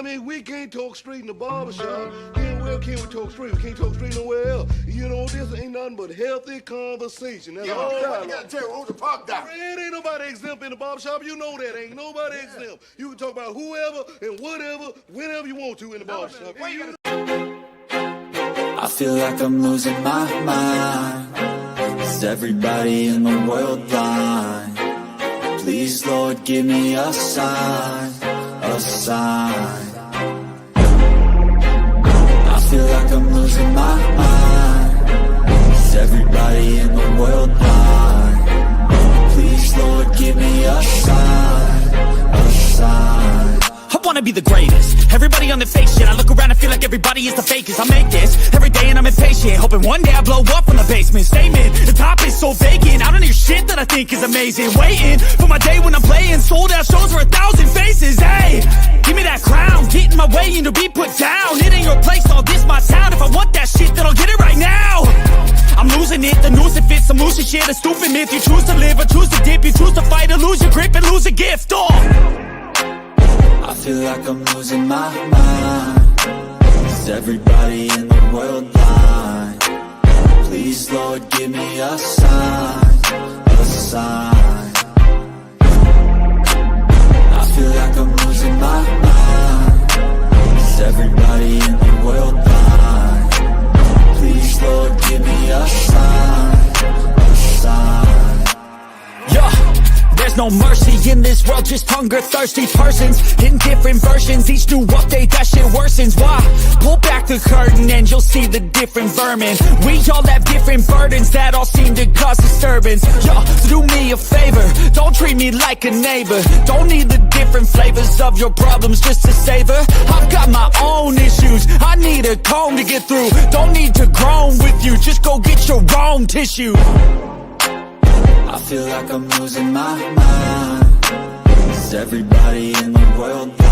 I mean, we can't talk straight in the barbershop. Then where can we talk straight? We can't talk straight nowhere else. You know, this ain't nothing but healthy conversation. That's all you gotta tell who the park down. It ain't nobody exempt in the barbershop. You know that. Ain't nobody exempt. You can talk about whoever and whatever, whenever you want to in the barbershop. I feel like I'm losing my mind. Is everybody in the world blind? Please, Lord, give me a sign, a sign. I feel like I'm losing my mind. Is everybody in the world blind? Please, Lord, give me a sign, a sign. I wanna be the greatest. Everybody on the fake shit. I look around and feel like everybody is the fakest. I make this every day and I'm impatient, hoping one day I blow up from the basement. Statement, the top is so vacant. I don't hear shit that I think is amazing. Waiting for my day when I'm playing sold out shows for 1,000 faces. Hey, give me that crown, get in my way and to be put down. It ain't your place, all this my town. If I want that shit, then I'll get it right now. I'm losing it, the news that fits. I'm losing shit, a stupid myth. You choose to live or choose to dip. You choose to fight or lose your grip and lose a gift. I feel like I'm losing my mind. Is everybody in the world blind? Please, Lord, give me a sign, a sign. I feel like I'm losing my mind. Is everybody in the world blind? Please, Lord, give me a sign, a sign. Yeah. There's no mercy in this world, just hunger-thirsty persons in different versions. Each new update, that shit worsens. Why? Pull back the curtain and you'll see the different vermin. We all have different burdens that all seem to cause disturbance. Yo, so do me a favor, don't treat me like a neighbor. Don't need the different flavors of your problems just to savor. I've got my own issues, I need a comb to get through. Don't need to groan with you, just go get your own tissue. I feel like I'm losing my mind. Is everybody in the world blind?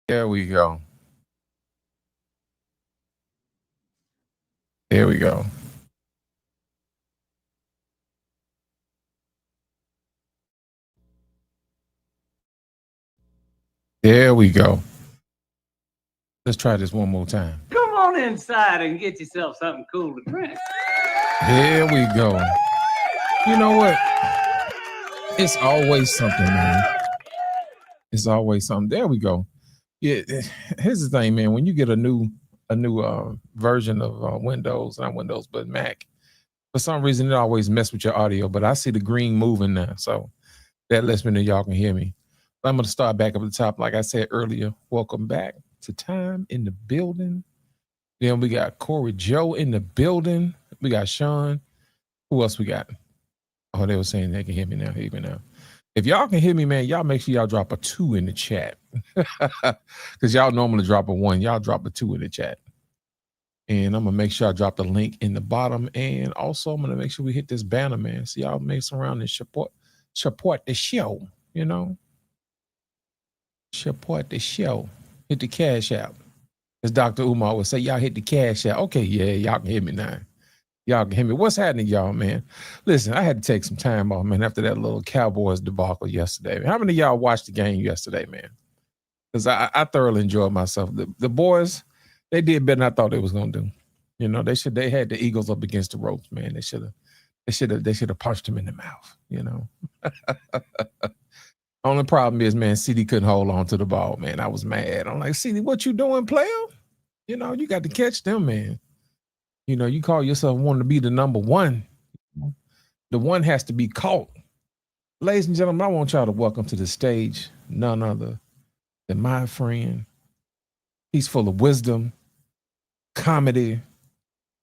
There we go. There we go. There we go. Let's try this one more time. Come on inside and get yourself something cool to drink. There we go. You know what? It's always something, man. It's always something. There we go. Yeah, here's the thing, man. When you get a new version of Windows, not Windows, but Mac, for some reason it always mess with your audio. But I see the green moving now, so that lets me know y'all can hear me. But I'm gonna start back up at the top, like I said earlier. Welcome back to Time in the building. Then we got Corey Joe in the building. We got Sean. Who else we got? Oh, they were saying they can hear me now. Hear me now. If y'all can hear me, man, y'all make sure y'all drop a 2 in the chat. Because y'all normally drop a 1. Y'all drop a 2 in the chat. And I'm going to make sure I drop the link in the bottom. And also, I'm going to make sure we hit this banner, man. So y'all mess around and support the show, you know. Support the show. Hit the cash app. As Dr. Umar would say, y'all hit the cash app. Okay, yeah, y'all can hear me now. Y'all can hear me. What's happening, y'all, man? Listen, I had to take some time off, man, after that little Cowboys debacle yesterday. How many of y'all watched the game yesterday, man? Because I thoroughly enjoyed myself. The boys, they did better than I thought they was gonna do. You know, they had the Eagles up against the ropes, man. They should have punched them in the mouth, you know. Only problem is, man, CD couldn't hold on to the ball, man. I was mad. I'm like, CD, what you doing, player? You know, you got to catch them, man. You know, you call yourself wanting to be the number one. The one has to be caught. Ladies and gentlemen, I want y'all to welcome to the stage none other than my friend. He's full of wisdom, comedy,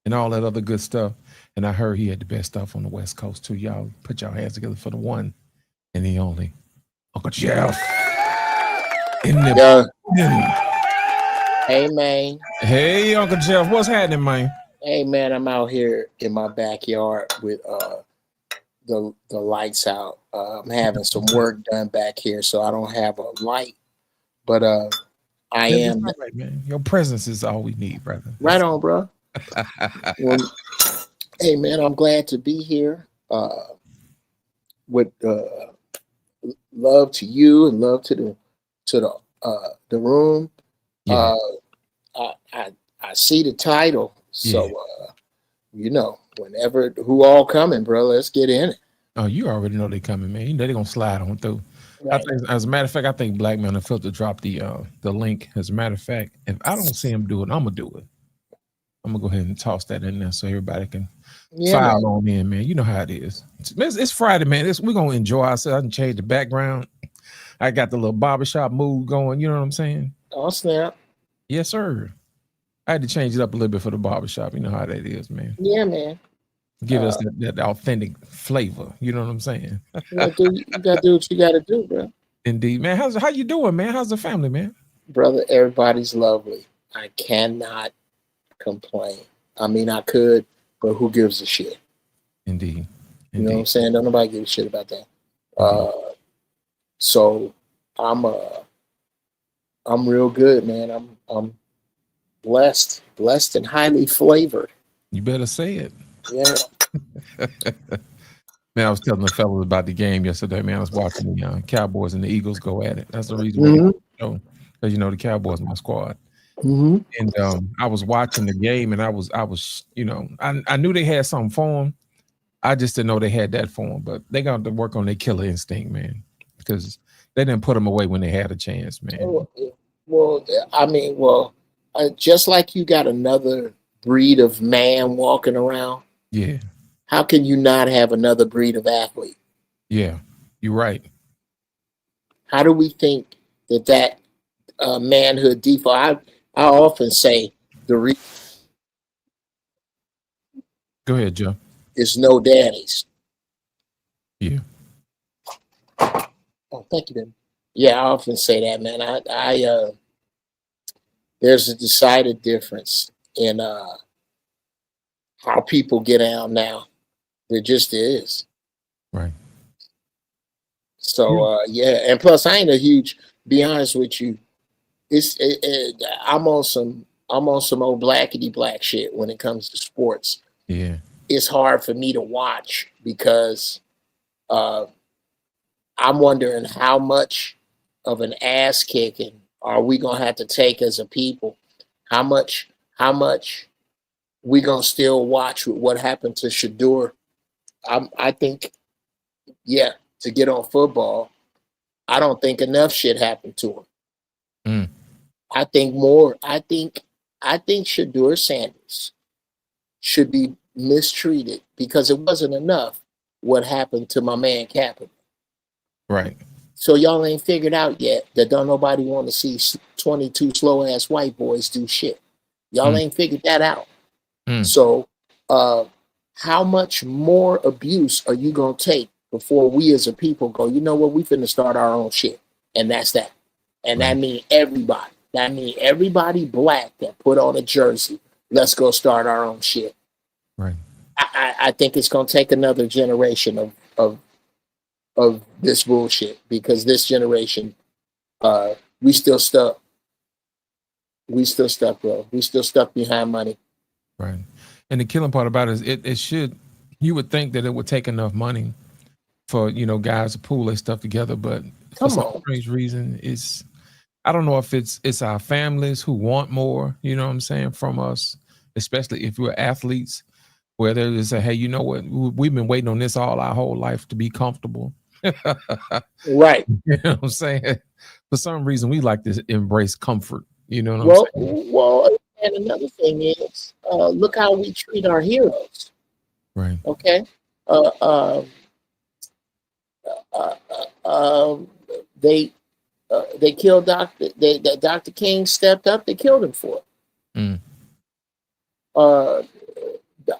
and all that other good stuff. And I heard he had the best stuff on the West Coast, too. Y'all put your hands together for the one and the only Uncle Jeff. In the Hey, man. Hey, Uncle Jeff, what's happening, man? Hey, man, I'm out here in my backyard with the lights out. I'm having some work done back here, so I don't have a light. But I am. Right, man. Your presence is all we need, brother. Right on, bro. Well, hey, man, I'm glad to be here with love to you and love to the room. Yeah. I see the title, so you know, whenever who all coming, bro, let's get in it. Oh, you already know they coming, man. You know they're gonna slide on through. Right. I think, as a matter of fact, I think Black Man and Filter dropped the link. As a matter of fact, if I don't see him do it, I'm gonna do it. I'm gonna go ahead and toss that in there so everybody can file on in, man. You know how it is. It's Friday, man. We're gonna enjoy ourselves. I can change the background. I got the little barbershop mood going. You know what I'm saying? Oh, snap. Yes, sir. I had to change it up a little bit for the barbershop. You know how that is, man. Yeah, man. Give us that authentic flavor. You know what I'm saying? You gotta do what you gotta do, bro. Indeed, man. How you doing, man? How's the family, man? Brother, everybody's lovely. I cannot complain. I mean, I could, but who gives a shit? Indeed. You know what I'm saying? Don't nobody give a shit about that. So I'm real good, man. I'm blessed and highly flavored. You better say it. Yeah. Man, I was telling the fellas about the game yesterday, man. I was watching the Cowboys and the Eagles go at it. That's the reason why, because you know the Cowboys my squad. Mm-hmm. And I was watching the game, and I was, you know, I knew they had something for them. I just didn't know they had that for them. But they got to work on their killer instinct, man, because they didn't put them away when they had a chance, man. Well, I mean, just like you got another breed of man walking around. Yeah. How can you not have another breed of athlete? Yeah, you're right. How do we think that manhood default? I often say the reason Go ahead, Joe. is no daddies. Yeah. Oh, thank you, man. Yeah, I often say that, man. I there's a decided difference in how people get out now. There just is. Right. So yeah, and plus I ain't a huge. Be honest with you, I'm on some old blackety black shit when it comes to sports. Yeah. It's hard for me to watch because I'm wondering how much of an ass kicking are we gonna have to take as a people? How much we gonna still watch with what happened to Shador? I think, yeah, to get on football, I don't think enough shit happened to him. Mm. I think more. I think Shador Sanders should be mistreated because it wasn't enough what happened to my man Kaepernick. Right. So y'all ain't figured out yet that don't nobody want to see 22 slow ass white boys do shit. Y'all ain't figured that out. So how much more abuse are you gonna take before we as a people go, you know what, we finna start our own shit. And that's that. And that means everybody. That means everybody black that put on a jersey, let's go start our own shit. Right. I think it's gonna take another generation of this bullshit, because this generation, we still stuck. We still stuck, bro. We still stuck behind money. Right. And the killing part about it is it should, you would think that it would take enough money for, you know, guys to pull their stuff together, but for some strange reason, I don't know if it's our families who want more, you know what I'm saying, from us, especially if we're athletes, where they just say, hey, you know what, we've been waiting on this all our whole life to be comfortable. Right. You know what I'm saying? For some reason, we like to embrace comfort. You know what I'm saying? Well, and another thing is, look how we treat our heroes. Right. Okay. They killed Dr. King stepped up. They killed him for it.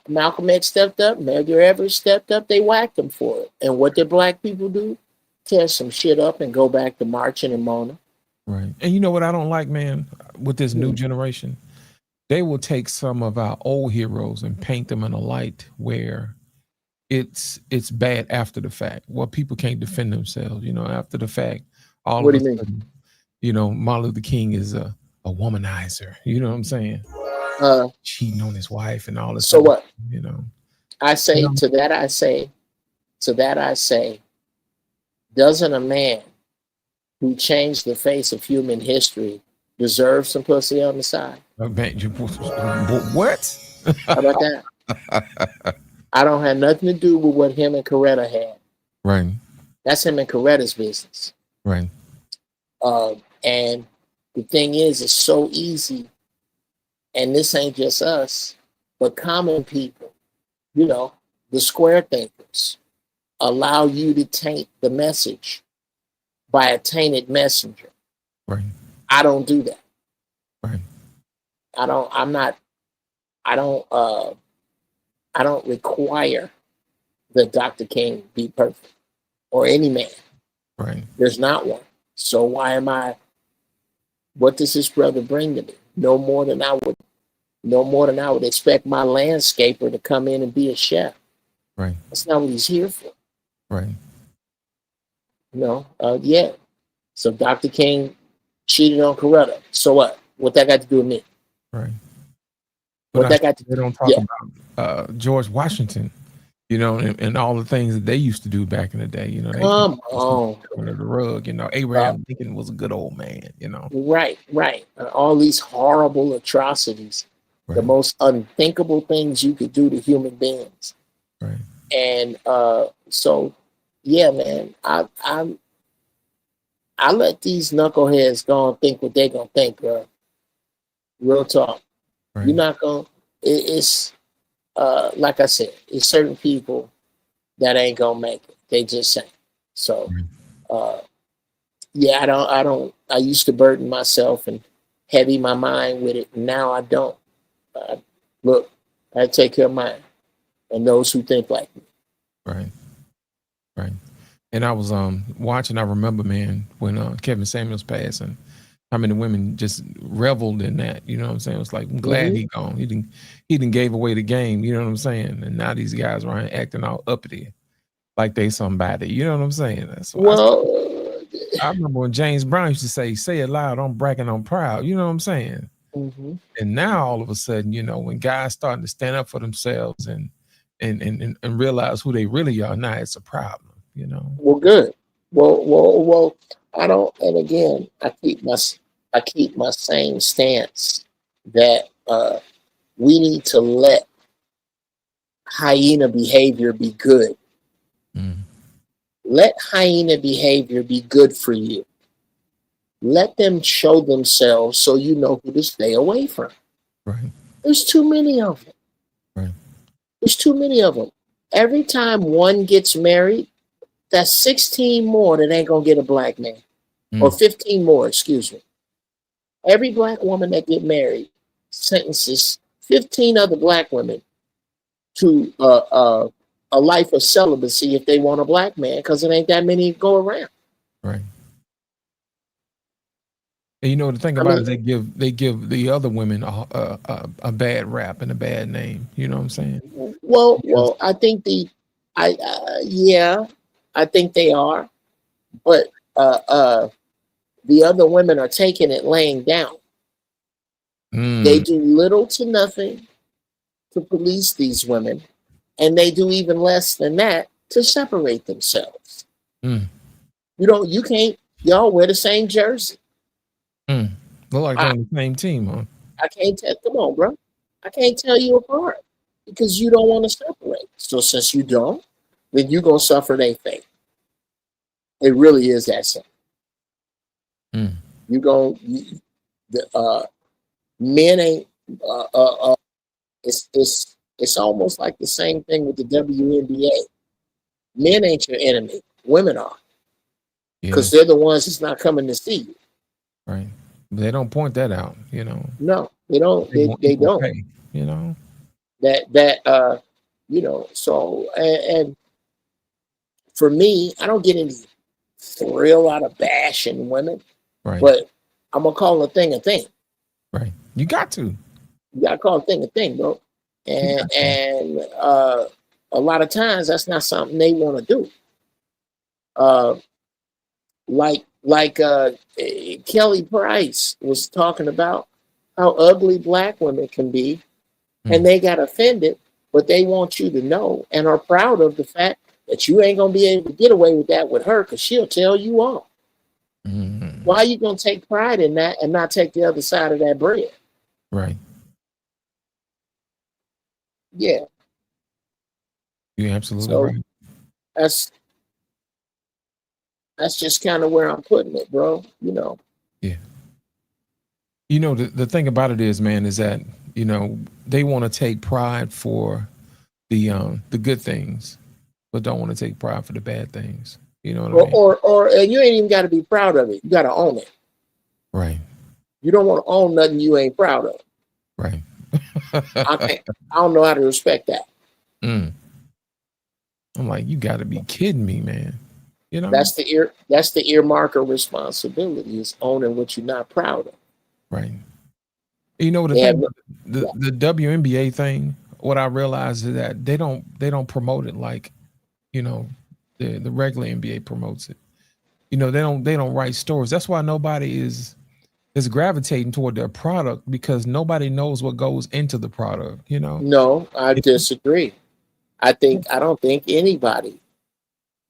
Malcolm X stepped up. Medgar Evers stepped up. They whacked him for it. And what did black people do? Tear some shit up and go back to marching and moaning. Right. And you know what I don't like, man, with this new generation? They will take some of our old heroes and paint them in a light where it's bad after the fact. Well, people can't defend themselves, you know, after the fact. All of a sudden, you know, Martin Luther King is a womanizer. You know what I'm saying? Cheating on his wife and all this. So what? You know, I say, you know, to that I say, doesn't a man who changed the face of human history deserve some pussy on the side? What? How about that? I don't have nothing to do with what him and Coretta had. Right. That's him and Coretta's business. Right. And the thing is, it's so easy. And this ain't just us, but common people, you know, the square thinkers, allow you to taint the message by a tainted messenger. Right. I don't do that. Right. I don't require that Dr. King be perfect, or any man. Right. There's not one. So what does this brother bring to me? No more than I would expect my landscaper to come in and be a chef. Right. That's not what he's here for. Right. You know, yeah. So Dr. King cheated on Coretta. So what? What that got to do with me? Right. What that got to do? They don't talk about George Washington, you know, and all the things that they used to do back in the day. You know, they come on under the rug. You know, Abraham Lincoln was a good old man. You know, right. All these horrible atrocities, the most unthinkable things you could do to human beings. Right. And so, yeah, man, I let these knuckleheads go and think what they gonna think, bro. Real talk. Right. You're not gonna. It's like I said, it's certain people that ain't gonna make it. They just ain't. So, yeah, I don't. I used to burden myself and heavy my mind with it. Now I don't. Look, I take care of mine and those who think like me. Right. Right. And I was watching. I remember, man, when Kevin Samuels passed, and how many women just reveled in that. You know what I'm saying? It's like, I'm glad he gone. He didn't gave away the game. You know what I'm saying? And now these guys are acting all uppity, like they somebody. You know what I'm saying? That's I remember when James Brown used to say it loud, I'm bragging, I'm proud. You know what I'm saying? And now all of a sudden, you know, when guys starting to stand up for themselves and realize who they really are, now it's a problem. You know. Well, good. Well. I don't. And again, I keep my same stance that we need to let hyena behavior be good. Let hyena behavior be good for you. Let them show themselves so you know who to stay away from. Right. There's too many of them. Right. There's too many of them. Every time one gets married, that's 16 more that ain't gonna get a black man. Or 15 more, excuse me. Every black woman that get married sentences 15 other black women to a life of celibacy if they want a black man, because it ain't that many go around. Right. And you know the thing I about mean, it, they give the other women a bad rap and a bad name. You know what I'm saying? Because well, I think yeah, I think they are, but the other women are taking it laying down. They mm, do little to nothing to police these women, and they do even less than that to separate themselves. mm, You can't, y'all wear the same jersey. mm. Look like they're I, on the same team, huh? I can't tell, come on, bro. I can't tell you apart because you don't want to separate. So since you don't, then you're going to suffer their fate. It really is that simple. Mm, You going the men ain't it's almost like the same thing with the WNBA. Men ain't your enemy. Women are, yeah, because they're the ones that's not coming to see you. right. But they don't point that out. You know, No, they don't. they want They equal don't. pay. You know, That so and for me, I don't get any thrill out of bashing women, right, but I'm gonna call a thing a thing. right. You got to. You gotta call a thing, bro. You And got to. a lot of times that's not something they want to do. Uh, like Kelly Price was talking about how ugly black women can be, and Mm, they got offended, but they want you to know and are proud of the fact that you ain't gonna be able to get away with that with her because she'll tell you off. mm, Why are you gonna take pride in that and not take the other side of that bread? right. Yeah. You're absolutely So right. that's that's just kind of where I'm putting it, bro. Yeah. You know, the thing about it is, man, is that, you know, they want to take pride for the good things, but don't want to take pride for the bad things. You know what I mean? Or and you ain't even got to be proud of it. You got to own it. Right. You don't want to own nothing you ain't proud of. Right. I can't. I don't know how to respect that. Mm. I'm like, you got to be kidding me, man. You know? That's the earmarker responsibility is owning what you're not proud of. Right. You know the They have thing, no, yeah. the WNBA thing. What I realized is that they don't promote it like, you know, the regular NBA promotes it. You know, they don't write stories. That's why nobody is gravitating toward their product, because nobody knows what goes into the product. You know, No, I if, disagree. I don't think anybody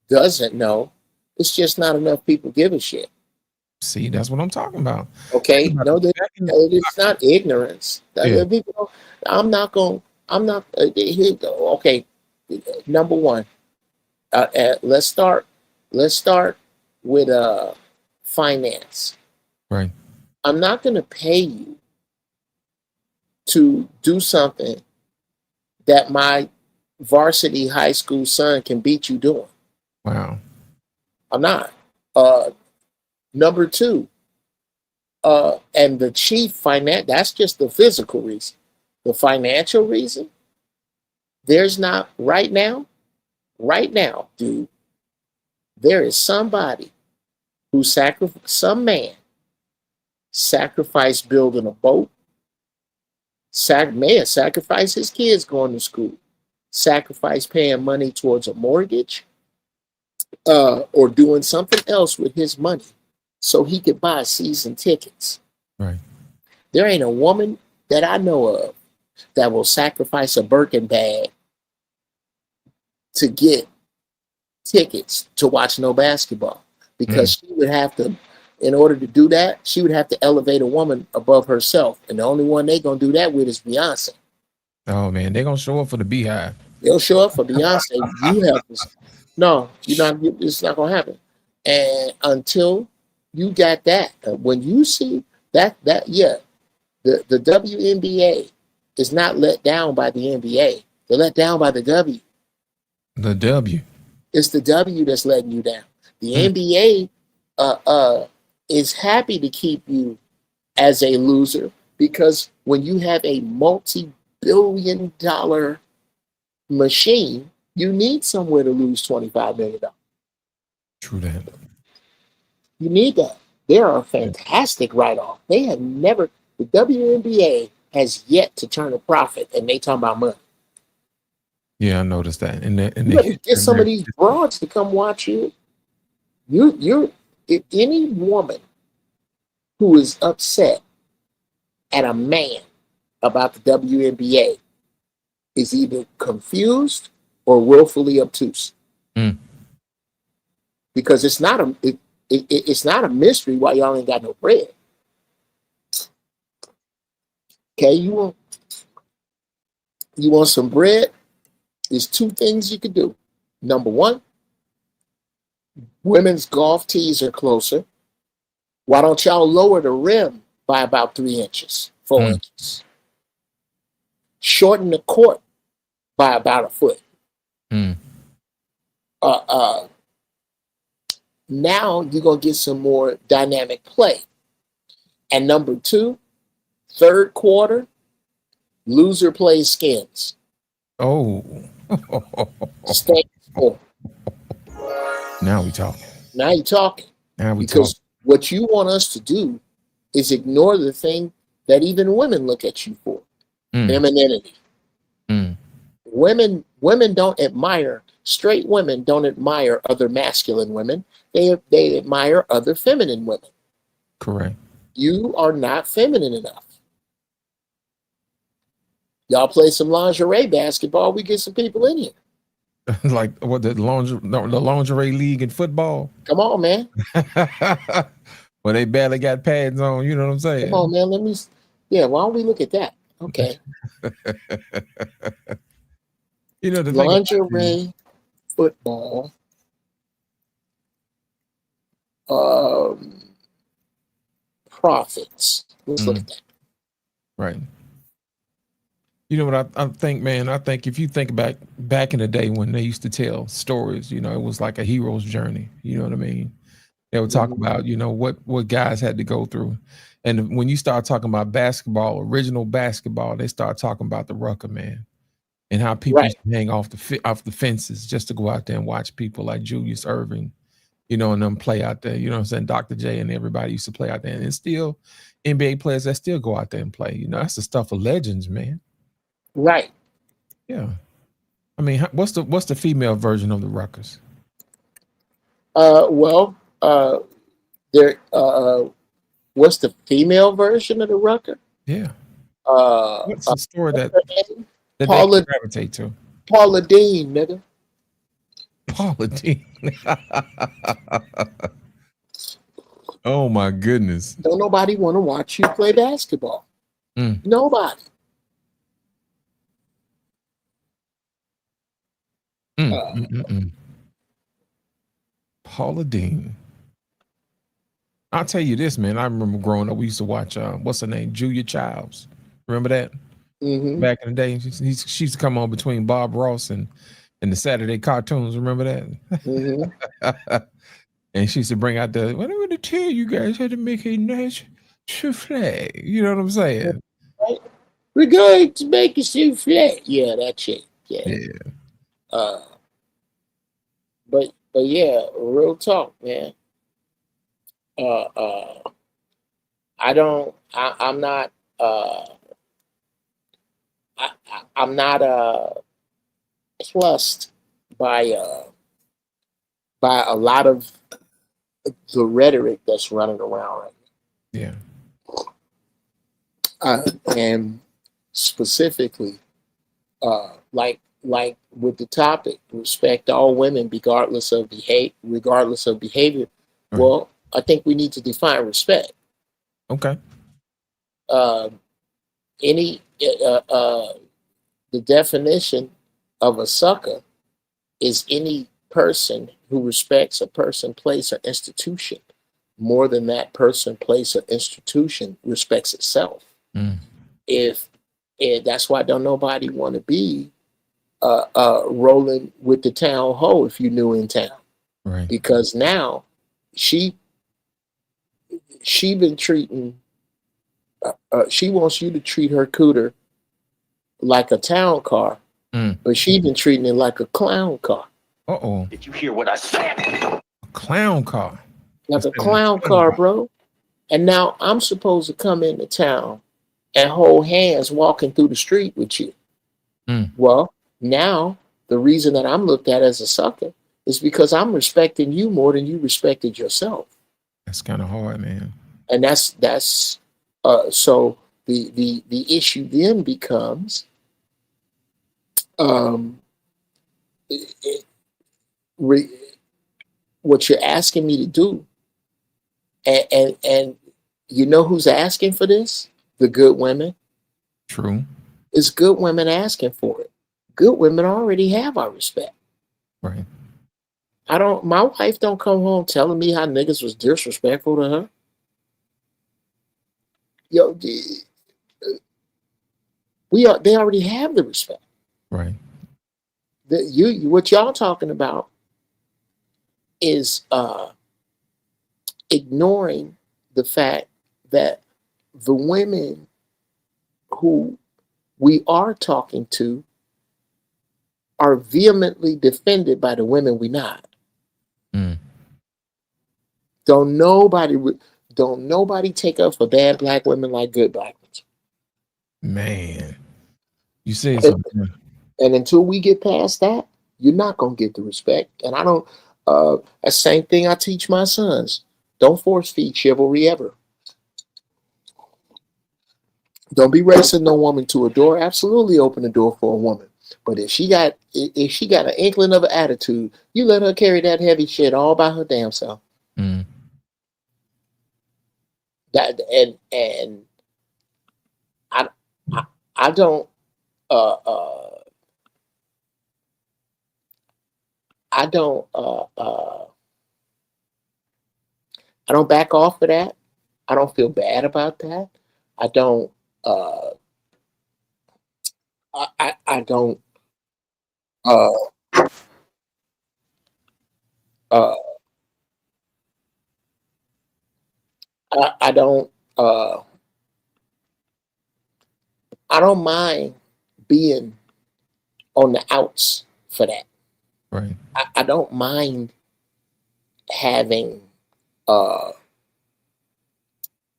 doesn't know. It's just not enough people give a shit. see, that's what I'm talking about. Think Okay, about no, it. Back in it's not ignorance. yeah, People I'm not going. I'm not. Here, okay, number one. Let's start. Let's start with finance. right, I'm not going to pay you to do something that my varsity high school son can beat you doing. wow, I'm not. Uh, Number two, and the chief finance, that's just the physical reason. The financial reason, there's not right now, dude, there is somebody who some man sacrificed building a boat, may have sacrificed his kids going to school, sacrifice paying money towards a mortgage, or doing something else with his money so he could buy season tickets. right, There ain't a woman that I know of that will sacrifice a Birkin bag to get tickets to watch no basketball, because mm. she would have to, in order to do that, she would have to elevate a woman above herself. And the only one they gonna do that with is Beyonce. Oh man, they're gonna show up for the Beehive. They'll show up for Beyonce. You have to. No, you're not. It's not gonna happen. And until you got that, when you see yeah, the WNBA is not let down by the NBA. They're let down by the W. The W. It's the W that's letting you down. The Mm. NBA is happy to keep you as a loser, because when you have a multi-billion-dollar machine You need somewhere to lose $25 million. True that. You need that. They are a fantastic write-off. They have never, the WNBA has yet to turn a profit, and they talking about money. Yeah, I noticed that. And You better get some of these broads to come watch you. If any woman who is upset at a man about the WNBA is either confused or willfully obtuse. Mm. Because it's not a mystery why y'all ain't got no bread. Okay, you want some bread? There's two things you can do. Number one, women's golf tees are closer. Why don't y'all lower the rim by about 3 inches, 4 inches? Shorten the court by about a foot. Now you're going to get some more dynamic play. And number two, third quarter, loser plays skins. Oh. Stay cool. Now we talking. Now you're talking. Because what you want us to do is ignore the thing that even women look at you for. Femininity. Women don't admire, straight women don't admire other masculine women. They admire other feminine women. Correct. You are not feminine enough. Y'all play some lingerie basketball, we get some people in here. Like what, the lingerie league in football? Come on, man. Well, they barely got pads on, you know what I'm saying? Come on, man. Why don't we look at that? Okay. You know, the lingerie football. Profits. Let's look at that. Right. You know what I think, man? I think if you think back in the day when they used to tell stories, you know, it was like a hero's journey. You know what I mean? They would talk about, you know, what guys had to go through. And when you start talking about basketball, original basketball, they start talking about the rucker, man, and how people used to hang off the fences just to go out there and watch people like Julius Erving, you know, and them play out there. You know what I'm saying? Dr. J and everybody used to play out there. And it's still NBA players that still go out there and play. You know, that's the stuff of legends, man. Right. Yeah. I mean, what's the female version of the Ruckers? What's the female version of the Rucker? Yeah. What's the story that they gravitate to? Paula Dean, nigga. Paula Dean. Oh my goodness. Don't nobody want to watch you play basketball. Nobody. Paula Dean. I'll tell you this, man. I remember growing up, we used to watch what's her name? Julia Childs. Remember that? Back in the day. She used to come on between Bob Ross and the Saturday cartoons. Remember that? And she used to bring out what I'm going to tell you guys how to make a nice souffle. You know what I'm saying? Right. We're going to make a souffle. Yeah, that shit. Yeah. But yeah, real talk, man. I'm not plussed by a lot of the rhetoric that's running around right now. Yeah. And specifically, like with the topic, respect all women regardless of behavior. Right. Well, I think we need to define respect. Okay. The definition of a sucker is any person who respects a person, place, or institution more than that person, place, or institution respects itself. If that's why don't nobody want to be rolling with the town hoe if you're new in town, right? Because now she been treating. She wants you to treat her cooter like a town car but she been treating it like a clown car. Uh-oh. Did you hear what I said? A clown car. Like a Instead of clown car, bro. And now I'm supposed to come into town and hold hands walking through the street with you. Well, now the reason that I'm looked at as a sucker is because I'm respecting you more than you respected yourself. That's kind of hard, man. And that's so the issue then becomes what you're asking me to do, and you know who's asking for this? The good women. True. It's good women asking for it. Good women already have our respect. Right. My wife don't come home telling me how niggas was disrespectful to her. Yo, they already have the respect. Right. What y'all talking about is ignoring the fact that the women who we are talking to are vehemently defended by the women we not. Don't nobody take up for bad black women like good black ones. Man, you say something. And until we get past that, you're not gonna get the respect. And I don't. That's the same thing I teach my sons. Don't force feed chivalry ever. Don't be racing no woman to a door. Absolutely open the door for a woman. But if she got an inkling of an attitude, you let her carry that heavy shit all by her damn self. That and I don't back off of that. I don't feel bad about that. I don't I don't I don't mind being on the outs for that. Right. I don't mind having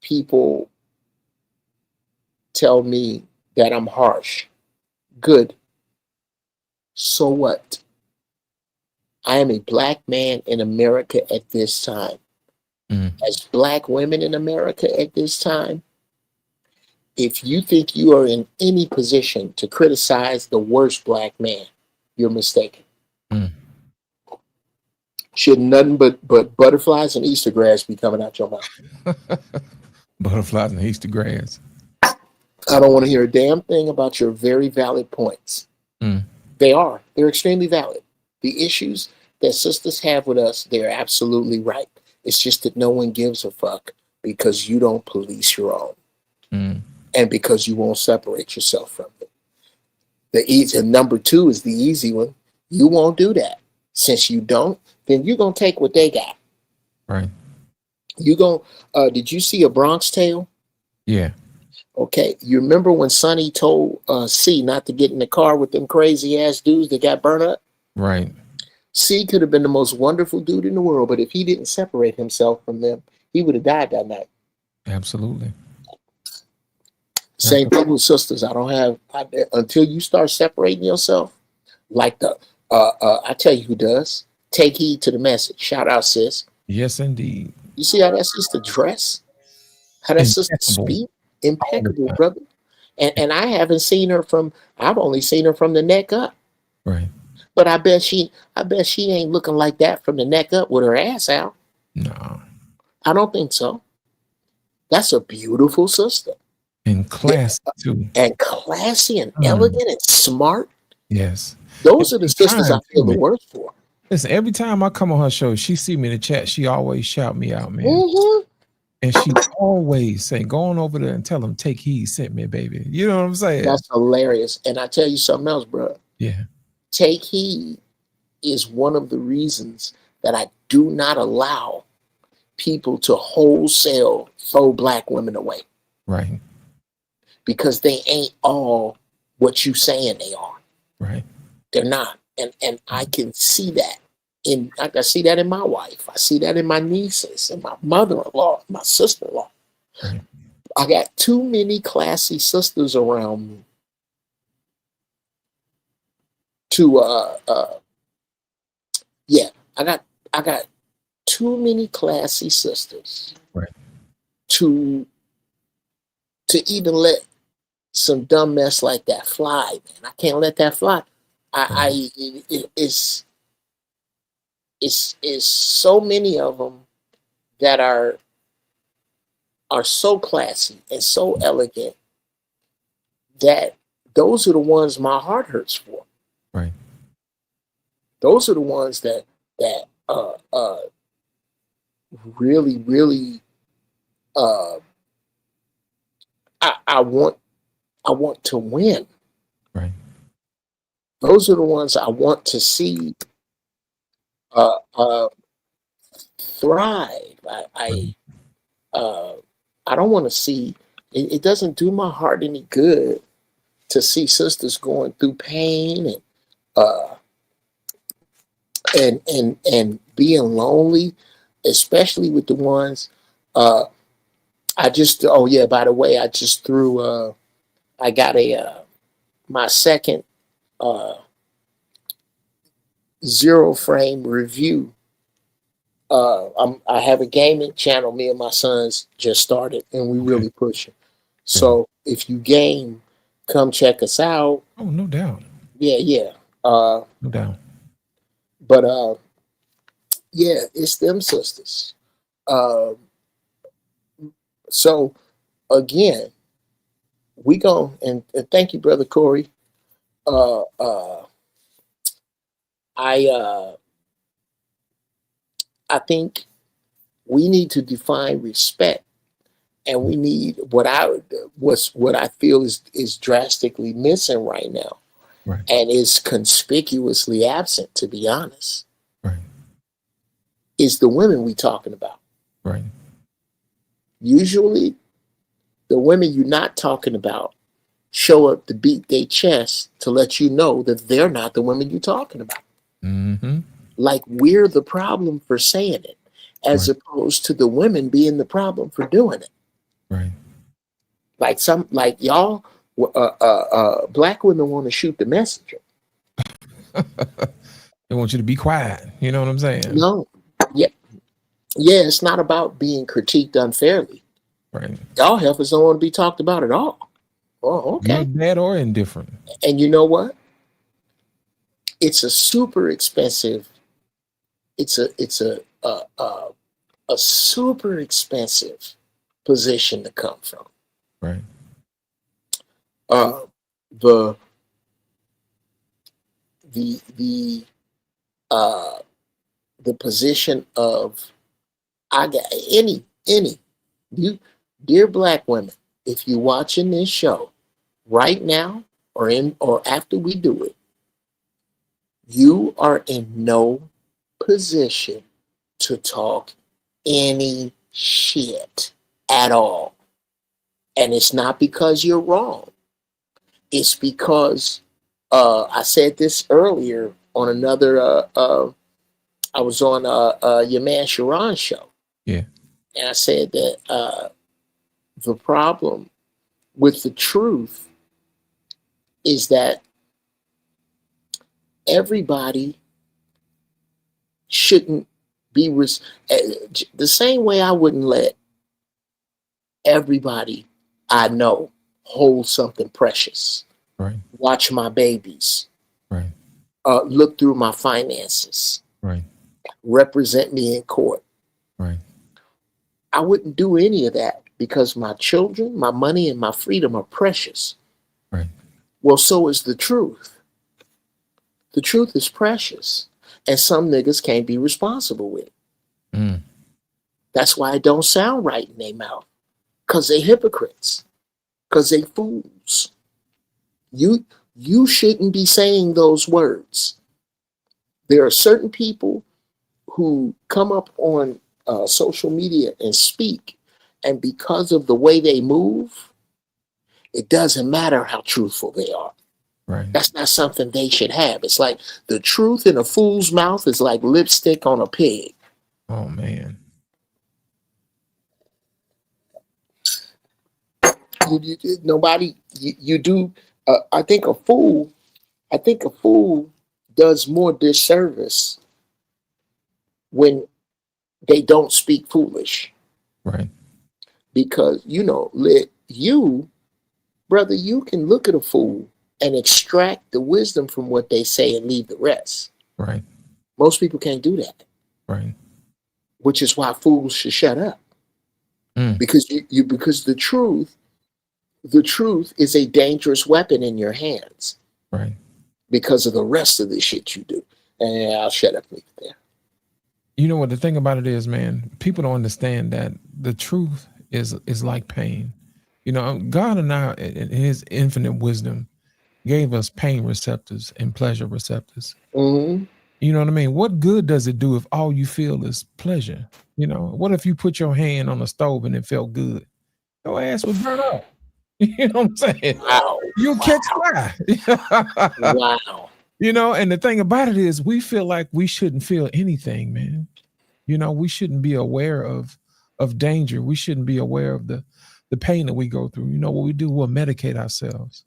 people tell me that I'm harsh. Good. So what? I am a black man in America at this time. As black women in America at this time, if you think you are in any position to criticize the worst black man, you're mistaken. Should nothing but butterflies and Easter grass be coming out your mouth? Butterflies and Easter grass. I don't want to hear a damn thing about your very valid points. They're extremely valid. The issues that sisters have with us, they're absolutely right. It's just that no one gives a fuck because you don't police your own. And because you won't separate yourself from it. And number two is the easy one. You won't do that. Since you don't, then you're going to take what they got. Right. Did you see A Bronx Tale? Yeah. Okay. You remember when Sonny told C not to get in the car with them crazy ass dudes that got burnt up? Right. C could have been the most wonderful dude in the world, but if he didn't separate himself from them, he would have died that night. Absolutely. Same thing with sisters. Until you start separating yourself, like I tell you who does. Take heed to the message. Shout out, sis. Yes, indeed. You see how that sister dress? How that sister speak? Impeccable, brother. And I haven't seen her I've only seen her from the neck up. Right. But I bet she ain't looking like that from the neck up with her ass out. No. I don't think so. That's a beautiful sister. And classy too. And classy and elegant and smart. Yes. Those are the sisters I feel the worst for. Listen, every time I come on her show, she see me in the chat, she always shout me out, man. And she always say, go on over there and tell them, take heed, sent me, baby. You know what I'm saying? That's hilarious. And I tell you something else, bro. Yeah. Take heed is one of the reasons that I do not allow people to wholesale throw black women away. Right. Because they ain't all what you saying they are. Right. They're not. And I can see that. I can see that in my wife. I see that in my nieces and my mother-in-law, my sister-in-law. Right. I got too many classy sisters around me to yeah, I got too many classy sisters Right. to even let some dumb mess like that fly, man. I can't let that fly. It's so many of them that are so classy and so elegant that those are the ones my heart hurts for. Right. Those are the ones that really, really uh, I want to win. Right. Those are the ones I want to see uh, uh, thrive. Uh, I don't want to see. It doesn't do my heart any good to see sisters going through pain uh, and being lonely, especially with the ones. Uh, I just oh yeah. By the way, I just threw. I got my second zero frame review. I have a gaming channel. Me and my sons just started, and we Okay. really pushing. Yeah. So if you game, come check us out. Oh, no doubt. Yeah, yeah. Uh, No doubt. but yeah, it's them sisters. Uh, so again, we go and thank you, brother Corey. Uh, uh, I I think we need to define respect, and we need what I feel is drastically missing right now, Right. and is conspicuously absent. To be honest, Right. is the women we talking about. Right. Usually, the women you're not talking about show up to beat their chest to let you know that they're not the women you're talking about. Mm-hmm. Like we're the problem for saying it, as Right. opposed to the women being the problem for doing it. Right. Like y'all, black women want to shoot the messenger. They want you to be quiet. You know what I'm saying? No, yeah, yeah. It's not about being critiqued unfairly. Right. Y'all heifers don't want to be talked about at all. Oh, okay. Good, bad, or indifferent. And you know what? It's a super expensive. It's a super expensive position to come from. Right. Uh, the the the position of I got any you dear black women, if you're watching this show right now or after we do it, you are in no position to talk any shit at all. And it's not because you're wrong. It's because I said this earlier on another I was on your man Sharon's show. Yeah. And I said that the problem with the truth is that everybody shouldn't be the same way I wouldn't let everybody I know hold something precious, Right. watch my babies, Right. look through my finances, Right. represent me in court. Right. I wouldn't do any of that because my children, my money, and my freedom are precious. Right. Well, so is the truth. The truth is precious, and some niggas can't be responsible with it. Mm. That's why it don't sound right in their mouth, because they hypocrites, because they fools. You shouldn't be saying those words. There are certain people who come up on social media and speak, and because of the way they move, it doesn't matter how truthful they are. Right. That's not something they should have. It's like the truth in a fool's mouth is like lipstick on a pig. Oh man. Nobody, you do. I think a fool does more disservice when they don't speak foolish. Right. Because brother, you can look at a fool and extract the wisdom from what they say and leave the rest. Right. Most people can't do that. Right. Which is why fools should shut up. Because because the truth is a dangerous weapon in your hands. Right. Because of the rest of the shit you do. And I'll shut up there. You know what the thing about it is, man, people don't understand that the truth is like pain. You know, God and I, in his infinite wisdom, gave us pain receptors and pleasure receptors. Mm-hmm. You know what I mean? What good does it do if all you feel is pleasure? You know, what if you put your hand on the stove and it felt good? Your ass would burn up. You know what I'm saying? Wow. You'll catch fire. Wow. You know, and the thing about it is we feel like we shouldn't feel anything, man. You know, we shouldn't be aware of danger. We shouldn't be aware of the pain that we go through. You know what we do? We'll medicate ourselves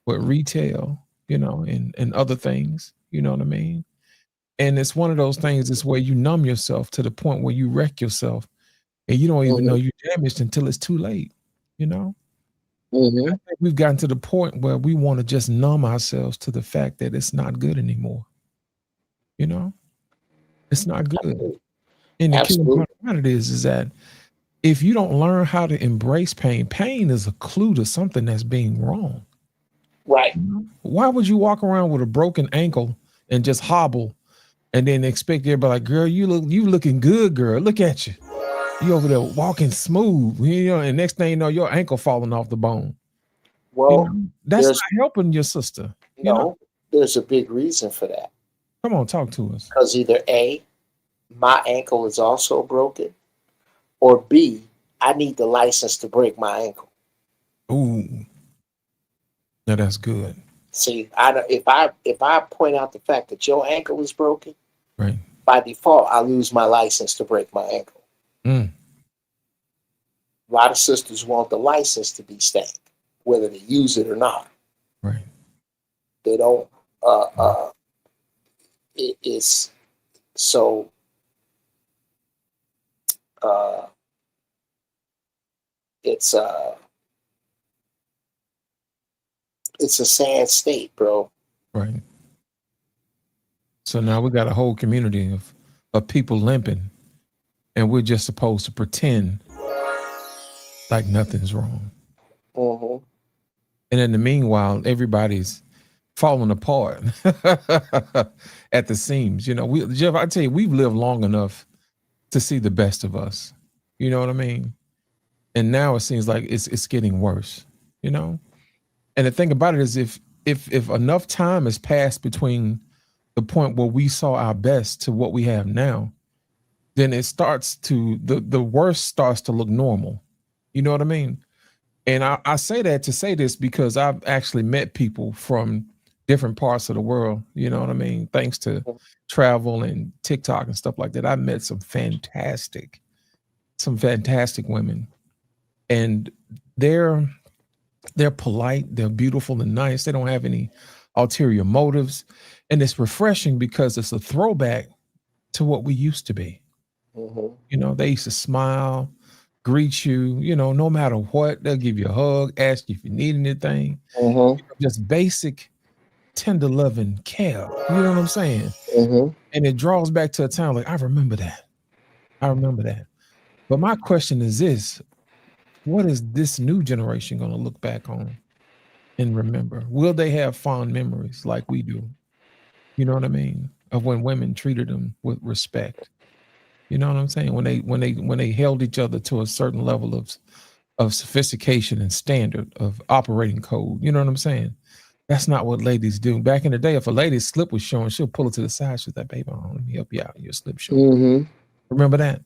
with retail, you know, and other things. You know what I mean? And it's one of those things is where you numb yourself to the point where you wreck yourself and you don't even know you're damaged until it's too late, you know? Mm-hmm. I think we've gotten to the point where we want to just numb ourselves to the fact that it's not good anymore. You know? It's not good. And the killing part about it is that if you don't learn how to embrace pain is a clue to something that's being wrong. Right. You know? Why would you walk around with a broken ankle and just hobble and then expect everybody like, girl, you looking good, girl. Look at you. You over there walking smooth, you know, and next thing you know, your ankle falling off the bone. Well, you know, that's not helping your sister. No, you know? There's a big reason for that. Come on, talk to us. Because either A, my ankle is also broken, or B, I need the license to break my ankle. Ooh. Now that's good. See, if I point out the fact that your ankle is broken, right, by default, I lose my license to break my ankle. A lot of sisters want the license to be stank, whether they use it or not. Right. They don't. It is so. It's a sad state, bro. Right. So now we got a whole community of people limping, and we're just supposed to pretend like nothing's wrong. Mm-hmm. And in the meanwhile, everybody's falling apart at the seams. You know, Jeff, I tell you, we've lived long enough to see the best of us. You know what I mean? And now it seems like it's getting worse. You know, and the thing about it is, if enough time has passed between the point where we saw our best to what we have now, then it starts to the worst starts to look normal. You know what I mean? And I say that to say this because I've actually met people from different parts of the world. You know what I mean? Thanks to travel and TikTok and stuff like that, I met some fantastic women, and they're polite, they're beautiful and nice. They don't have any ulterior motives, and it's refreshing because it's a throwback to what we used to be. Mm-hmm. You know, they used to smile, greet you, you know, no matter what. They'll give you a hug, ask you if you need anything. Mm-hmm. Just basic, tender loving care. You know what I'm saying? Mm-hmm. And it draws back to a time like, I remember that. But my question is this: what is this new generation going to look back on and remember? Will they have fond memories like we do? You know what I mean? Of when women treated them with respect. You know what I'm saying? When they held each other to a certain level of sophistication and standard of operating code. You know what I'm saying? That's not what ladies do. Back in the day, if a lady's slip was showing, she'll pull it to the side. She's like, baby, let me help you out. Your slip showing. Mm-hmm. Remember that?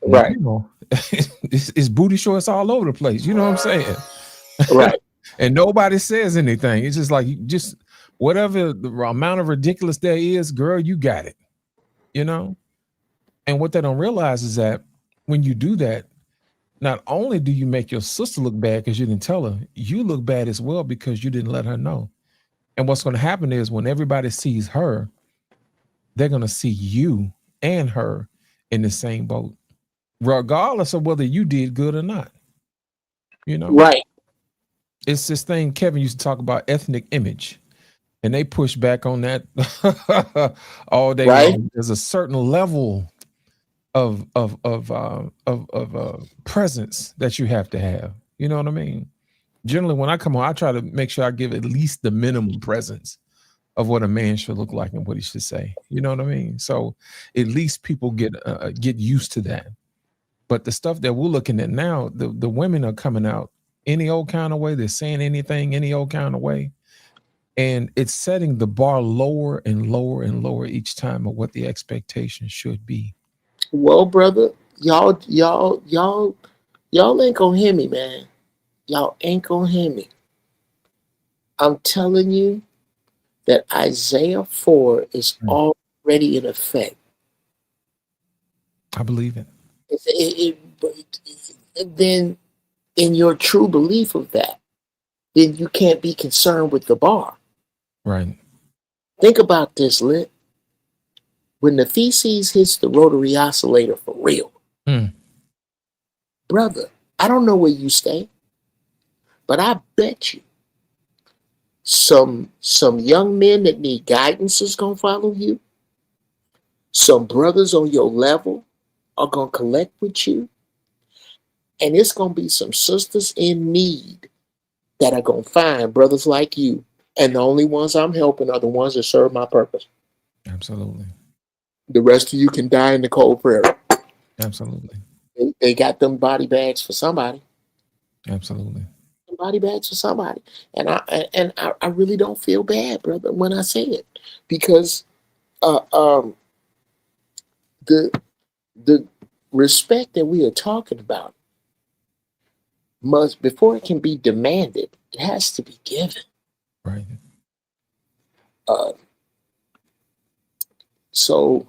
Right. Now, it's booty shorts all over the place. You know what I'm saying? Right. And nobody says anything. It's just like just whatever the amount of ridiculous there is, girl, you got it. You know? And what they don't realize is that when you do that, not only do you make your sister look bad because you didn't tell her, you look bad as well because you didn't let her know. And what's going to happen is when everybody sees her, they're going to see you and her in the same boat, regardless of whether you did good or not. You know, Right. it's this thing Kevin used to talk about, ethnic image, and they push back on that all day Right. long. There's a certain level of presence that you have to have. You know what I mean? Generally, when I come on, I try to make sure I give at least the minimum presence of what a man should look like and what he should say. You know what I mean? So at least people get used to that. But the stuff that we're looking at now, the women are coming out any old kind of way. They're saying anything any old kind of way. And it's setting the bar lower and lower and lower each time of what the expectation should be. Well, brother, y'all ain't gonna hear me, man. Y'all ain't gonna hear me. I'm telling you that Isaiah 4 is already in effect. I believe it. Then, in your true belief of that, then you can't be concerned with the bar. Right. Think about this, Lit. When the feces hits the rotary oscillator for real, brother, I don't know where you stay, but I bet you some young men that need guidance is gonna follow you. Some brothers on your level are gonna collect with you, and it's gonna be some sisters in need that are gonna find brothers like you. And the only ones I'm helping are the ones that serve my purpose. Absolutely. The rest of you can die in the cold prairie. Absolutely. They got them body bags for somebody. Absolutely. Body bags for somebody. And I really don't feel bad, brother, when I say it. Because the respect that we are talking about must, before it can be demanded, it has to be given. Right. So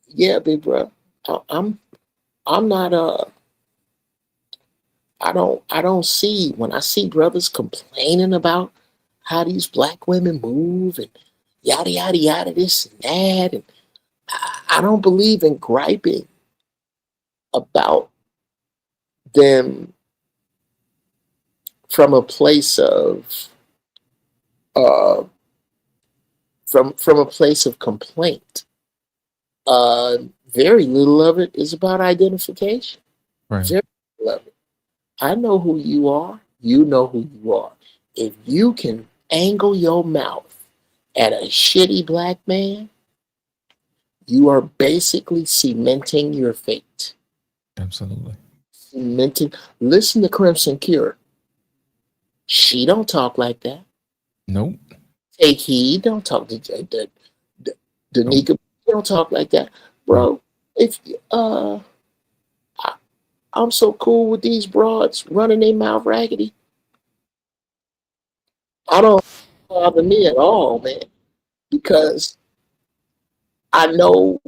yeah, big bro, I'm not I don't see, when I see brothers complaining about how these black women move and yada yada yada, this and that, and I don't believe in griping about them from a place of uh, from a place of complaint. Very little of it is about identification. Right. Very little of it. I know who you are. You know who you are. If you can angle your mouth at a shitty black man, you are basically cementing your fate. Absolutely. Cementing. Listen to Crimson Cure. She don't talk like that. Nope. Take heed. Don't talk to Danica. Nope. Don't talk like that, bro. If I'm so cool with these broads running their mouth raggedy, I don't bother me at all, man, because I know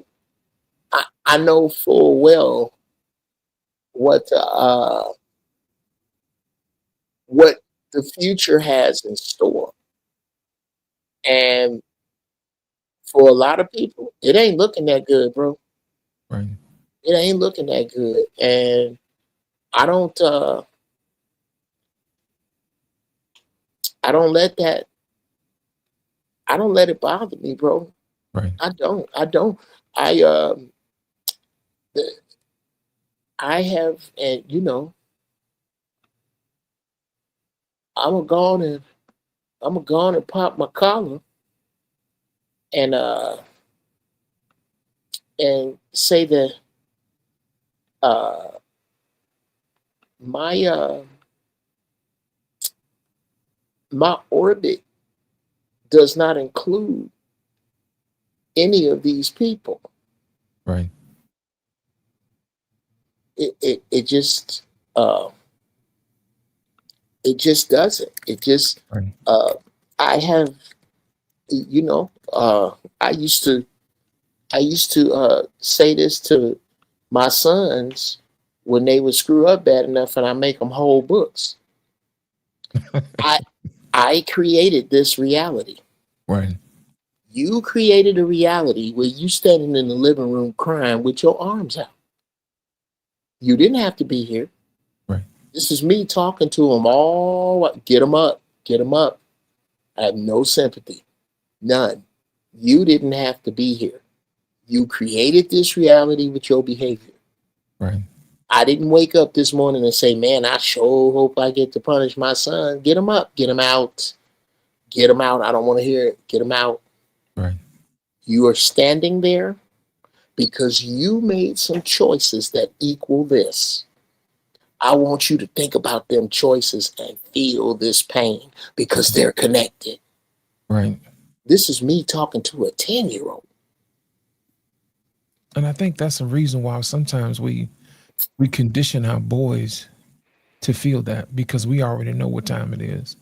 I know full well what the future has in store, and for a lot of people, it ain't looking that good, bro. Right. It ain't looking that good, and I don't I don't let that I don't let it bother me, bro. Right. I don't. I I have, and I'm gonna go on and pop my collar and say that uh my my orbit does not include any of these people. Right. It just It just doesn't. It just, Right. I have, you know, I used to, say this to my sons when they would screw up bad enough, and I make them hold books. I, I created this reality. Right. You created a reality where you standing in the living room crying with your arms out. You didn't have to be here. Right. This is me talking to them all. Get them up. Get them up. I have no sympathy. None. You didn't have to be here. You created this reality with your behavior. Right. I didn't wake up this morning and say, man, I sure hope I get to punish my son. Get him up. Get him out. Get him out. I don't want to hear it. Get him out. Right. You are standing there because you made some choices that equal this. I want you to think about them choices and feel this pain because they're connected. Right. This is me talking to a 10-year-old. And I think that's the reason why sometimes we condition our boys to feel that, because we already know what time it is.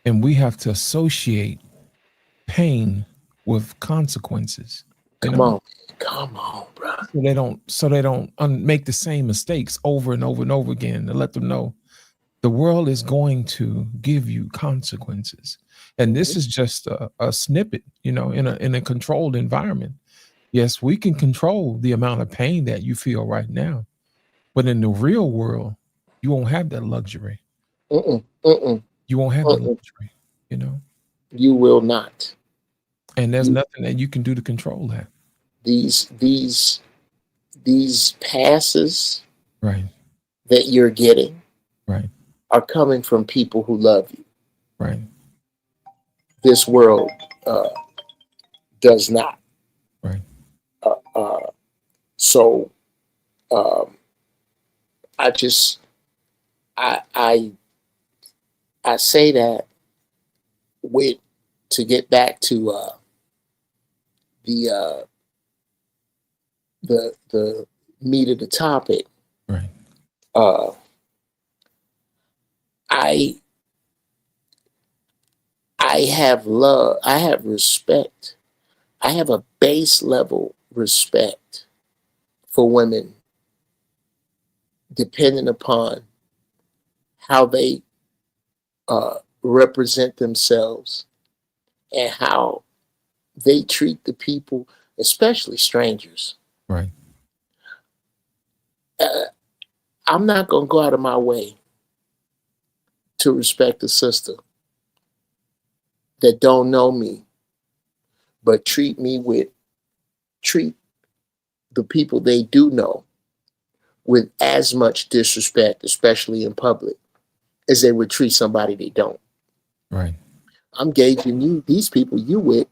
And we have to associate pain with consequences. Come on, bro. So they don't make the same mistakes over and over and over again, to let them know the world is going to give you consequences. And this is just a snippet, in a controlled environment. Yes, we can control the amount of pain that you feel right now, but in the real world, you won't have that luxury. You won't have that luxury, You will not. And there's nothing that you can do to control that. These passes, right, that you're getting, right, are coming from people who love you. Right. This world does not. Right. So I say that to get back to the meat of the topic. Right. I have love. I have respect. I have a base level respect for women, depending upon how they represent themselves and how they treat the people, especially strangers. Right. I'm not going to go out of my way to respect a sister that don't know me, but treat the people they do know with as much disrespect, especially in public, as they would treat somebody they don't. Right. I'm gauging you, these people you with,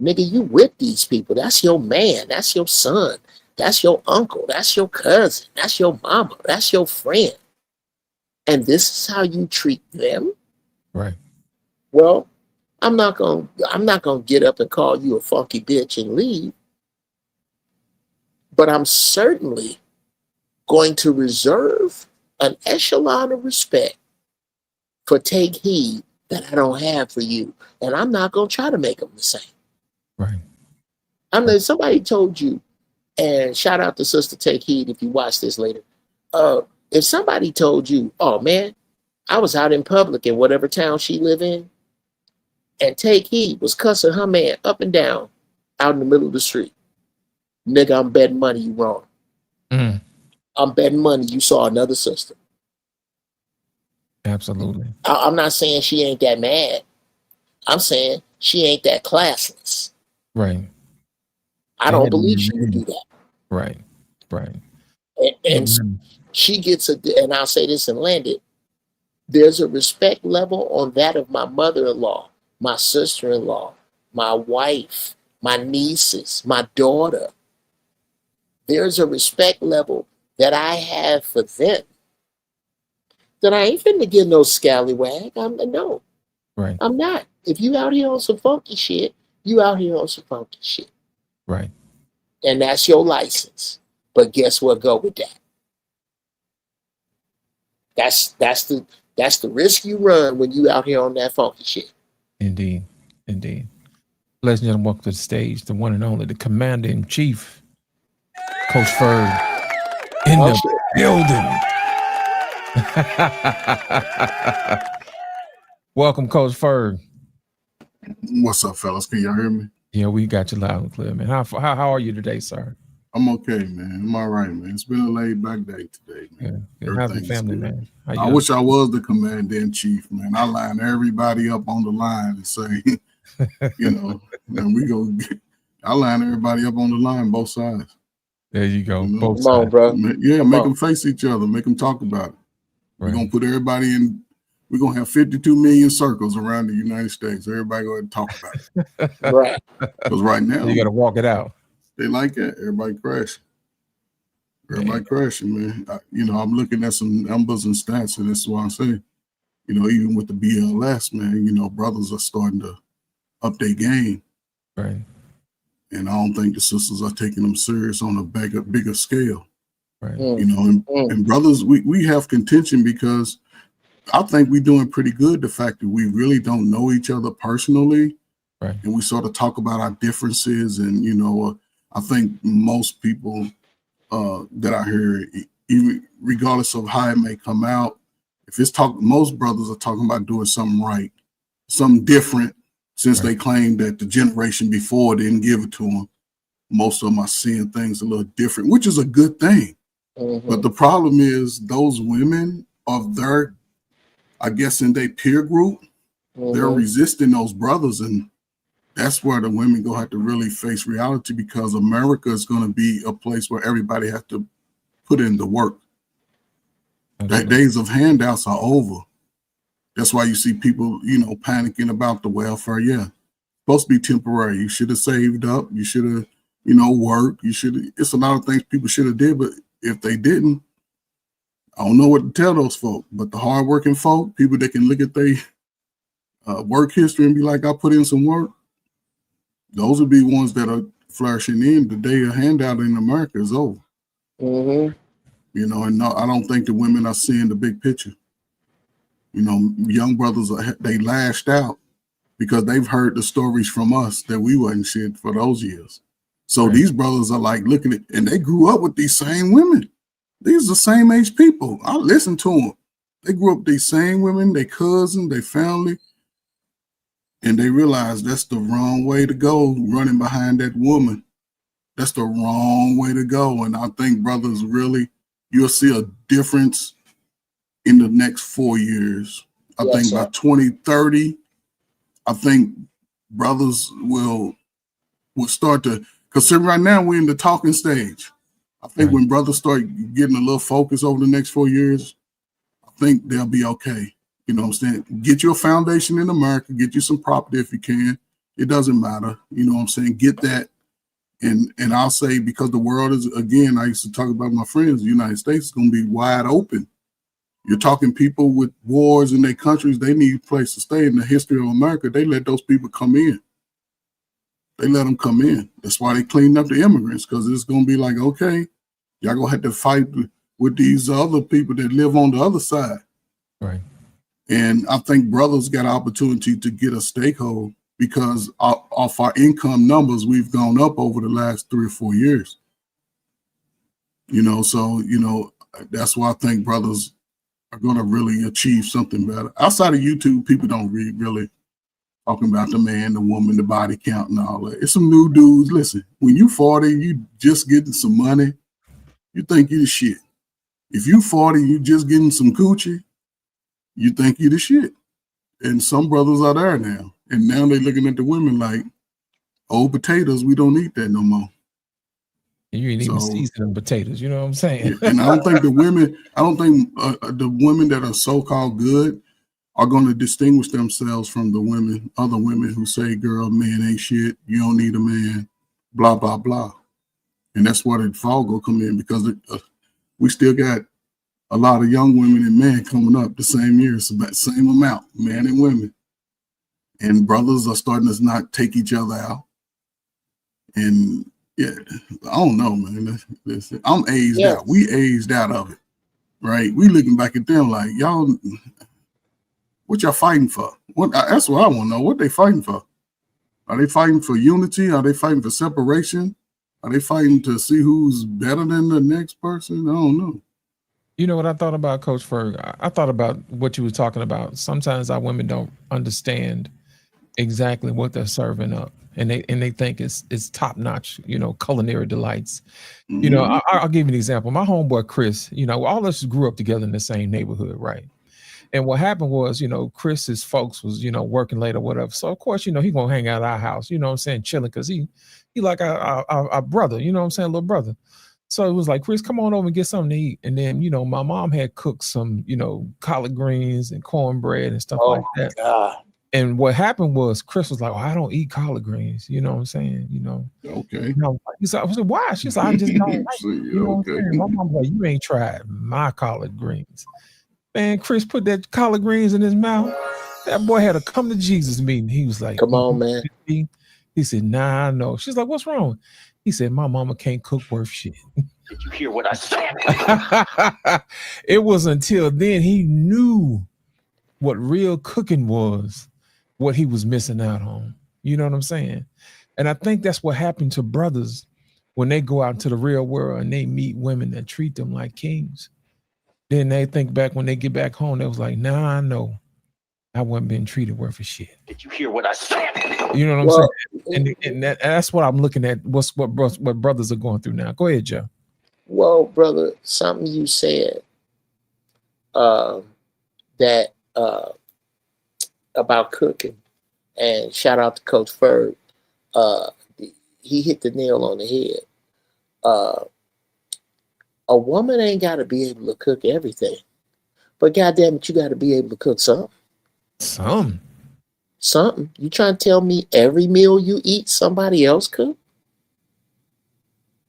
nigga, you with these people. That's your man. That's your son. That's your uncle. That's your cousin. That's your mama. That's your friend. And this is how you treat them? Right. Well, I'm not gonna get up and call you a funky bitch and leave. But I'm certainly going to reserve an echelon of respect for take heed that I don't have for you. And I'm not gonna try to make them the same. Right. Somebody told you, and shout out to Sister Take Heed if you watch this later. If somebody told you, oh man, I was out in public in whatever town she live in, and Take Heed was cussing her man up and down out in the middle of the street. Nigga, I'm betting money you wrong. Mm. I'm betting money you saw another sister. Absolutely. I'm not saying she ain't that mad. I'm saying she ain't that classless. Right. I don't believe she would do that. Right. Right. And she gets and I'll say this and land it. There's a respect level on that of my mother-in-law, my sister-in-law, my wife, my nieces, my daughter. There's a respect level that I have for them that I ain't finna get no scallywag. No. Right. I'm not. If you out here on some funky shit, you out here on some funky shit. Right. And that's your license. But guess what? Go with that. That's the risk you run when you out here on that funky shit. Indeed. Indeed. Ladies and gentlemen, welcome to the stage, the one and only, the Commander-in-Chief, Coach Ferg, in Oh, the shit. building. Welcome, Coach Ferg. What's up, fellas? Can y'all hear me? Yeah, we got you loud and clear, man. How are you today, sir? I'm okay, man. I'm all right, man. It's been a laid back day today, man. Good. How's the Everything's family, good. man? I wish I was the Commander-in-Chief, man. I line everybody up on the line and say, you know, and I line everybody up on the line, both sides. There you go. You know? Both Come on, sides. bro. Yeah, Come make on. them face each other, make them talk about it. Right. We're going to put everybody in. We're going to have 52 million circles around the United States. Everybody go ahead and talk about it. Right. Because right now, You got to walk it out. they like that. Everybody crashing. Everybody crashing, man. I'm looking at some numbers and stats, and this is why I'm saying, even with the BLS, man, brothers are starting to up their game. Right. And I don't think the sisters are taking them serious on a bigger scale. Right. And brothers, we have contention because I think we're doing pretty good. The fact that we really don't know each other personally, right, and we sort of talk about our differences. And I think most people that I hear, even regardless of how it may come out, most brothers are talking about doing something right, something different, since they claim that the generation before didn't give it to them. Most of them are seeing things a little different, which is a good thing. Mm-hmm. But the problem is those women of I guess in their peer group, they're resisting those brothers. And that's where the women go have to really face reality, because America is going to be a place where everybody has to put in the work. The days of handouts are over. That's why you see people, panicking about the welfare. Yeah, supposed to be temporary. You should have saved up. You should have, worked. It's a lot of things people should have did, but if they didn't, I don't know what to tell those folk. But the hardworking folk, people that can look at their work history and be like, I put in some work, those would be ones that are flourishing in. The day of handout in America is over. Mm-hmm. And no, I don't think the women are seeing the big picture. Young brothers, they lashed out because they've heard the stories from us that we wasn't shit for those years. So these brothers are like looking at, and they grew up with these same women. These are the same age people. I listen to them. They grew up with these same women, their cousins, their family, and they realize that's the wrong way to go, running behind that woman. That's the wrong way to go. And I think brothers really, you'll see a difference in the next 4 years. I think by 2030, I think brothers will start to, because right now we're in the talking stage. I think when brothers start getting a little focus over the next 4 years, I think they'll be okay. You know what I'm saying? Get you a foundation in America, get you some property if you can. It doesn't matter. You know what I'm saying? Get that. And I'll say, because the world is, again, I used to talk about my friends, the United States is going to be wide open. You're talking people with wars in their countries, they need a place to stay. In the history of America, they let those people come in. They let them come in. That's why they cleaned up the immigrants, because it's going to be like, okay, y'all going to have to fight with these other people that live on the other side. Right. And I think brothers got an opportunity to get a stakehold, because of our income numbers, we've gone up over the last 3 or 4 years. So, that's why I think brothers are going to really achieve something better. Outside of YouTube, people don't really talking about the man, the woman, the body count and all that. It's some new dudes. Listen, when you 40, you just getting some money, you think you the shit. If you 40, you just getting some coochie, you think you the shit. And some brothers are there now. And now they're looking at the women like, old potatoes, we don't eat that no more. And you ain't even seasoning potatoes, you know what I'm saying? And I don't think the women that are so-called good are going to distinguish themselves from the other women who say, girl, man ain't shit, you don't need a man, blah, blah, blah. And that's where the fall go come in, because we still got a lot of young women and men coming up the same year. It's about the same amount, men and women. And brothers are starting to not take each other out. And yeah, I don't know, man. Listen, I'm aged out. We aged out of it, right? We looking back at them like, y'all What y'all fighting for? That's what I want to know. What they fighting for? Are they fighting for unity? Are they fighting for separation? Are they fighting to see who's better than the next person? I don't know. You know what I thought about, Coach Ferg? I thought about what you were talking about. Sometimes our women don't understand exactly what they're serving up, and they think it's top notch, culinary delights. Mhm. I'll give you an example. My homeboy Chris, all of us grew up together in the same neighborhood, right? And what happened was, Chris's folks was, working late or whatever. So of course, he gonna hang out at our house, you know what I'm saying, chilling, because he like our brother, you know what I'm saying, little brother. So it was like, Chris, come on over and get something to eat. And then, my mom had cooked some, collard greens and cornbread and stuff like that. God. And what happened was Chris was like, oh, I don't eat collard greens. You know what I'm saying? Okay. He said, I was like, why? She's like, I just don't like it. You know what I'm Okay. saying? My mom was like, you ain't tried my collard greens. Man, Chris put that collard greens in his mouth. That boy had a come to Jesus meeting. He was like, Come on, man. He said, nah, I know. She's like, what's wrong? He said, my mama can't cook worth shit. Did you hear what I said? It was until then he knew what real cooking was, what he was missing out on. You know what I'm saying? And I think that's what happened to brothers when they go out into the real world and they meet women that treat them like kings. Then they think back when they get back home, they was like, nah, I know I wasn't being treated worth a shit. Did you hear what I said? You know what I'm saying? And that's what I'm looking at. What brothers are going through now. Go ahead, Joe. Well, brother, something you said that about cooking, and shout out to Coach Ferg. He hit the nail on the head. A woman ain't got to be able to cook everything, but goddamn it, you got to be able to cook something. Something. You trying to tell me every meal you eat, somebody else cook?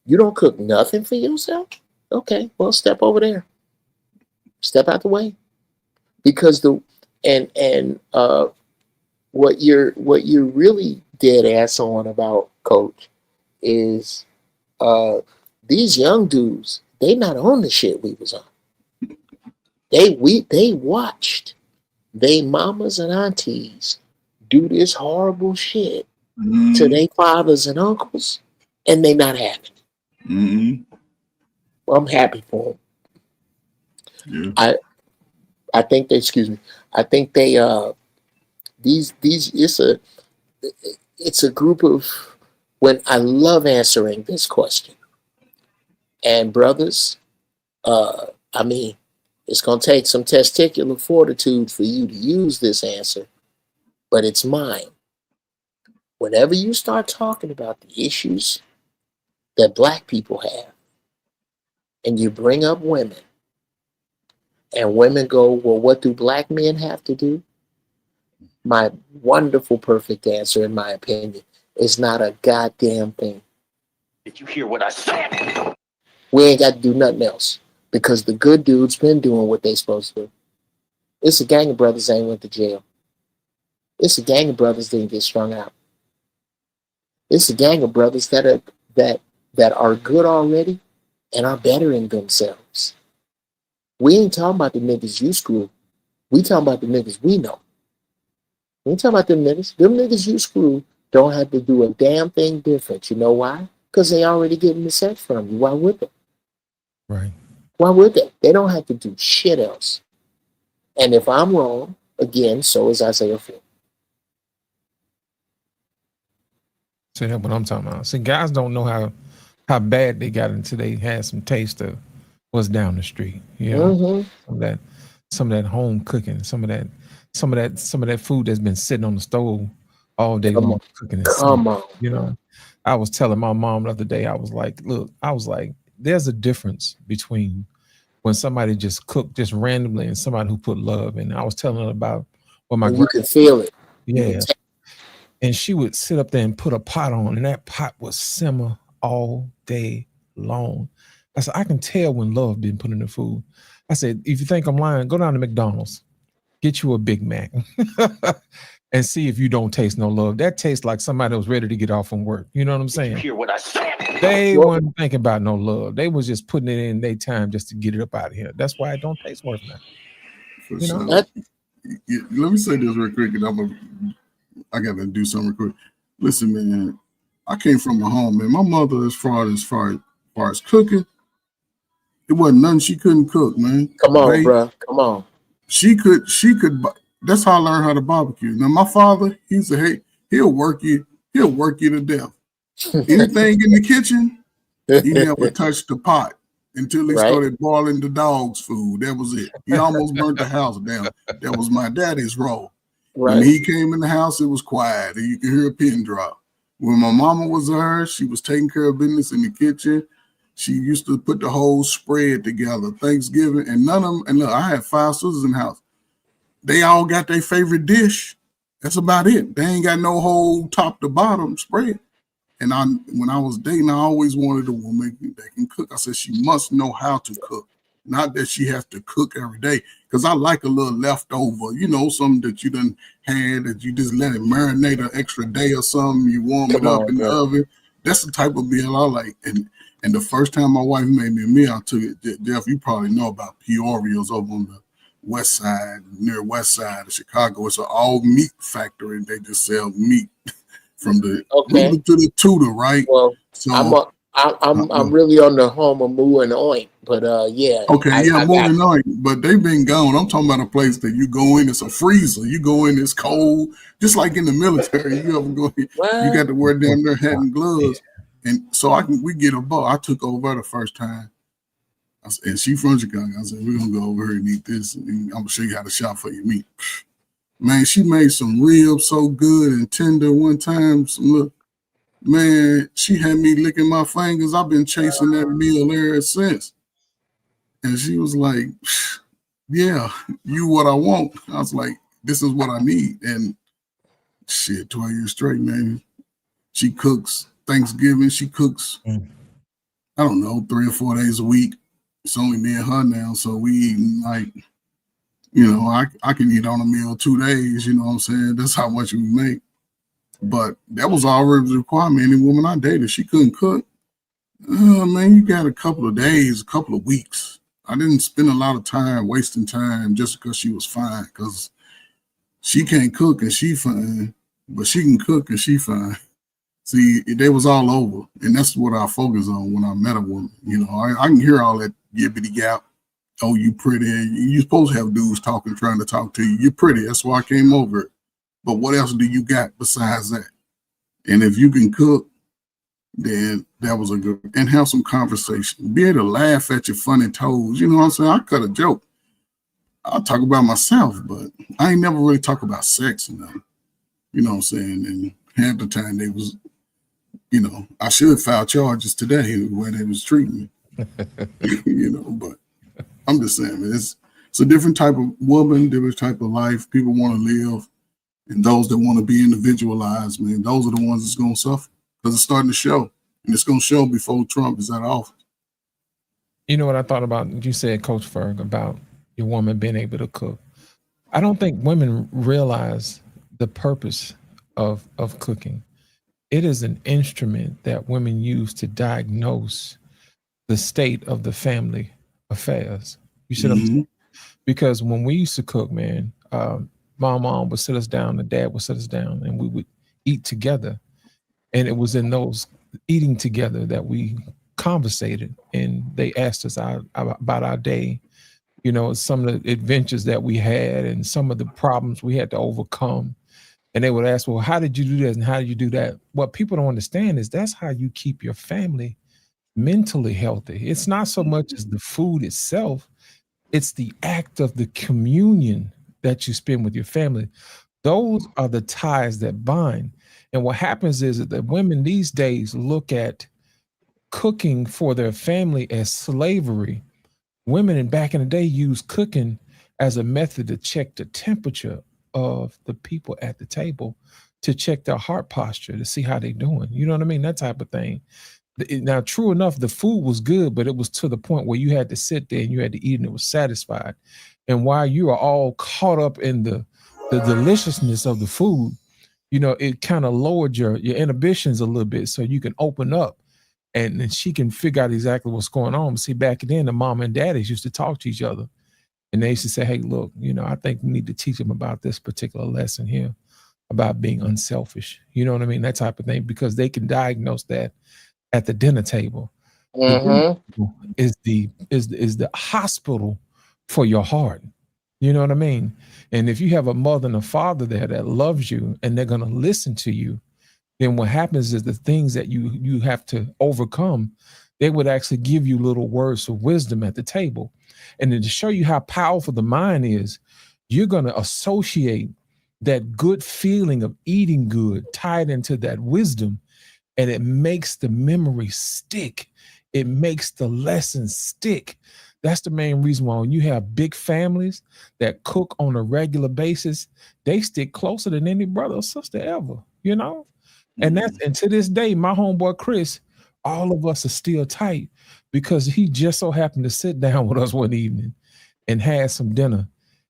You don't cook nothing for yourself? Okay, well, step over there. Step out the way. Because what you're really dead ass on about, Coach, is these young dudes, they not on the shit we was on. They watched they mamas and aunties do this horrible shit to their fathers and uncles, and they not happy. Well, I'm happy for them. Yeah. I think they, excuse me. I think they these it's a group of, when I love answering this question. And brothers, I mean, it's gonna take some testicular fortitude for you to use this answer, but it's mine. Whenever you start talking about the issues that Black people have, and you bring up women, and women go, well, what do Black men have to do? My wonderful, perfect answer, in my opinion, is not a goddamn thing. Did you hear what I said? We ain't got to do nothing else, because the good dudes been doing what they supposed to do. It's a gang of brothers that ain't went to jail. It's a gang of brothers that didn't get strung out. It's a gang of brothers that are good already and are bettering themselves. We ain't talking about the niggas you screw. We talking about the niggas we know. We ain't talking about them niggas. Them niggas you screw don't have to do a damn thing different. You know why? Because they already getting the sex from you. Why would they? Right. Why would they? They don't have to do shit else. And if I'm wrong, again, so is Isaiah 4. See, that's what I'm talking about. See, guys don't know how bad they got until they had some taste of what's down the street. You know, some of that home cooking, some of that food that's been sitting on the stove all day long cooking. Come on. You know, I was telling my mom the other day, I was like, there's a difference between when somebody just cooked just randomly and somebody who put love in. I was telling her about what my you can feel it. Yeah. And she would sit up there and put a pot on, and that pot would simmer all day long. I said, I can tell when love been put in the food. I said, if you think I'm lying, go down to McDonald's, get you a Big Mac, and see if you don't taste no love. That tastes like somebody that was ready to get off from work. You know what I'm saying? Did you hear what I said? They weren't thinking about no love. They was just putting it in their time just to get it up out of here. That's why it don't taste worth nothing. You know? let me say this real quick, and I got to do something real quick. Listen, man, I came from a home, man. My mother, as far as cooking, it wasn't nothing she couldn't cook, man. Come on, bro. Come on. She could. That's how I learned how to barbecue. Now, my father, he'll work you to death. Anything in the kitchen, he never touched the pot until he started boiling the dog's food. That was it. He almost burnt the house down. That was my daddy's role. When he came in the house, it was quiet. And you could hear a pin drop. When my mama was there, she was taking care of business in the kitchen. She used to put the whole spread together, Thanksgiving, and none of them. And look, I had 5 sisters in the house. They all got their favorite dish. That's about it. They ain't got no whole top to bottom spread. And when I was dating, I always wanted a woman that can cook. I said she must know how to cook, not that she has to cook every day. Because I like a little leftover, something that you done had that you just let it marinate an extra day or something. You warm it up in the oven. That's the type of meal I like. And the first time my wife made me a meal, I took it. Jeff, you probably know about Peoria's over on the west side, near west side of Chicago. It's an all meat factory. They just sell meat from the river to the Tudor, right? Well, so I'm really on the home of Moo and Oink, but yeah. Okay, Moo and Oink, but they've been gone. I'm talking about a place that you go in, it's a freezer. You go in, it's cold, just like in the military. You ever go in, you got to wear damn near hat and gloves. And so we get a bowl. I took over the first time. And she from Chicago. I said, we're going to go over here and eat this. And I'm going to show you how to shop for your meat. Man, she made some ribs so good and tender one time. Man, she had me licking my fingers. I've been chasing that meal ever since. And she was like, yeah, you what I want. I was like, this is what I need. And shit, 12 years straight, man. She cooks Thanksgiving. She cooks, I don't know, 3 or 4 days a week. It's only me and her now. So we eating like, I can eat on a meal 2 days, you know what I'm saying? That's how much we make. But that was already a requirement. Any woman I dated, she couldn't cook. Man, you got a couple of days, a couple of weeks. I didn't spend a lot of time wasting time just because she was fine, because she can't cook and she fine, but she can cook and she fine. See, they was all over, and that's what I focus on when I met a woman. I can hear all that yippity gap. Oh, you pretty. You're supposed to have dudes trying to talk to you. You're pretty. That's why I came over. But what else do you got besides that? And if you can cook, then that was a good, and have some conversation. Be able to laugh at your funny toes. You know what I'm saying? I cut a joke. I'll talk about myself, but I ain't never really talk about sex and nothing. You know what I'm saying? And half the time they was, I should file charges today where they was treating me. But I'm just saying, man, it's a different type of woman, different type of life people want to live. And those that want to be individualized, man, those are the ones that's going to suffer, because it's starting to show. And it's going to show before Trump is out of office. You know what I thought about? You said, Coach Ferg, about your woman being able to cook. I don't think women realize the purpose of cooking. It is an instrument that women use to diagnose the state of the family affairs. You see what I'm saying? Because when we used to cook, man, my mom would sit us down, and dad would sit us down, and we would eat together. And it was in those eating together that we conversated, and they asked us about our day, some of the adventures that we had and some of the problems we had to overcome. And they would ask, well, how did you do this and how did you do that? What people don't understand is that's how you keep your family mentally healthy. It's not so much as the food itself, it's the act of the communion that you spend with your family. Those are the ties that bind. And what happens is that women these days look at cooking for their family as slavery. Women back in the day used cooking as a method to check the temperature of the people at the table, to check their heart posture, to see how they're doing. You know what I mean? That type of thing. Now, true enough, the food was good, but it was to the point where you had to sit there and you had to eat and it was satisfied. And while you are all caught up in the deliciousness of the food, it kind of lowered your inhibitions a little bit, so you can open up and she can figure out exactly what's going on. But see, back then, the mom and daddies used to talk to each other And they used to say, hey, look, I think we need to teach them about this particular lesson here about being unselfish. You know what I mean? That type of thing, because they can diagnose that at the dinner table. The dinner Mm-hmm. table is the hospital for your heart. You know what I mean? And if you have a mother and a father there that loves you and they're going to listen to you, then what happens is the things that you have to overcome, they would actually give you little words of wisdom at the table. And then to show you how powerful the mind is, you're going to associate that good feeling of eating good tied into that wisdom, and it makes the memory stick. It makes the lesson stick. That's the main reason why when you have big families that cook on a regular basis, they stick closer than any brother or sister ever, And to this day, my homeboy Chris, all of us are still tight because he just so happened to sit down with us one evening and had some dinner,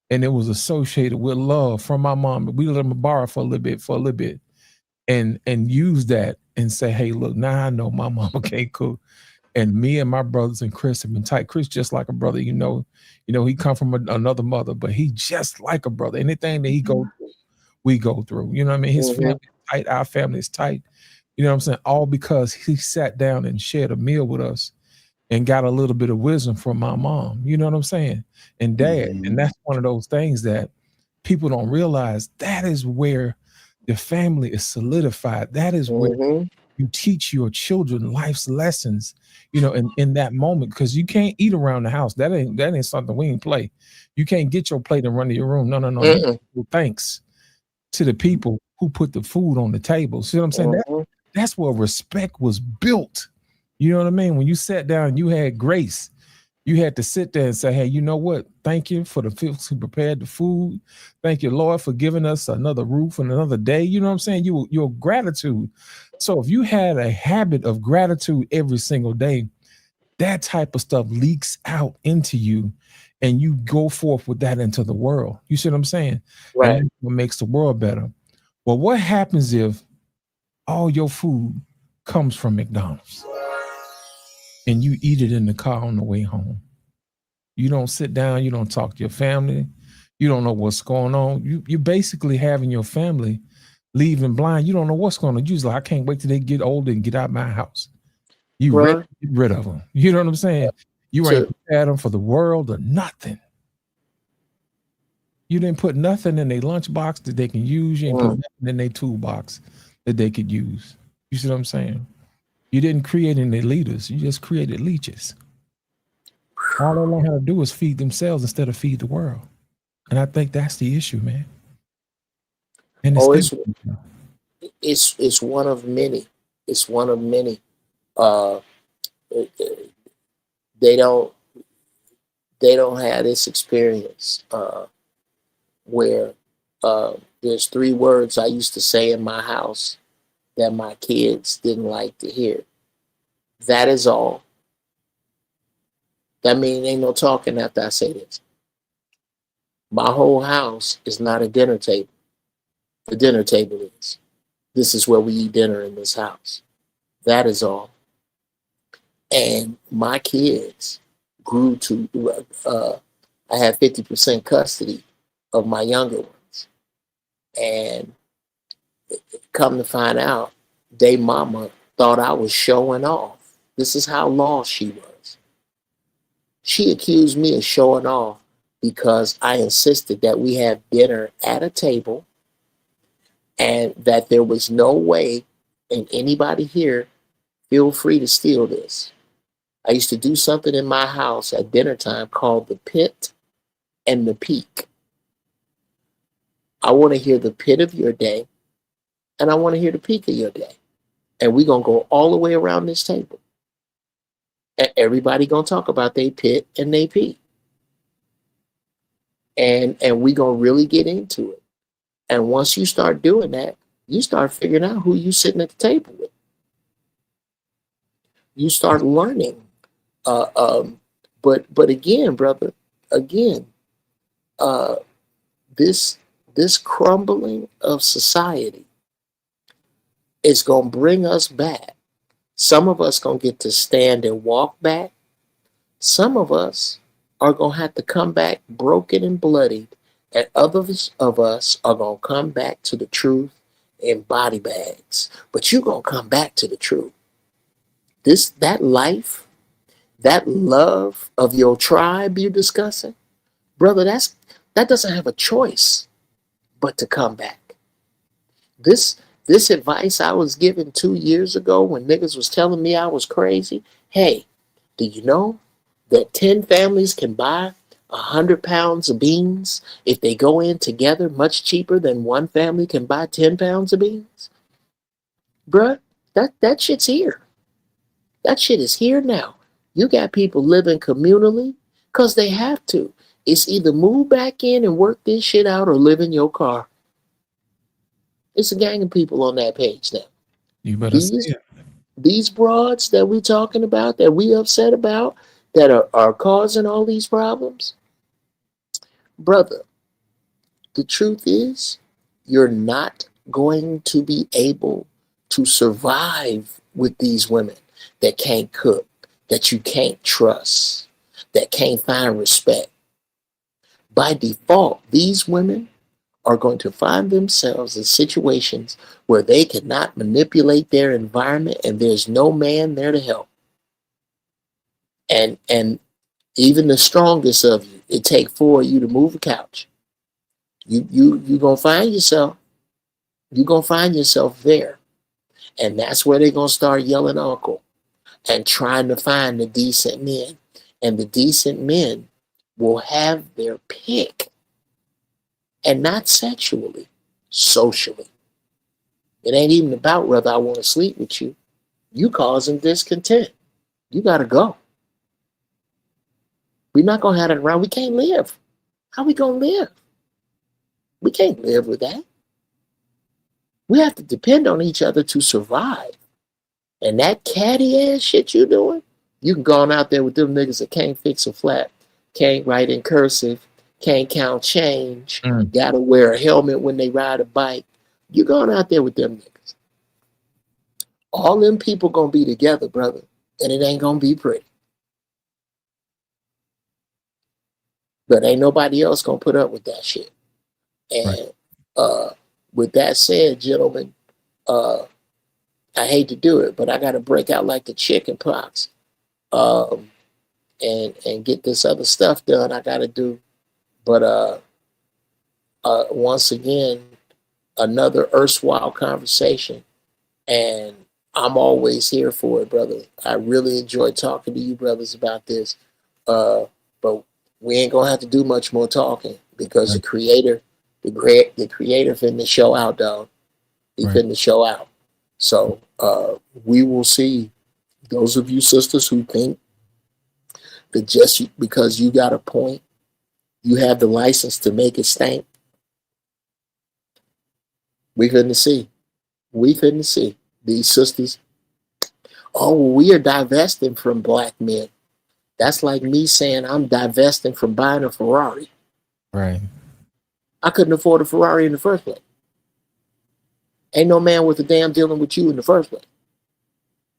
and it was associated with love from my mom. We let him borrow for a little bit, and use that and say, hey, look, now I know my mama can't cook. And me and my brothers and Chris have been tight. Chris just like a brother, he come from another mother, but he just like a brother. Anything that he go through, we go through. You know what I mean? His Mm-hmm. family is tight, our family is tight. You know what I'm saying? All because he sat down and shared a meal with us and got a little bit of wisdom from my mom. You know what I'm saying? And dad. And that's one of those things that people don't realize. That is where the family is solidified. That is where Mm-hmm. you teach your children life's lessons, in that moment, because you can't eat around the house. That ain't something we ain't play. You can't get your plate and run to your room. No. Mm-mm. Thanks to the people who put the food on the table. See what I'm saying? Mm-hmm. That's where respect was built. You know what I mean? When you sat down, you had grace. You had to sit there and say, hey, you know what? Thank you for the folks who prepared the food. Thank you, Lord, for giving us another roof and another day. You know what I'm saying? Your gratitude. So if you had a habit of gratitude every single day, that type of stuff leaks out into you, and you go forth with that into the world. You see what I'm saying? Right. And that's what makes the world better. Well, what happens if all your food comes from McDonald's and you eat it in the car on the way home? You don't sit down, you don't talk to your family, you don't know what's going on. You basically having your family leaving blind. You don't know what's going on. You're just like, I can't wait till they get older and get out of my house. You ready Bruh, to get rid of them. You know what I'm saying? You ain't to prepared them for the world or nothing. You didn't put nothing in their lunchbox that they can use. You ain't put nothing in their toolbox that they could use. You see what I'm saying? You didn't create any leaders. You just created leeches. All they learn how to do is feed themselves instead of feed the world. And I think that's the issue, man. And oh, everywhere. it's one of many. It's one of many. Uh, they don't have this experience where there's 3 words I used to say in my house that my kids didn't like to hear. That is all. That means ain't no talking after I say this. My whole house is not a dinner table. The dinner table is. This is where we eat dinner in this house. That is all. And my kids grew to, I had 50% custody of my younger ones. And come to find out, they mama thought I was showing off. This is how lost she was. She accused me of showing off because I insisted that we have dinner at a table and that there was no way, and anybody here, feel free to steal this. I used to do something in my house at dinner time called the pit and the peak. I want to hear the pit of your day, and I want to hear the peak of your day. And we're going to go all the way around this table. And everybody going to talk about their pit and their peak. And we're going to really get into it. And once you start doing that, you start figuring out who you sitting at the table with. You start learning. But again, brother, this crumbling of society is going to bring us back. Some of us going to get to stand and walk back. Some of us are going to have to come back broken and bloodied, and others of us are going to come back to the truth in body bags. But you're going to come back to the truth. That life, that love of your tribe you're discussing, brother, that doesn't have a choice but to come back. This advice I was given 2 years ago when niggas was telling me I was crazy. Hey, do you know that 10 families can buy 100 pounds of beans if they go in together much cheaper than one family can buy 10 pounds of beans? Bruh, that shit's here. That shit is here now. You got people living communally because they have to. It's either move back in and work this shit out or live in your car. It's a gang of people on that page now. You better see it. These broads that we talking about, that we upset about, that are causing all these problems, brother, the truth is you're not going to be able to survive with these women that can't cook, that you can't trust, that can't find respect. By default, these women are going to find themselves in situations where they cannot manipulate their environment and there's no man there to help. And even the strongest of you, it take 4 of you to move a couch. You gonna find yourself. You're gonna find yourself there. And that's where they're gonna start yelling uncle and trying to find the decent men. And the decent men will have their pick. And not sexually, socially. It ain't even about whether I want to sleep with you. You causing discontent. You got to go. We're not going to have it around. We can't live. How we going to live? We can't live with that. We have to depend on each other to survive. And that catty ass shit you doing, you can go on out there with them niggas that can't fix a flat, can't write in cursive, can't count change, gotta wear a helmet when they ride a bike. You going out there with them niggas. All them people gonna be together, brother, and it ain't gonna be pretty. But ain't nobody else gonna put up with that shit. And with that said, gentlemen, I hate to do it, but I gotta break out like the chicken pox, and get this other stuff done I gotta do. But once again, another erstwhile conversation, and I'm always here for it, brother. I really enjoy talking to you brothers about this, but we ain't gonna have to do much more talking because the creator finna show out, dog. He finna show out. So we will see. Those of you sisters who think that just because you got a point, you have the license to make it stink. We finna see. We finna see. These sisters, oh, we are divesting from black men. That's like me saying I'm divesting from buying a Ferrari. Right. I couldn't afford a Ferrari in the first place. Ain't no man with a damn dealing with you in the first place.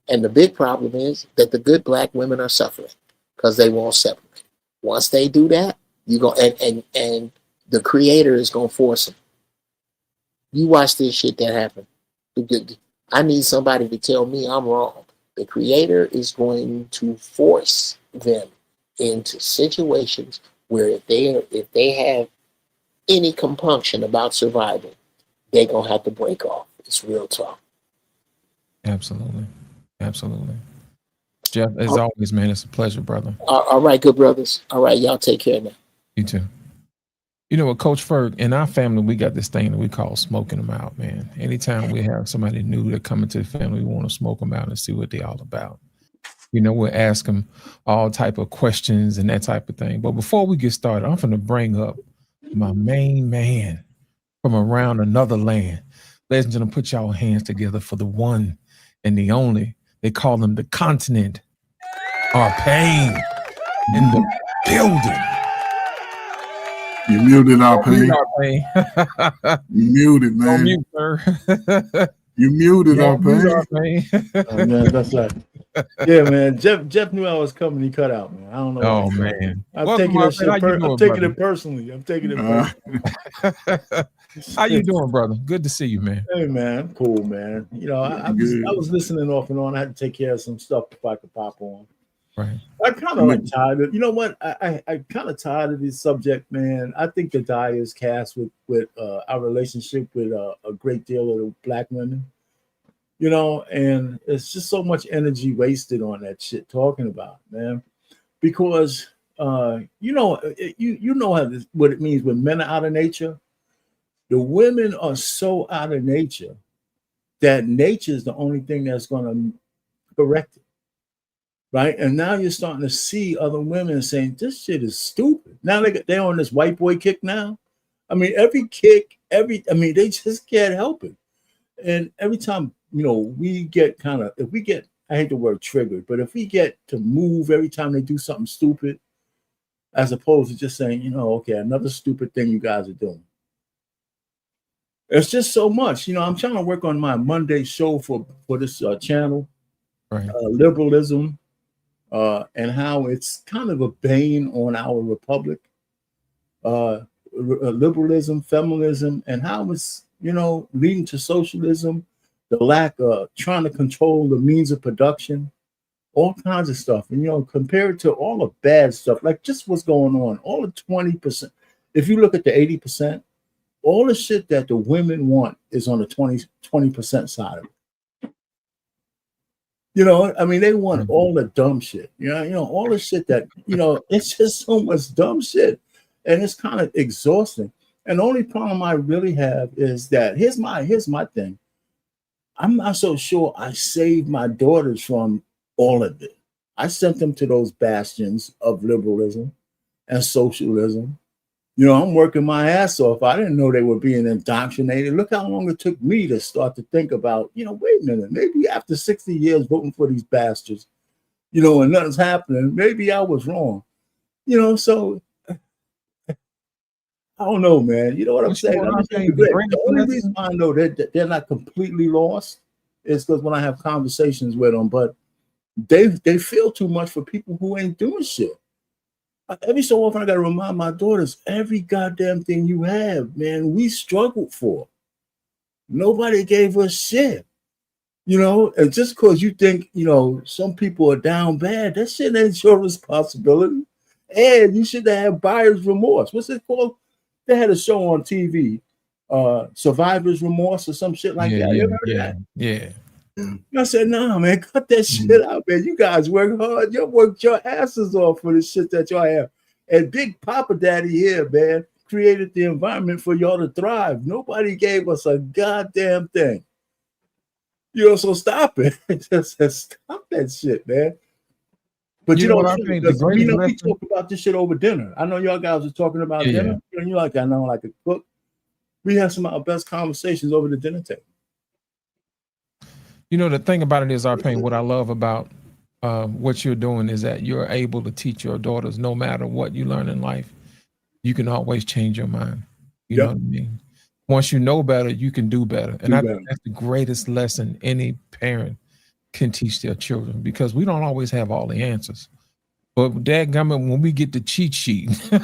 And the big problem is that the good black women are suffering because they won't separate. Once they do that, you go and the creator is gonna force them. You watch this shit that happen. I need somebody to tell me I'm wrong. The creator is going to force them into situations where if they have any compunction about survival, they're gonna have to break off. It's real talk. Absolutely. Absolutely. Jeff, as always, man, it's a pleasure, brother. All right, good brothers. All right, y'all take care now. You too. You know what, Coach Ferg, in our family, we got this thing that we call smoking them out, man. Anytime we have somebody new that come into the family, we want to smoke them out and see what they're all about. You know, we'll ask them all type of questions and that type of thing. But before we get started, I'm going to bring up my main man from around another land. Ladies and gentlemen, put y'all hands together for the one and the only. They call him the continent. Our pain in the building. You muted our pain. Our pain. You muted, man. Don't mute, sir. You muted our pain. Oh, man, that's right. Yeah, man. Jeff knew I was coming. He cut out, man. I don't know. Oh man, I'm welcome, taking my it. friend. How you doing, I'm taking brother? it personally. I'm taking it personally. How you doing, brother? Good to see you, man. Hey, man. I'm cool, man. You know, I was listening off and on. I had to take care of some stuff if I could pop on. Right. I kind of like tired of. You know what? I kind of tired of this subject, man. I think the die is cast with our relationship with a great deal of the black women. You know, and it's just so much energy wasted on that shit talking about, man. Because you know how what it means when men are out of nature. The women are so out of nature that nature is the only thing that's going to correct it, right? And now you're starting to see other women saying this shit is stupid. Now they're on this white boy kick now. I mean, every kick, they just can't help it. And every time, you know, we get I hate the word triggered, but if we get to move every time they do something stupid, as opposed to just saying, you know, okay, another stupid thing you guys are doing. It's just so much. You know, I'm trying to work on my Monday show for this channel, right. Liberalism, and how it's kind of a bane on our republic. Liberalism, feminism, and how it's, you know, leading to socialism, the lack of trying to control the means of production, all kinds of stuff. And, you know, compared to all the bad stuff, like just what's going on, all the 20%. If you look at the 80%, all the shit that the women want is on the 20% side of it. You know, I mean, they want all the dumb shit. You know, all the shit that, you know, it's just so much dumb shit. And it's kind of exhausting. And the only problem I really have is that here's my thing. I'm not so sure I saved my daughters from all of it. I sent them to those bastions of liberalism and socialism. You know, I'm working my ass off. I didn't know they were being indoctrinated. Look how long it took me to start to think about, you know, wait a minute, maybe after 60 years voting for these bastards, you know, and nothing's happening, maybe I was wrong. You know, so I don't know, man. You know what I'm saying? The only reason I know that they're not completely lost is because when I have conversations with them, but they feel too much for people who ain't doing shit. Every so often, I got to remind my daughters, every goddamn thing you have, man, we struggled for. Nobody gave us shit. You know, and just because you think, you know, some people are down bad, that shit ain't your responsibility. And you should have buyer's remorse. What's it called? They had a show on TV, Survivor's Remorse or some shit like that. Yeah. I said, nah, man, cut that shit out, man. You guys work hard. You worked your asses off for the shit that y'all have. And Big Papa Daddy here, man, created the environment for y'all to thrive. Nobody gave us a goddamn thing. You know, so stop it. Just stop that shit, man. But you know what I mean? We talk about this shit over dinner. I know y'all guys are talking about dinner. You know, you're like, I know, like a cook. We have some of our best conversations over the dinner table. You know, the thing about it is, Arpain, what I love about what you're doing is that you're able to teach your daughters, no matter what you learn in life, you can always change your mind. You know what I mean? Once you know better, you can do better. And I think that's the greatest lesson any parent can teach their children, because we don't always have all the answers. But dadgummit, when we get the cheat sheet, you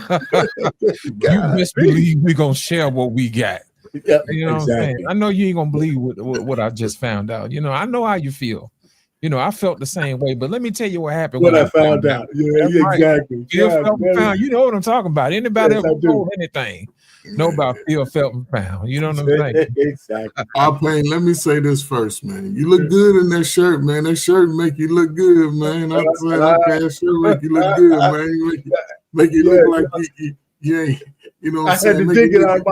best believe we're going to share what we got. You know what I'm saying? I know you ain't gonna believe what I just found out. You know, I know how you feel. You know, I felt the same way, but let me tell you what happened. What I found out. Yeah, exactly. Feel, felt, and found. You know what I'm talking about. Anybody ever told anything? Know about feel, felt, and found. You know what I'm saying? Exactly. Arpain, let me say this first, man. You look good in that shirt, man. That shirt make you look good, man. I'm saying that shirt make you look good, man. Make you look like you ain't. You know what I'm saying? I had to dig it out of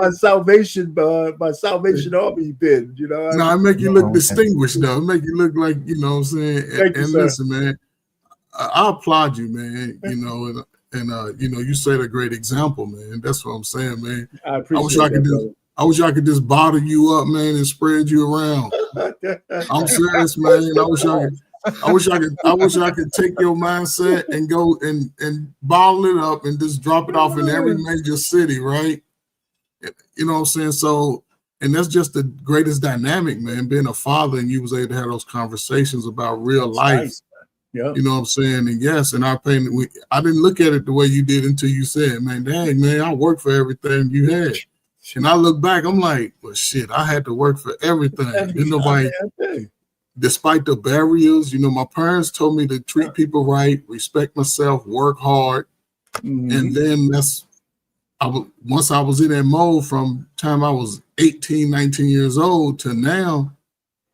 my Salvation Army bin, you know. No, it make you look distinguished, though. It make you look like, you know what I'm saying? And listen, man, I applaud you, man. You know, and you know, you set a great example, man. That's what I'm saying, man. I appreciate it. I wish I could just bottle you up, man, and spread you around. I'm serious, man. I wish I could take your mindset and go and bottle it up and just drop it off in every major city, right? You know what I'm saying? So And that's just the greatest dynamic, man. Being a father and you was able to have those conversations about real life. Nice. Yeah. You know what I'm saying? And yes, in our opinion, I didn't look at it the way you did until you said, man, dang, man, I worked for everything you had. And I look back, I'm like, well, shit, I had to work for everything. Didn't nobody, despite the barriers, you know, my parents told me to treat people right, respect myself, work hard. And then once I was in that mode from time I was 18, 19 years old to now,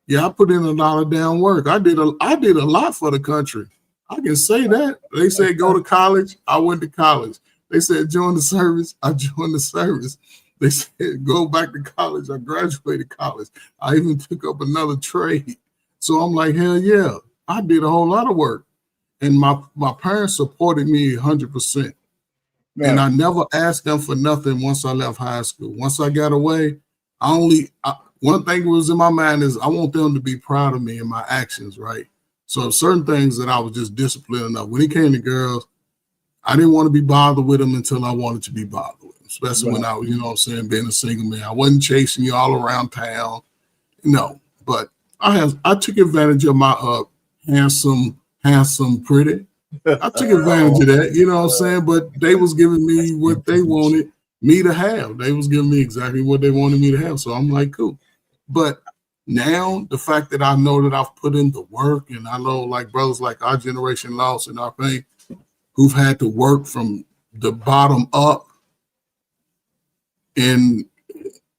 yeah, I put in a lot of damn work. I did a lot for the country. I can say that. They said go to college. I went to college. They said join the service. I joined the service. They said go back to college. I graduated college. I even took up another trade. So I'm like, hell yeah, I did a whole lot of work. And my parents supported me 100%. Right. And I never asked them for nothing once I left high school. Once I got away, one thing was in my mind is I want them to be proud of me and my actions, right? So certain things that I was just disciplined enough. When it came to girls, I didn't want to be bothered with them until I wanted to be bothered with them, especially when I was, you know what I'm saying, being a single man. I wasn't chasing you all around town, no. But I took advantage of my handsome, pretty. I took advantage of that, you know what I'm saying? But they was giving me what they wanted me to have. They was giving me exactly what they wanted me to have. So I'm like, cool. But now the fact that I know that I've put in the work, and I know like brothers like our generation lost and our thing who've had to work from the bottom up, and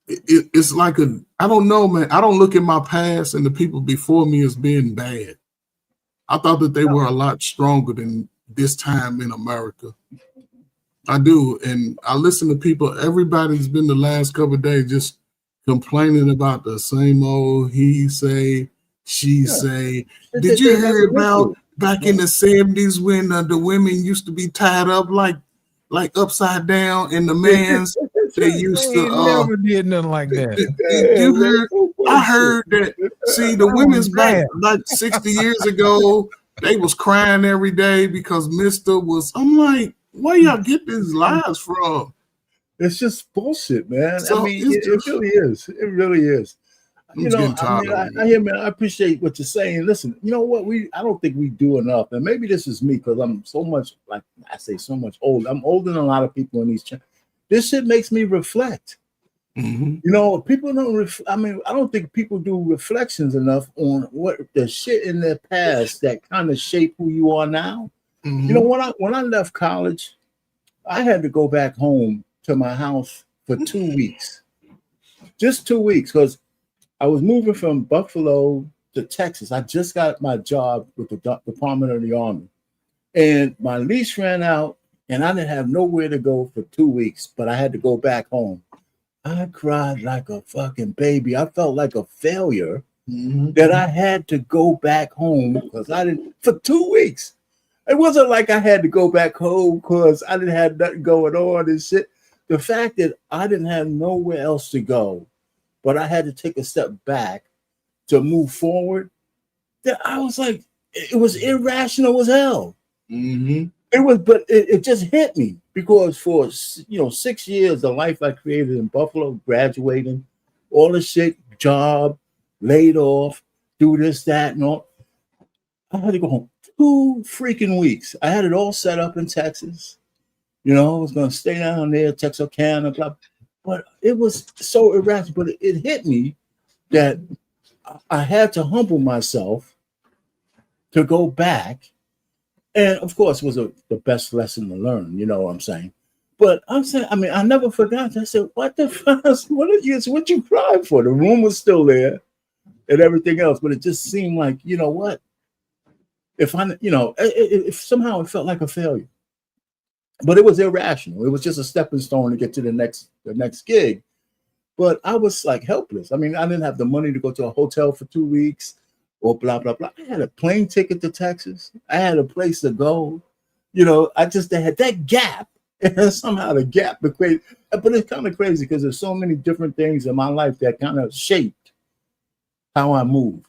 it's like I don't know, man. I don't look at my past and the people before me as being bad. I thought that they were a lot stronger than this time in America. I do. And I listen to people, everybody's been the last couple of days just complaining about the same old he say, she say. Did you hear about back in the 70s when the women used to be tied up like upside down, and the man's they used to never did nothing like that. I heard that. See, the women's back like 60 years ago, they was crying every day because Mr. was. I'm like, where y'all get these lies from? It's just bullshit, man. So I mean, it really is. It really is. You know, I appreciate what you're saying. Listen, you know what? I don't think we do enough, and maybe this is me because I'm so much, like I say, so much old. I'm older than a lot of people in these. This shit makes me reflect. You know, people don't. I mean, I don't think people do reflections enough on what the shit in their past that kind of shape who you are now. You know, when I left college, I had to go back home to my house for 2 weeks, just 2 weeks, because I was moving from Buffalo to Texas. I just got my job with the Department of the Army, and my lease ran out, and I didn't have nowhere to go for 2 weeks, but I had to go back home. I cried like a fucking baby. I felt like a failure that I had to go back home because I didn't, for 2 weeks. It wasn't like I had to go back home because I didn't have nothing going on and shit. The fact that I didn't have nowhere else to go, but I had to take a step back to move forward, that I was like, it was irrational as hell. It was, but it just hit me because for 6 years, the life I created in Buffalo, graduating, all the shit, job, laid off, do this, that, and all. I had to go home 2 freaking weeks. I had it all set up in Texas. You know, I was going to stay down there, Texarkana, blah. But it was so irrational. But it hit me that I had to humble myself to go back. And of course, it was the best lesson to learn. You know what I'm saying? But I'm saying, I mean, I never forgot. I said, what the fuck? What you cried for? The room was still there and everything else. But it just seemed like, you know what? If somehow it felt like a failure. But it was irrational. It was just a stepping stone to get to the next gig. But I was like helpless. I mean, I didn't have the money to go to a hotel for 2 weeks or blah, blah, blah. I had a plane ticket to Texas. I had a place to go. You know, I just had that gap. And somehow the gap equated. But it's kind of crazy because there's so many different things in my life that kind of shaped how I moved.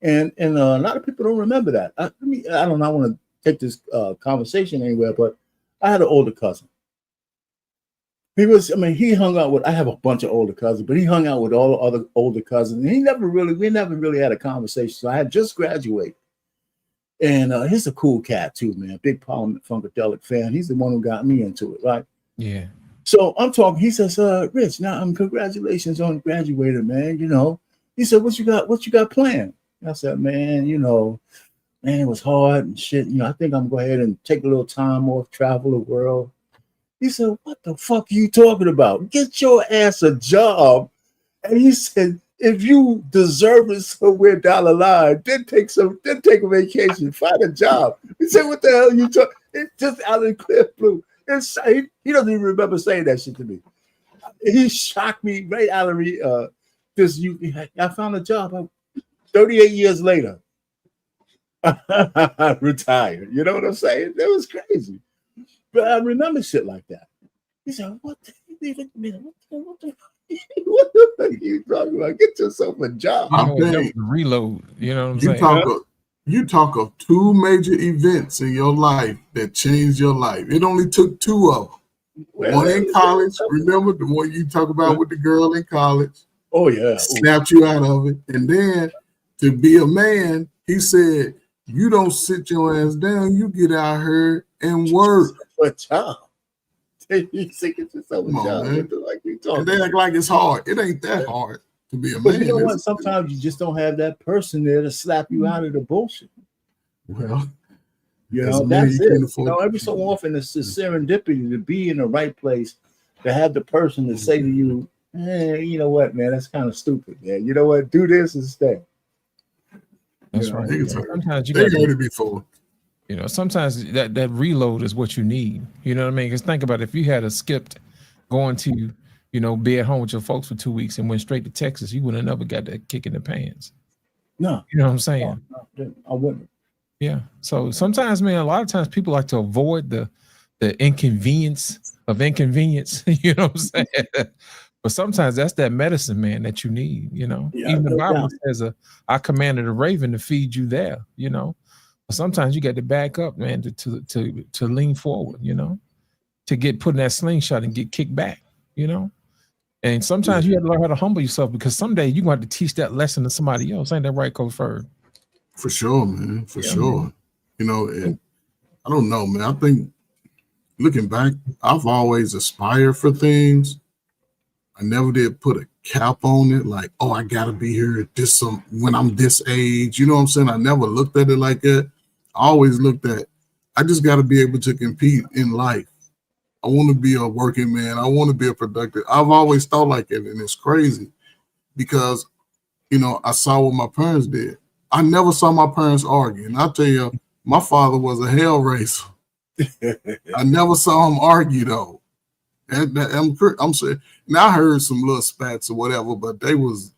And a lot of people don't remember that. I don't know. I want to take this conversation anywhere, but I had an older cousin. He was, I mean, he hung out with, I have a bunch of older cousins, but he hung out with all the other older cousins. And we never really had a conversation. So I had just graduated. And he's a cool cat too, man. Big Parliament Funkadelic fan. He's the one who got me into it, right? Yeah. So I'm talking, he says, Rich, now congratulations on graduating, man. You know, he said, what you got planned? I said, man, you know, man, it was hard and shit. You know, I think I'm going to go ahead and take a little time off, travel the world. He said, what the fuck are you talking about? Get your ass a job. And he said, if you deserve it somewhere down the line, then take a vacation, find a job. He said, what the hell are you talking? It's just out of the clear blue. He doesn't even remember saying that shit to me. He shocked me right out of me. I found a job 38 years later. I retired. You know what I'm saying? That was crazy. But I remember shit like that. He said, what the fuck are you talking about? Get yourself a job. You know, that was the reload. You know what I'm saying? You talk of two major events in your life that changed your life. It only took two of them. One in college. Remember the one you talk about with the girl in college? Oh, yeah. Snapped you out of it. And then to be a man, he said, you don't sit your ass down. You get out here and work. A job. You think it's yourself a job. Like you talking. And they act like it's hard. It ain't that hard to be a but man. You know what? Sometimes you just don't have that person there to slap you out of the bullshit. Well, you know, that's it. You know, every so often it's the serendipity to be in the right place, to have the person to say to you, hey, you know what, man, that's kind of stupid, man. You know what? Do this instead. That's right. Sometimes you heard it before. You know, sometimes that reload is what you need. You know what I mean? Because think about it, if you had skipped going to, you know, be at home with your folks for 2 weeks and went straight to Texas, you would have never got that kick in the pants. No. You know what I'm saying? No, I wouldn't. Yeah. So sometimes, man, a lot of times people like to avoid the inconvenience of inconvenience. You know what I'm saying? But sometimes that's that medicine, man, that you need, you know. Yeah, even the Bible says, I commanded a raven to feed you there, you know. But sometimes you got to back up, man, to lean forward, you know, to get put in that slingshot and get kicked back, you know. And sometimes you have to learn how to humble yourself, because someday you're going to have to teach that lesson to somebody else. Ain't that right, Coach Ferg? For sure, man. For sure. Man. You know, and I don't know, man. I think looking back, I've always aspired for things. I never did put a cap on it, like, oh, I gotta be here at this when I'm this age. You know what I'm saying? I never looked at it like that. I always looked at, I just gotta be able to compete in life. I want to be a working man. I want to be a productive. I've always thought like it, and it's crazy because, you know, I saw what my parents did. I never saw my parents argue. And I'll tell you, my father was a hell racer. I never saw him argue though. I'm saying, now I heard some little spats or whatever, but they was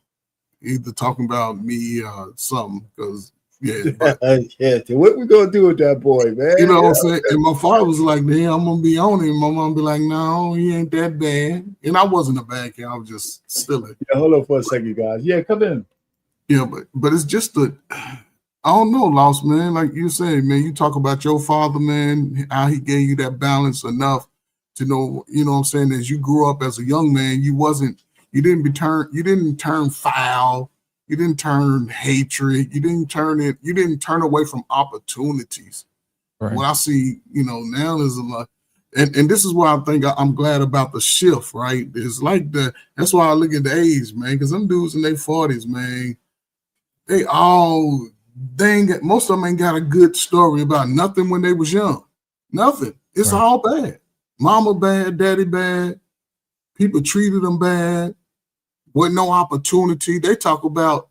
either talking about me or something. Because what we gonna do with that boy, man? You know what I'm saying? And my father was like, "Damn, I'm gonna be on him." My mom be like, "No, he ain't that bad." And I wasn't a bad kid. I was just silly. Yeah, hold on for a second, guys. Yeah, come in. Yeah, but it's just I don't know, Lost, man. Like you said, man, you talk about your father, man, how he gave you that balance enough to know, you know what I'm saying, as you grew up as a young man, you didn't turn foul, you didn't turn hatred, you didn't turn away from opportunities. Right. What I see, you know, now is a lot, and this is why I think I'm glad about the shift, right? It's like that's why I look at the age, man, because them dudes in their 40s, man, most of them ain't got a good story about nothing when they was young. Nothing. It's all bad. Mama bad, daddy bad, people treated them bad, wasn't no opportunity. They talk about,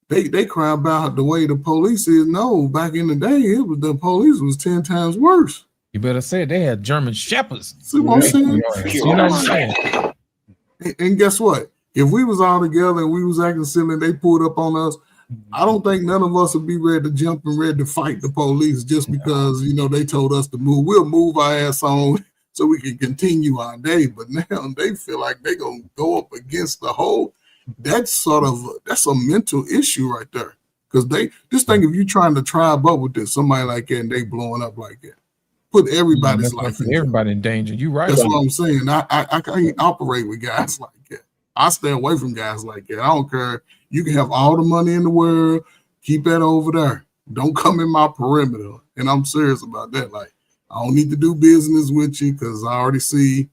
they cry about the way the police is. No, back in the day, the police was 10 times worse. You better say it. They had German shepherds. See what I'm saying? You know what I'm saying? And guess what? If we was all together and we was acting silly and they pulled up on us, I don't think none of us would be ready to jump and ready to fight the police just because, you know, they told us to move. We'll move our ass on so we can continue our day. But now they feel like they're going to go up against the whole. That's a mental issue right there. Because just think if you're trying to tribe up with somebody like that and they blowing up like that. put Man, everybody's that's gonna life put in danger. everybody in danger. You right. That's what I'm saying. I can't operate with guys like that. I stay away from guys like that. I don't care. You can have all the money in the world. Keep that over there. Don't come in my perimeter. And I'm serious about that. Like, I don't need to do business with you because I already see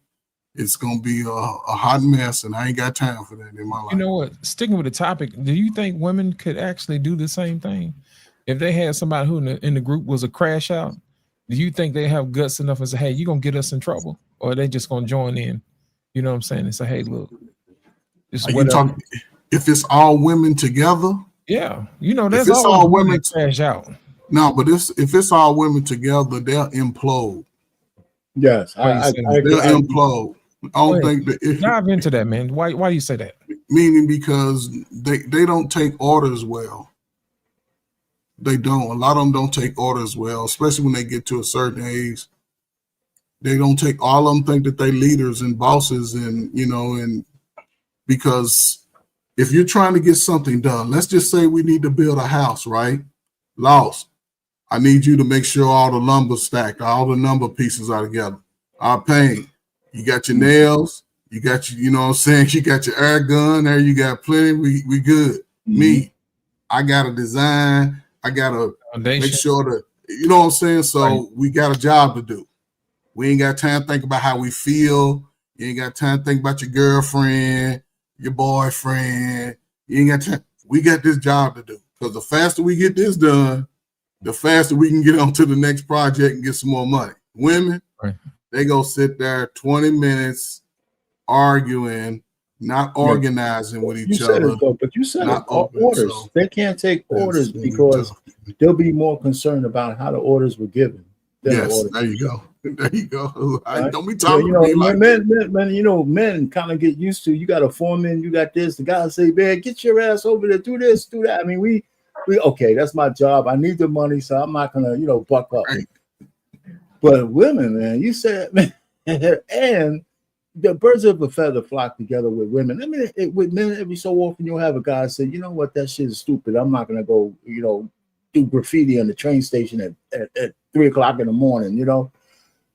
it's gonna be a hot mess, and I ain't got time for that in my life. You know what? Sticking with the topic, do you think women could actually do the same thing if they had somebody who in the group was a crash out? Do you think they have guts enough to say, "Hey, you gonna get us in trouble," or are they just gonna join in? You know what I'm saying? And say, "Hey, look, it's Are you whatever." talking if it's all women together? Yeah, you know, If there's it's always all women women, that crash out. no, but if it's all women together, they'll implode. Yes, Why you I saying agree. They'll implode. I Go don't ahead. think that Dive into that, man. Why do you say that? meaning because they don't take orders well. They don't. A lot of them don't take orders well, especially when they get to a certain age. They don't take all of them think that they leaders and bosses and because if you're trying to get something done, let's just say we need to build a house, right? Lost. I need you to make sure all the lumber's stacked, all the number pieces are together. Our paint. You got your nails, you got your, you know what I'm saying? You got your air gun there, you got plenty. We good. Me, I got a design, I gotta make Foundation. sure that you know what I'm saying. So Right. we got a job to do. We ain't got time to think about how we feel. You ain't got time to think about your girlfriend, your boyfriend. You ain't got time. We got this job to do. Because the faster we get this done, the faster we can get on to the next project and get some more money. Women, Right. they go sit there 20 minutes arguing, not organizing with You each said other. it though, but you said Not it. open, Orders. so They can't take orders it's because tough. they'll be more concerned about how the orders were given than the Yes, orders. there you go. There you go. Right? Don't be So, talking you to know, me like that. men kind of get used to. You got a foreman, you got this. The guy say, "Man, get your ass over there, do this, do that." I mean, we okay. That's my job. I need the money, so I'm not gonna, buck up. Right. But women, man, you said, man, and the birds of a feather flock together with women. I mean, with men, every so often you'll have a guy say, "You know what? That shit is stupid. I'm not gonna go, do graffiti on the train station at 3:00 in the morning."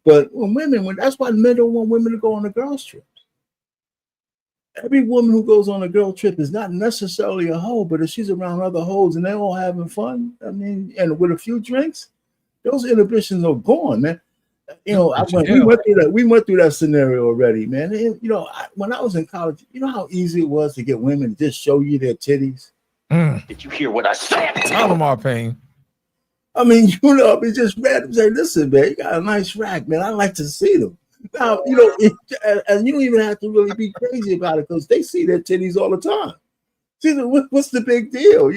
But that's why men don't want women to go on the girls' trips. Every woman who goes on a girl trip is not necessarily a hoe, but if she's around other hoes and they're all having fun, I mean, and with a few drinks, those inhibitions are gone, man. We went through that scenario already, man. And, when I was in college, you know how easy it was to get women to just show you their titties. Did you hear what I said? Tell them our pain. I mean, it's just random. Say, listen, man, you got a nice rack, man. I like to see them. Now, and you don't even have to really be crazy about it because they see their titties all the time. See, what's the big deal?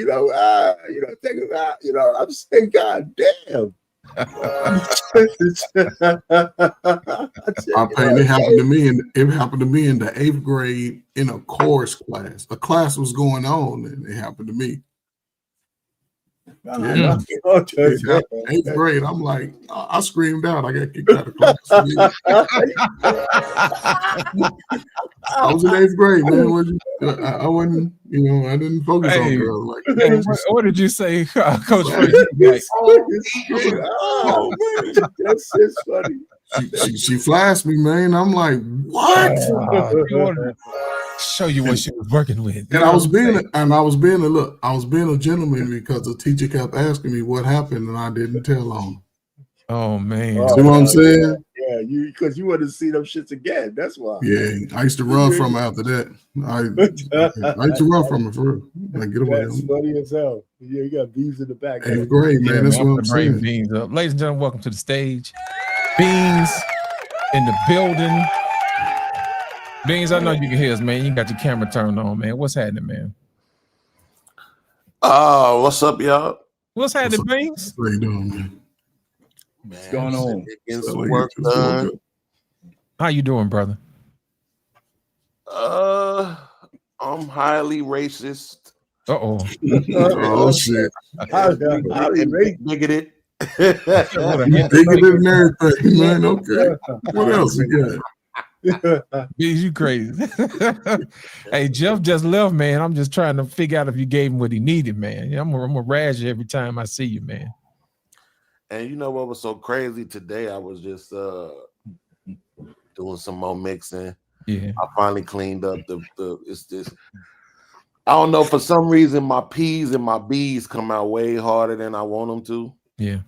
Think about, I'm saying, God damn. It happened to me, and it happened to me in the 8th grade in a chorus class. A class was going on, and it happened to me. Yeah. 8th grade, I'm like, I screamed out. I got kicked out of class. I was in 8th grade, man. I wasn't, I didn't focus on girls like that. What did you say, Coach? Oh, man, that's just funny. She flashed me, man. I'm like, what? Show you what she was working with. And I was being a gentleman because the teacher kept asking me what happened, and I didn't tell on. Oh man, see what I'm saying? Yeah, because you want to see them shits again. That's why. Yeah, I used to run from her after that. I used to run from her for real. Like, get away. That's funny as hell. Yeah, you got beans in the back. 8th grade, man. That's what I'm saying. Beans up, ladies and gentlemen. Welcome to the stage. Beans in the building. Beans, I know you can hear us, man. You got your camera turned on, man. What's happening, man? What's up, y'all? What's happening, Beans? What are you doing, man? What's going on? Getting some work done. How you doing, brother? I'm highly racist. Oh shit! Highly bigoted. Bigoted and everything, man. Okay. What else you got? Beans, you crazy. Hey, Jeff just left, man. I'm just trying to figure out if you gave him what he needed, man. I'm gonna razz you every time I see you, man. And you know what was so crazy today? I was just doing some more mixing. Yeah. I finally cleaned up the it's this. I don't know, for some reason my P's and my B's come out way harder than I want them to. Yeah.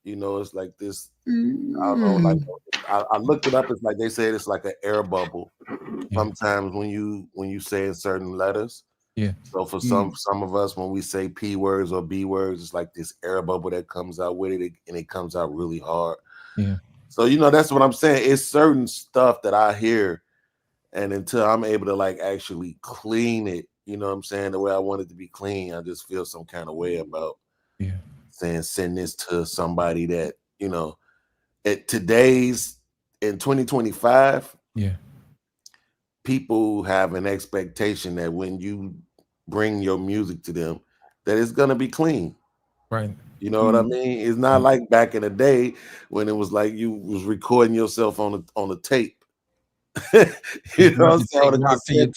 You know, it's like this. I don't know, like I looked it up. It's like they said it's like an air bubble. Sometimes when you say certain letters. Yeah. So for some of us, when we say P words or B words, it's like this air bubble that comes out with it, and it comes out really hard. Yeah. So you know, that's what I'm saying. It's certain stuff that I hear, and until I'm able to like actually clean it, you know what I'm saying, the way I want it to be clean, I just feel some kind of way about saying send this to somebody that, you know, at today's in 2025, people have an expectation that when you bring your music to them, that it's gonna be clean. Right. You know what I mean? It's not like back in the day when it was like you was recording yourself on a tape. You know what I'm saying?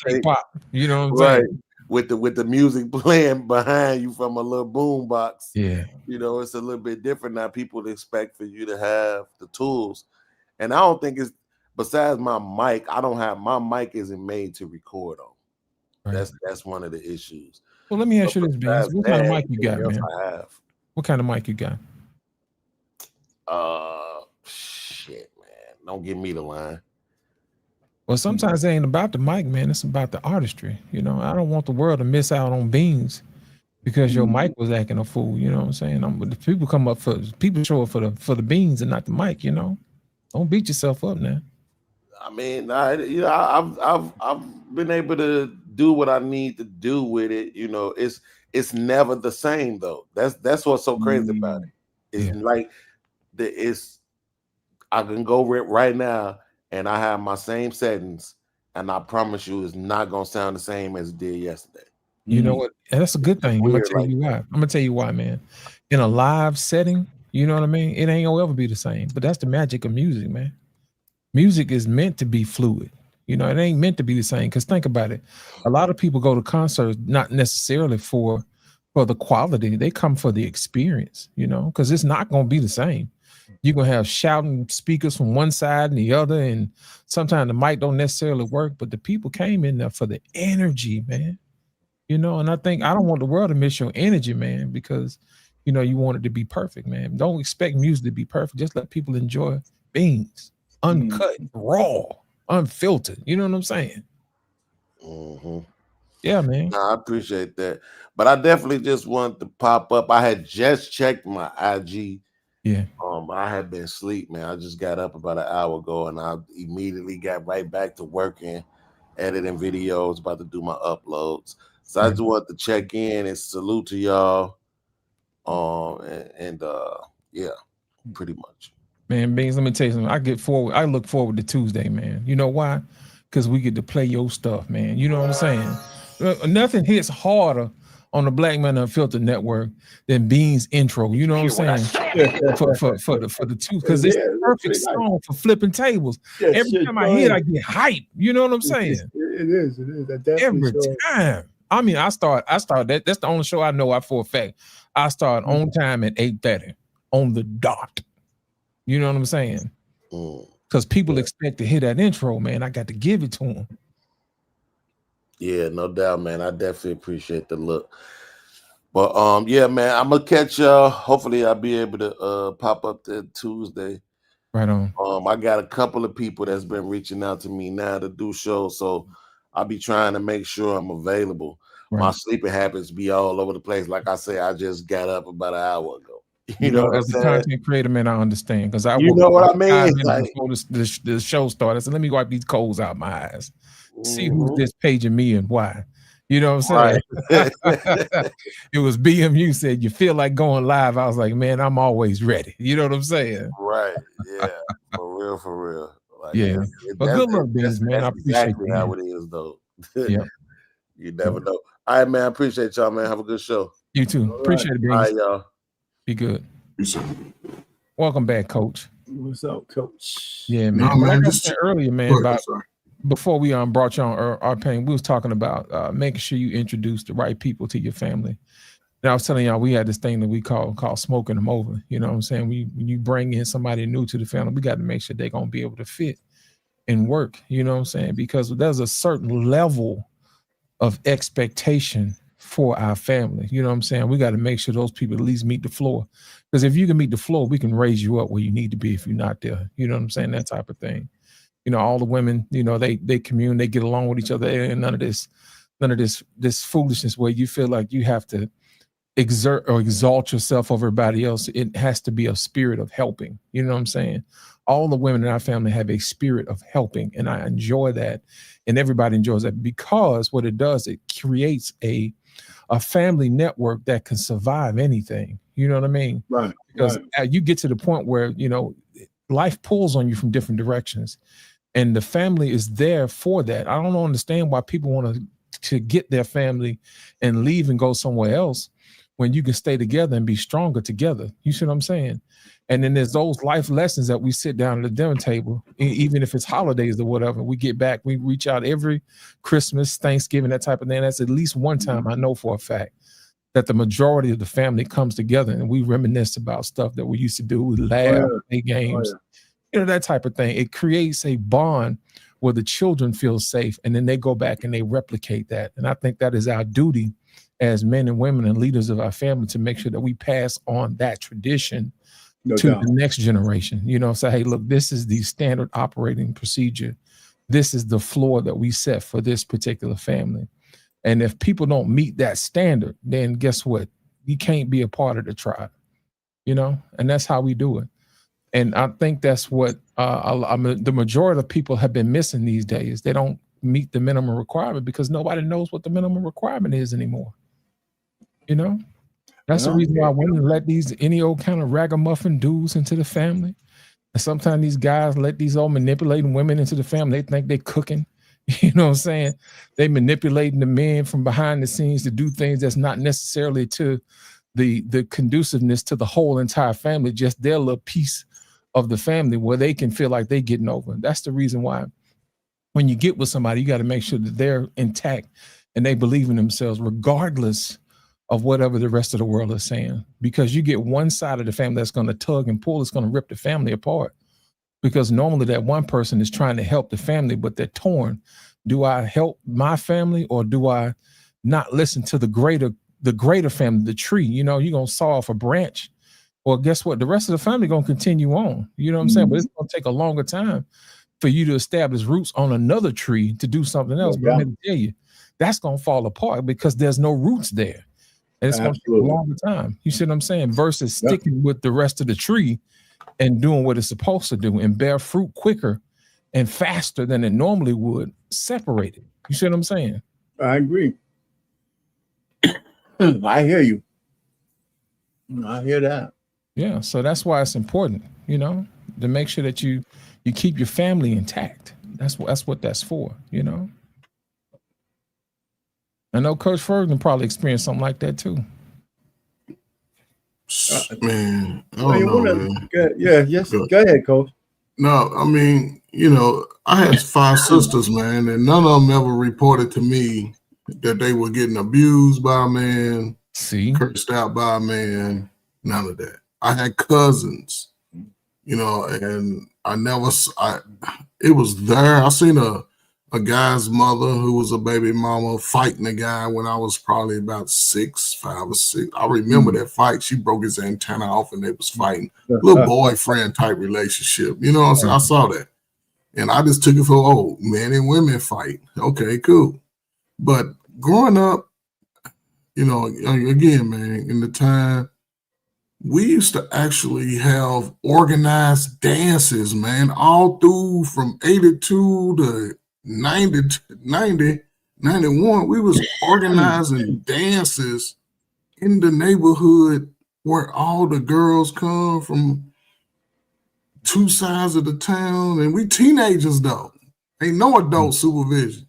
You know what I'm right. saying? With the music playing behind you from a little boom box. Yeah. You know, it's a little bit different now. People expect for you to have the tools. And I don't think it's, besides my mic, my mic isn't made to record on. Right. That's one of the issues. Well, let me ask you this, Beans. What kind of mic you got, man? I have. What kind of mic you got? Shit, man. Don't give me the line. Well, sometimes it ain't about the mic, man. It's about the artistry. You know, I don't want the world to miss out on Beans because your mic was acting a fool. You know what I'm saying? The people show up for the Beans and not the mic. You know, don't beat yourself up now. I mean, I've been able to do what I need to do with it. You know, it's never the same though. That's what's so crazy about it. It's like I can go right now and I have my same settings, and I promise you, it's not gonna sound the same as it did yesterday. You know what? And that's a good thing. I'm gonna tell you why. I'm gonna tell you why, man. In a live setting, you know what I mean? It ain't gonna ever be the same. But that's the magic of music, man. Music is meant to be fluid. You know, it ain't meant to be the same. Because think about it. A lot of people go to concerts not necessarily for the quality. They come for the experience, you know, because it's not gonna be the same. You're gonna have shouting speakers from one side and the other, and sometimes the mic don't necessarily work, but the people came in there for the energy, man. You know, and I don't want the world to miss your energy, man, because you know you want it to be perfect, man. Don't expect music to be perfect. Just let people enjoy Beans, uncut, raw, unfiltered. You know what I'm saying? Mm-hmm. Yeah, man. No, I appreciate that, but I definitely just wanted to pop up. I had just checked my IG. Yeah. I had been asleep, man. I just got up about an hour ago, and I immediately got right back to working, editing videos, about to do my uploads. So I just wanted to check in and salute to y'all. Yeah, pretty much. Man, Beans, let me tell you something. I look forward to Tuesday, man. You know why? Because we get to play your stuff, man. You know what I'm saying? Nothing hits harder on the Black Man Unfiltered Network than Beans' intro. You know what I'm saying? for the two, because it's the perfect song for flipping tables. Every time I hear it, I get hype. You know what I'm saying? It is. Every time. I mean, I start that. That's the only show I know for a fact. I start on time at 8:30 on the dot. You know what I'm saying? Because people expect to hear that intro, man. I got to give it to them. Yeah, no doubt, man. I definitely appreciate the look. But yeah, man, I'm gonna catch y'all. Hopefully, I'll be able to pop up there Tuesday. Right on. I got a couple of people that's been reaching out to me now to do shows, so I'll be trying to make sure I'm available. Right. My sleeping habits be all over the place. Like I say, I just got up about an hour ago. You know what I'm saying? As a content creator, man, I understand because I you know what I mean. Before the show started, I said, let me wipe these coals out my eyes. See who's this paging me and why. You know what I'm saying? Right. It was BMU said, you feel like going live. I was like, man, I'm always ready. You know what I'm saying? Right. Yeah. For real. Like, yeah. But good luck, Beans, man. I appreciate exactly how it is, though. Yeah. You never know. All right, man. I appreciate y'all, man. Have a good show. You too. Appreciate it, Beans. All right, y'all. Be good. Welcome back, Coach. What's up, Coach? Yeah, man. Like I said earlier, man, before we brought you on our pain, we was talking about making sure you introduce the right people to your family. And I was telling y'all, we had this thing that we call smoking them over. You know what I'm saying? When you bring in somebody new to the family, we got to make sure they're gonna be able to fit and work. You know what I'm saying? Because there's a certain level of expectation for our family. You know what I'm saying? We got to make sure those people at least meet the floor. Because if you can meet the floor, we can raise you up where you need to be if you're not there. You know what I'm saying? That type of thing. You know, all the women, you know, they commune, they get along with each other, and none of this foolishness where you feel like you have to exert or exalt yourself over everybody else. It has to be a spirit of helping. You know what I'm saying? All the women in our family have a spirit of helping, and I enjoy that, and everybody enjoys that, because what it does, it creates a family network that can survive anything. You know what I mean? Right. Because you get to the point where, you know, life pulls on you from different directions, and the family is there for that. I don't understand why people want to get their family and leave and go somewhere else when you can stay together and be stronger together. You see what I'm saying? And then there's those life lessons that we sit down at the dinner table, even if it's holidays or whatever. We get back, we reach out every Christmas, Thanksgiving, that type of thing. That's at least one time I know for a fact that the majority of the family comes together and we reminisce about stuff that we used to do. We laugh, play games, you know, that type of thing. It creates a bond where the children feel safe, and then they go back and they replicate that. And I think that is our duty as men and women and leaders of our family, to make sure that we pass on that tradition to the next generation. You know, say, hey, look, this is the standard operating procedure. This is the floor that we set for this particular family. And if people don't meet that standard, then guess what? You can't be a part of the tribe, you know, and that's how we do it. And I think that's what the majority of people have been missing these days. They don't meet the minimum requirement because nobody knows what the minimum requirement is anymore. You know, that's the reason why women let these any old kind of ragamuffin dudes into the family. And sometimes these guys let these old manipulating women into the family. They think they're cooking. You know what I'm saying? They manipulating the men from behind the scenes to do things that's not necessarily to the conduciveness to the whole entire family, just their little piece of the family where they can feel like they getting over. That's the reason why when you get with somebody, you got to make sure that they're intact and they believe in themselves, regardless of whatever the rest of the world is saying. Because you get one side of the family that's going to tug and pull, it's going to rip the family apart. Because normally that one person is trying to help the family, but they're torn. Do I help my family, or do I not listen to the greater family, the tree? You know, you're going to saw off a branch. Well, guess what? The rest of the family going to continue on. You know what I'm saying? But it's going to take a longer time for you to establish roots on another tree to do something else. But I'm going to tell you, that's going to fall apart because there's no roots there. And it's going to take a longer time. You see what I'm saying? Versus sticking with the rest of the tree and doing what it's supposed to do and bear fruit quicker and faster than it normally would, separated. You see what I'm saying? I agree. I hear you. I hear that. Yeah, so that's why it's important, you know, to make sure that you keep your family intact. That's what that's for, you know. I know Coach Ferguson probably experienced something like that too. Man, I don't know, man. Go ahead, Coach. No, I mean, you know, I had 5 sisters, man, and none of them ever reported to me that they were getting abused by a man, cursed out by a man, none of that. I had cousins, you know, and it was there. I seen a guy's mother who was a baby mama fighting a guy when I was probably about 5 or 6. I remember that fight. She broke his antenna off and they was fighting. Little boyfriend type relationship. You know what I'm saying? I saw that. And I just took it for, men and women fight. Okay, cool. But growing up, you know, again, man, in the time, we used to actually have organized dances, man, all through from 82 to 90, 91. We was organizing dances in the neighborhood where all the girls come from 2 sides of the town. And we teenagers, though. Ain't no adult supervision.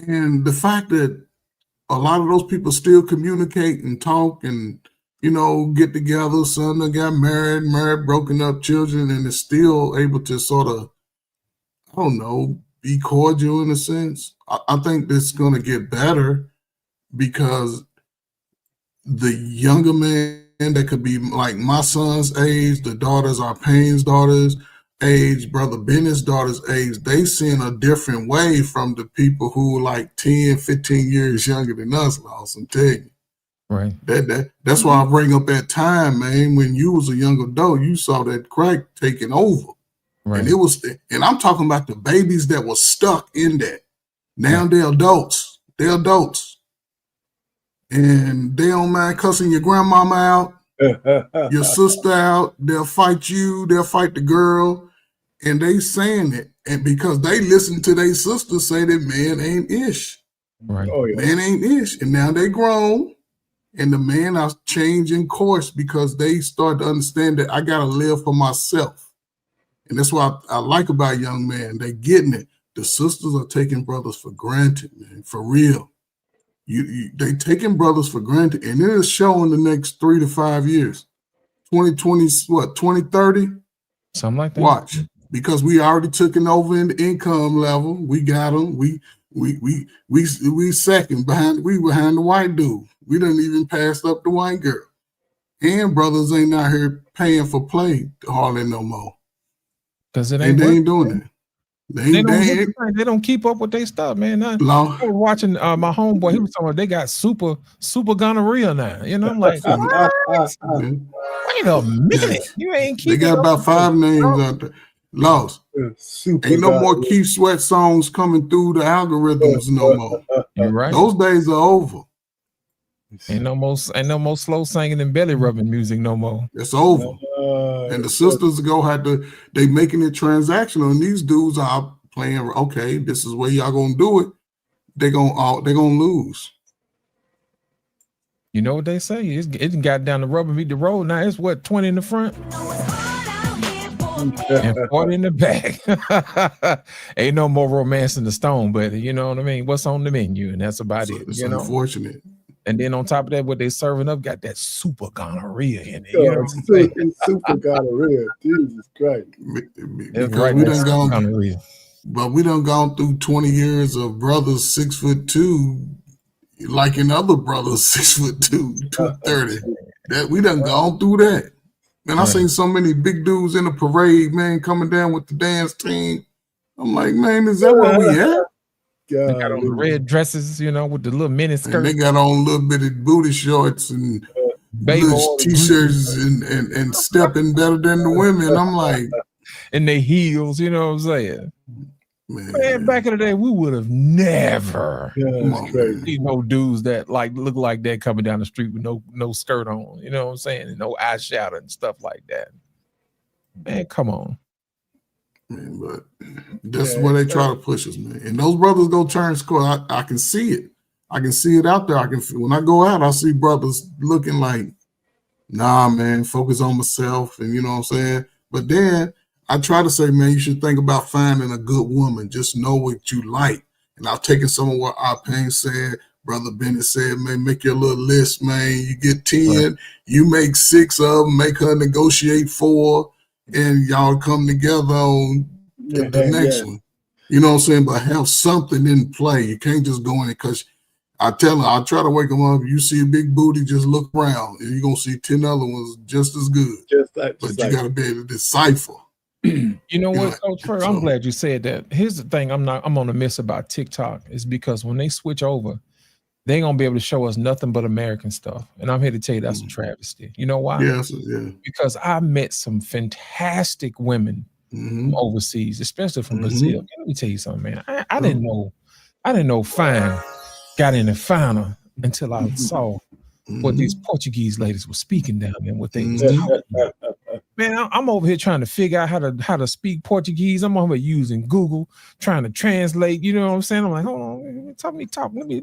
And the fact that a lot of those people still communicate and talk and, you know, get together, some that got married, broken up children, and is still able to sort of, I don't know, be cordial in a sense. I think it's going to get better because the younger man that could be like my son's age, the daughters are Payne's daughters age, Brother Bennett's daughter's age, they seeing a different way from the people who are like 10, 15 years younger than us, Lost, I'm telling you. Right. That's why I bring up that time, man, when you was a young adult, you saw that crack taking over. Right. And it was, and I'm talking about the babies that were stuck in that. Now they're adults. They're adults. And they don't mind cussing your grandmama out, your sister out. They'll fight you. They'll fight the girl. And they saying it. And because they listen to their sister say that man ain't ish. Right. Oh, yeah. Man ain't ish. And now they grown. And the men are changing course because they start to understand that I got to live for myself. And that's what I like about young men. They getting it. The sisters are taking brothers for granted, man, for real. They taking brothers for granted, and it is showing the next 3 to 5 years. 2020, what, 2030? Something like that. Watch, because we already took it over in the income level. We got them. We second behind. We behind the white dude. We didn't even pass up the white girl. And brothers ain't out here paying for play hardly no more. Because it They ain't doing it. They don't keep up with their stuff, man. I was watching my homeboy. He was talking about they got super gonorrhea now. You know, I'm like, what? Wait a minute, you ain't keeping. They got about 5 names out there. Lost. Ain't no more Keith Sweat songs coming through the algorithms no more. You're right. Those days are over. Ain't no more slow singing and belly rubbing music no more. It's over. And the sisters they making it transactional, and these dudes are playing, okay, this is where y'all gonna do it. They're gonna lose. You know what they say? It got down the rubber meet the road. Now it's what, 20 in the front and 40 in the back. Ain't no more romance in the stone, but you know what I mean? What's on the menu? And that's about it. It's unfortunate. And then on top of that, what they serving up got that super gonorrhea in it. You know what I'm saying? Super gonorrhea. Jesus Christ. Because we done gone through 20 years of brothers 6'2", like in other brothers 6'2", 230. That we done gone through that. Man, I seen so many big dudes in the parade, man, coming down with the dance team. I'm like, man, is that where we at? They got on the red dresses, you know, with the little mini skirts. And they got on little bitty booty shorts and t-shirts and stepping better than the women. I'm like, and they heels, you know what I'm saying? Man, back in the day, we would have never seen no dudes that like look like that coming down the street with no skirt on, you know what I'm saying? And no eyeshadow and stuff like that. Man, come on. Man, but that's where they try to push us, man. And those brothers go turn score. I can see it. I can see it out there. When I go out, I see brothers looking like, nah, man, focus on myself, and you know what I'm saying? But then I try to say, man, you should think about finding a good woman. Just know what you like. And I've taken some of what our Payne said, Brother Bennett said, man, make your little list, man. You get 10, you make 6 of them, make her negotiate 4. And y'all come together on the next one. You know what I'm saying? But have something in play. You can't just go in it, because I tell her, I try to wake them up. You see a big booty, just look around, and you're going to see 10 other ones just as good. But you got to be able to decipher. You know what, Coach Fur? I'm glad you said that. Here's the thing I'm on the miss about TikTok is because when they switch over, they ain't gonna be able to show us nothing but American stuff. And I'm here to tell you that's a travesty. You know why? Yes, because I met some fantastic women from overseas, especially from Brazil. Let me tell you something, man. I didn't know fine got any finer until I saw what these Portuguese ladies were speaking down there, what they was talking about. Man, I'm over here trying to figure out how to speak Portuguese. I'm over here using Google, trying to translate. You know what I'm saying? I'm like, hold on, talk. Let me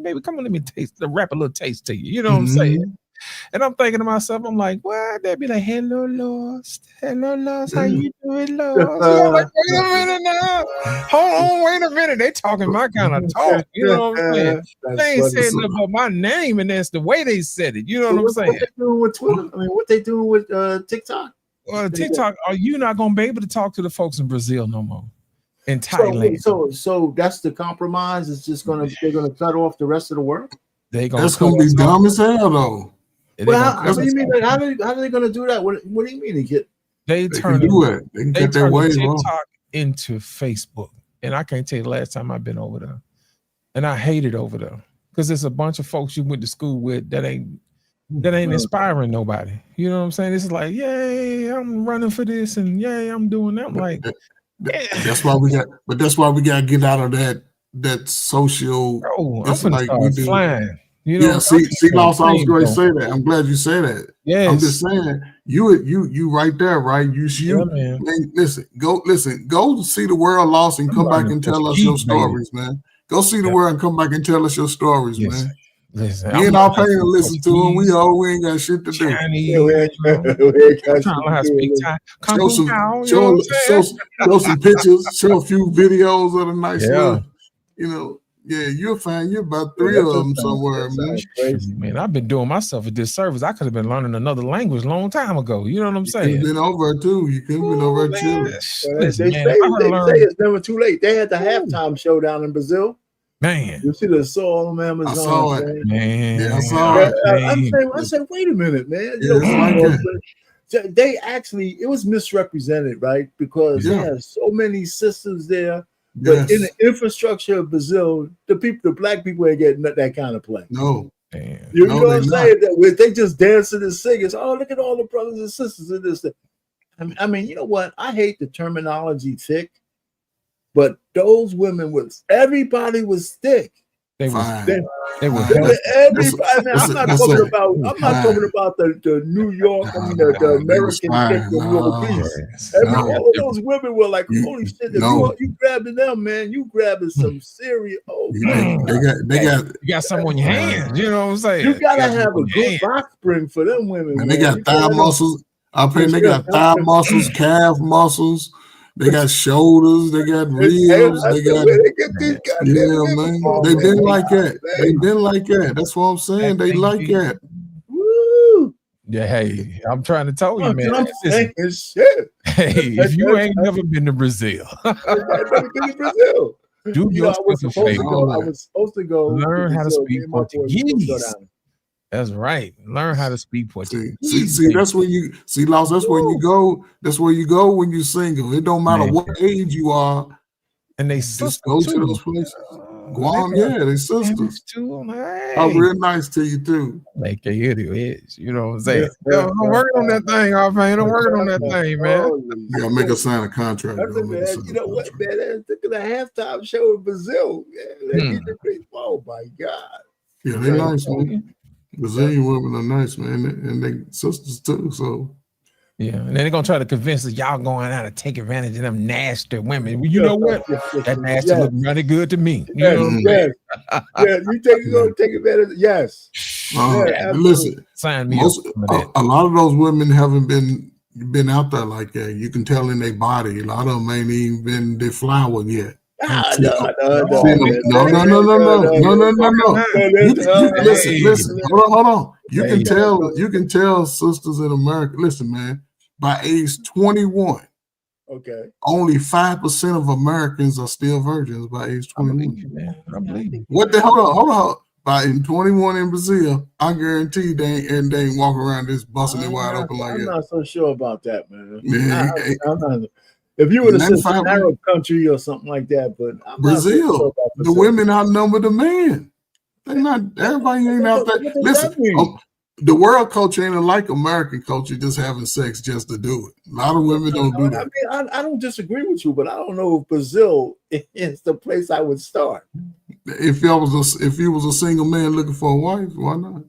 rap a little taste to you. You know what I'm saying? And I'm thinking to myself, I'm like, what? They'd be like, hello, Lost, how you doing, Lost? I'm like, wait a minute now. Hold on, wait a minute. They talking my kind of talk. You know what I'm saying? They ain't saying nothing about my name, and that's the way they said it. You know what I'm saying? What they doing with Twitter? I mean, what they doing with TikTok? TikTok, are you not gonna be able to talk to the folks in Brazil no more? In Thailand. So that's the compromise. It's just they're gonna cut off the rest of the world. That's gonna be dumb as hell though. And Well, they how gonna do you mean? Like, how are they going to do that? What do you mean? they They turn can do it. They can they get their turn wave on. TikTok into Facebook. And I can't tell you the last time I've been over there. And I hate it over there because there's a bunch of folks you went to school with that ain't inspiring nobody. You know what I'm saying? It's like, yay, I'm running for this, and yay, I'm doing that. I'm like, that's why we got. But that's why we got to get out of that social. bro, I'm It's gonna like we start do. flying. You know, Yeah, see, Lost, I was going to say that. I'm glad you say that. Yes. I'm just saying, you right there, right? Man, listen, go see the world, Lost, and come back and tell us your stories, man. Go see the world and come back and tell us your stories, man. Listen, we ain't all paying to listen to them. We ain't got shit to do. Chinese, we ain't trying to learn how to speak Thai. Show some pictures, show a few videos of the nice little, you'll find you about 3 of them somewhere, man. Man, I've been doing myself a disservice. I could have been learning another language a long time ago. You know what I'm saying? You could have been over too. You could have been over too. They say it's never too late. They had the halftime show down in Brazil. Man, you see the soul on Amazon. I saw it. Man, yeah, I saw it. I said, wait a minute, man. They actually, it was misrepresented, right? Because they had so many sisters there. But in the infrastructure of Brazil, the black people ain't getting that kind of play. No. You know what I'm saying? That they just dancing and singing. Oh, look at all the brothers and sisters in this. I mean, you know what? I hate the terminology thick, but those women everybody was thick. They were everybody. I'm not talking about the New York, the American chick from New Orleans. All of those women were like, holy shit, you grabbing them, man. You grabbing some serious you got something on your hands. You know what I'm saying? You gotta have a good box spring for them women. And they got thigh muscles. They got thigh muscles, calf muscles. They got shoulders, they got ribs, they got man. They been like that. They been like that. That's what I'm saying. They like that. Woo! Yeah, hey, I'm trying to tell you, man. I'm saying shit. Hey, if you ain't never been to Brazil, do yourself a favor. I was supposed to go. Learn how to speak Portuguese. That's right. Learn how to speak Portuguese. See, that's where you see, Lost. That's where you go. That's where you go when you're single. It don't matter what age you are. And they just go to those places. Guam, they sisters. I'm real nice to you too. Like they is, you know what I'm saying? Yo, I'm working on that thing, man. I'm working on that thing, man. You gotta make us sign a contract. You know what, man? Look at the halftime show in Brazil. Oh my God. Yeah, they nice, man. Brazilian women are nice, man, and they sisters too. So yeah, and then they're gonna try to convince us y'all going out to take advantage of them nasty women. You know what? That nasty look really good to me. You know you gonna take advantage. Yes. Listen, sign me up. A lot of those women haven't been out there like that. You can tell in their body. A lot of them ain't even been deflowered yet. No. Listen. Hold on. You can tell sisters in America. Listen, man. By age 21, only 5% of Americans are still virgins by age 21. I believe you. What the hold on. By 21 in Brazil, I guarantee they ain't walking around this busting it wide open like that. I'm not so sure about that, man. I'm not. If you were in an Arab country or something like that, but I'm Brazil, the women outnumber the men. They're not. Everybody ain't out there. Listen, the world culture ain't like American culture, just having sex just to do it. A lot of women don't do that. I mean, I don't disagree with you, but I don't know if Brazil is the place I would start. If you was a single man looking for a wife, why not?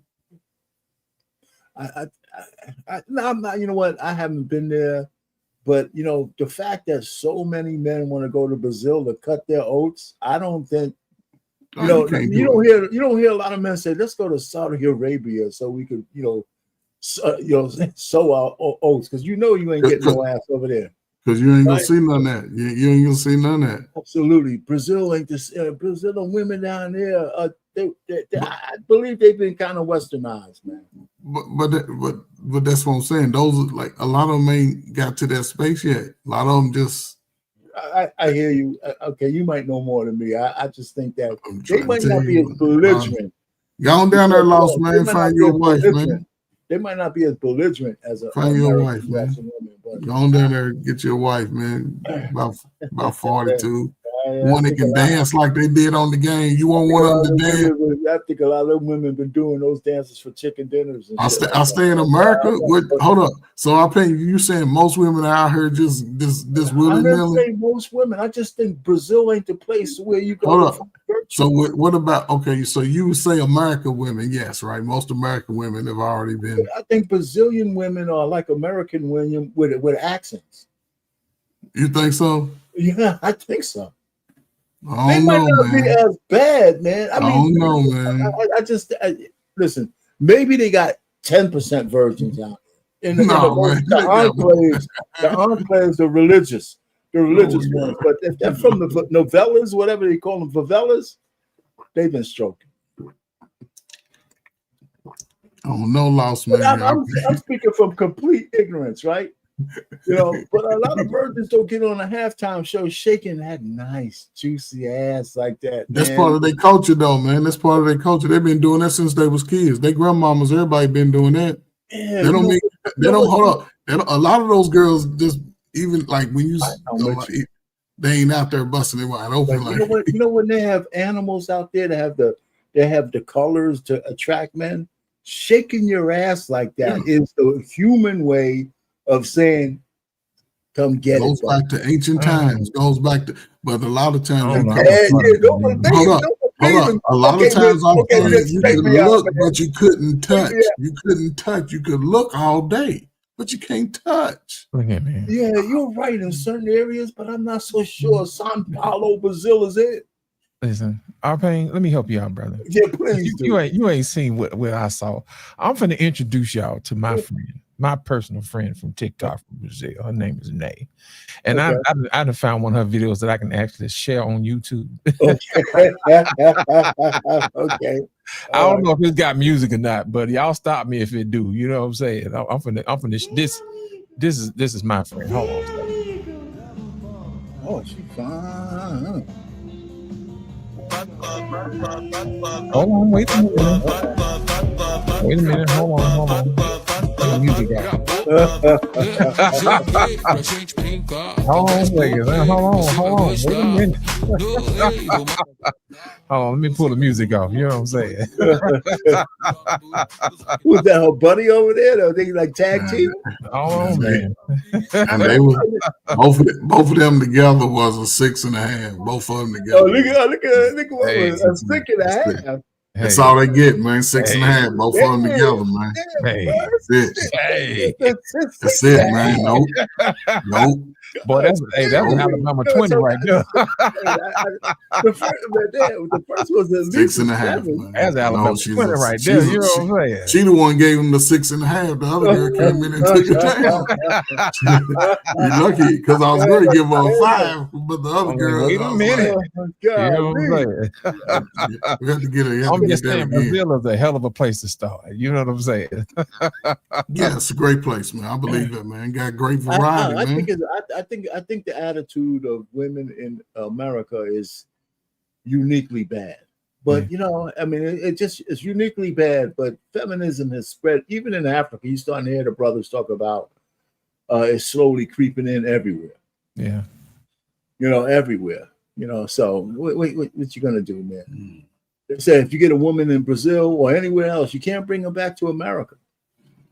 I'm not. You know what? I haven't been there. But you know, the fact that so many men want to go to Brazil to cut their oats, I don't think you don't hear a lot of men say, "Let's go to Saudi Arabia so we could sow our oats," because you ain't getting no ass over there. Because you ain't gonna see none of that. You ain't gonna see none of that. Absolutely, Brazil ain't this. Brazil and women down there, I believe they've been kind of westernized, man. But that's what I'm saying. Those are like a lot of them ain't got to that space yet. A lot of them just. I hear you. Okay, you might know more than me. I just think that they might not be as belligerent. Go on down there, Lost man. Find your wife, man. they might not be as belligerent as a Find your American wife, man. woman, but Go on down there, get your wife, man. About 42. I One that think a can lot- dance like they did on the game. You want one of them to dance? I think a lot of women been doing those dances for chicken dinners. And shit I like stay in America. Hold up. So I think you saying most women out here just this that. I'm willy not nilly. saying most women. I just think Brazil ain't the place where you go. Hold to up. find virtue. So what about okay? So you would say American women, yes, right? Most American women have already been. I think Brazilian women are like American women with accents. You think so? Yeah, I think so. I They don't might know, not be man. as bad, man. I don't know, man. I just listen. Maybe they got 10% virgins out there. In the enclaves are religious. The religious ones. But if they're from the novellas, whatever they call them, favelas, they've been stroking. Oh, no loss, man. I'm speaking from complete ignorance, right? You know, but a lot of virgins don't get on a halftime show shaking that nice, juicy ass like that. That's man. part of their culture, though, man. That's part of their culture. They've been doing that since they was kids. Their grandmamas, everybody been doing that. Yeah, They don't mean they don't hold up. A lot of those girls just even like when you they ain't out there busting it wide open. Like, you know when they have animals out there that have the colors to attract men. Shaking your ass like that is the human way of saying, "Come get goes it." back to ancient times. Goes back to, but a lot of times hold up. A lot of times you could look, but you couldn't touch. You couldn't touch. You could look all day, but you can't touch. Look at me. Yeah, you're right in certain areas, but I'm not so sure. Sao Paulo, Brazil is it. Listen, Arpain, let me help you out, brother. Yeah, please. You ain't seen what I saw. I'm finna introduce y'all to my friend, my personal friend from TikTok from Brazil. Her name is Nay. And I done found one of her videos that I can actually share on YouTube. Okay. I don't know if it's got music or not, but y'all stop me if it do. You know what I'm saying? I'm finna this is my friend. Hold on. Oh, she fine. Hold on, wait a minute. Hold on. The music out. Hold on. Wait a minute. Hold on, let me pull the music off. You know what I'm saying? Was that her buddy over there? Or they like tag team? Oh man. And they were both of them together was a 6.5. Both of them together. Oh, look at what was a 6.5. That's all they get, man. 6.5. Both of them together, man. That's it. That's it, man. Nope. Boy, that's an Alabama 20 right there. The first was at least 6.5. Man. That's Alabama 20 right there. You know what I'm saying? She the one gave him the 6.5. The other girl came in and took it down. You're lucky because I was going to give her a 5, but the other girl. Wait a minute. You know what I'm saying? We have to get her. I'm just saying, Brazil is a hell of a place to start. You know what I'm saying? Yeah, it's a great place, man. I believe it, man. Got great variety, man. I think the attitude of women in America is uniquely bad. But you know, I mean, it's uniquely bad. But feminism has spread even in Africa. You're starting to hear the brothers talk about it's slowly creeping in everywhere. Yeah, you know, everywhere. You know, so what you gonna do, man? They say if you get a woman in Brazil or anywhere else, you can't bring her back to America.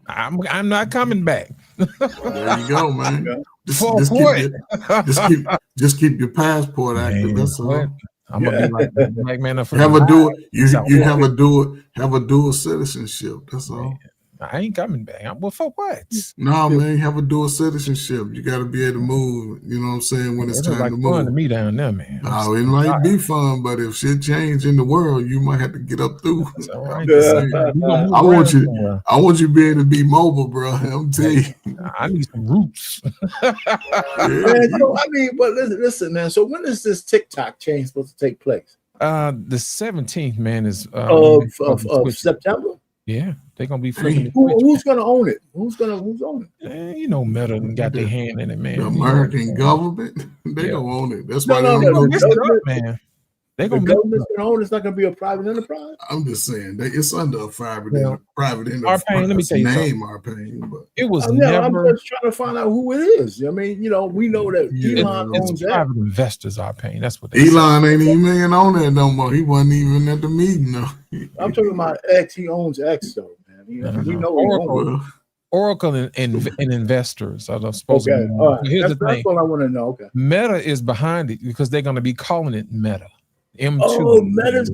I'm not coming back. There you go, man. Just keep your passport active. That's all. I'm gonna be like that black man. Have a dual citizenship. That's all. I ain't coming back. Well, for what? No, man, have a dual citizenship. You got to be able to move. You know what I'm saying? When it's time like to move. Fun to me down there, man. No, it might be fun, but if shit change in the world, you might have to get up through. All right. I want you to be able to be mobile, bro. I'm telling you. I need some roots. Man, so, I mean, but listen, man. So when is this TikTok change supposed to take place? The 17th, man, is of September. Yeah, they're gonna be flipping. Who's gonna own it? Who's own it? You know, Meta got their hand in it, man. The American government, they don't own it. That's why man. They're The gonna government's going to own. It's not going to be a private enterprise. I'm just saying that it's under a private Well, private Arpain, let me enterprise tell you something. name, Arpain, but It was I'm never. just trying to find out who it is. I mean, you know, we know that Elon owns It's that. private investors, Arpain. That's what they Elon ain't even on there no more. He wasn't even at the meeting. No. I'm talking about X. He owns X, though, man. You know, we know he owns it. Oracle and investors are supposed to be. All right. Here's the That's thing. what I want to know. Okay. Meta is behind it because they're going to be calling it Meta. M2. Oh, Meta's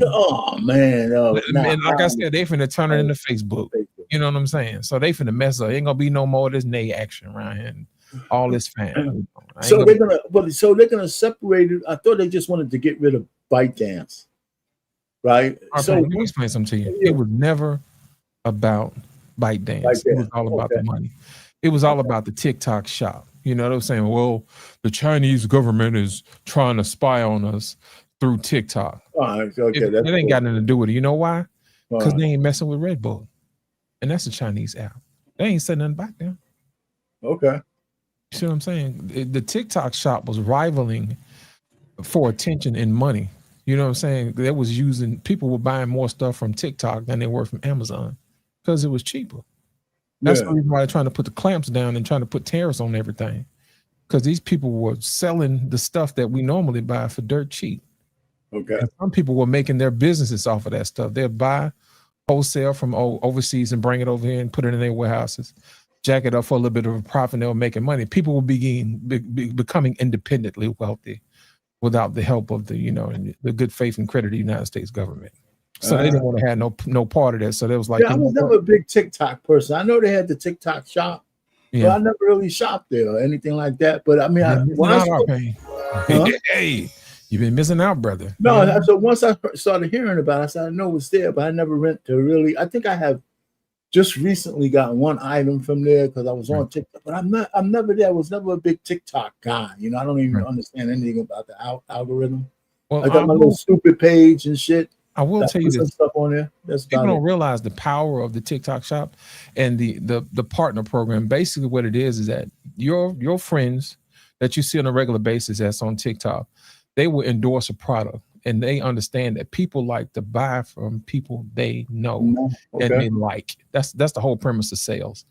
man. And like I said, they finna turn it into Facebook. You know what I'm saying? So they finna mess up. Ain't gonna be no more of this nay action around here and all this fan. So they're gonna separate it. I thought they just wanted to get rid of ByteDance, right? So let me explain something to you. It was never about ByteDance. It was all about the money. It was all about the TikTok shop. You know what I'm saying? Well, the Chinese government is trying to spy on us through TikTok. It ain't got nothing to do with it. You know why? Because they ain't messing with Red Bull. And that's a Chinese app. They ain't said nothing back there. Okay. You see what I'm saying? The TikTok shop was rivaling for attention and money. You know what I'm saying? They was people were buying more stuff from TikTok than they were from Amazon because it was cheaper. That's the reason why they're trying to put the clamps down and trying to put tariffs on everything. Because these people were selling the stuff that we normally buy for dirt cheap. Okay. And some people were making their businesses off of that stuff. They'd buy wholesale from overseas and bring it over here and put it in their warehouses, jack it up for a little bit of a profit, and they were making money. People were becoming independently wealthy without the help of the good faith and credit of the United States government. So they didn't want to have no part of that. So there was like, I was never a big TikTok person. I know they had the TikTok shop, but I never really shopped there or anything like that. But I mean, hey, you've been missing out, brother. No, so once I started hearing about it, I said, I know it's there, but I never went to really. I think I have just recently gotten one item from there because I was on TikTok, but I'm never there. I was never a big TikTok guy. You know, I don't even understand anything about the algorithm. Well, I got my little stupid page and shit. I will tell you this stuff on there. People don't realize the power of the TikTok shop and the partner program. Basically, what it is that your friends that you see on a regular basis that's on TikTok, they will endorse a product and they understand that people like to buy from people they know and they like. That's the whole premise of sales.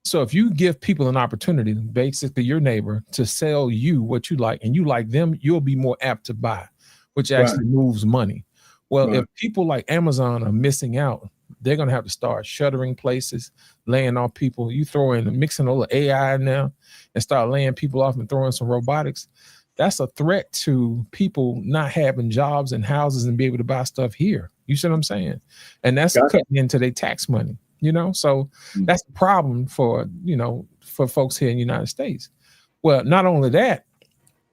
So if you give people an opportunity, basically your neighbor, to sell you what you like and you like them, you'll be more apt to buy, which actually moves money. Well, if people like Amazon are missing out, they're going to have to start shuttering places, laying off people. You throw in, mixing a little AI now and start laying people off and throwing some robotics. That's a threat to people not having jobs and houses and be able to buy stuff here. You see what I'm saying? And that's cutting into their tax money, So that's the problem for folks here in the United States. Well, not only that,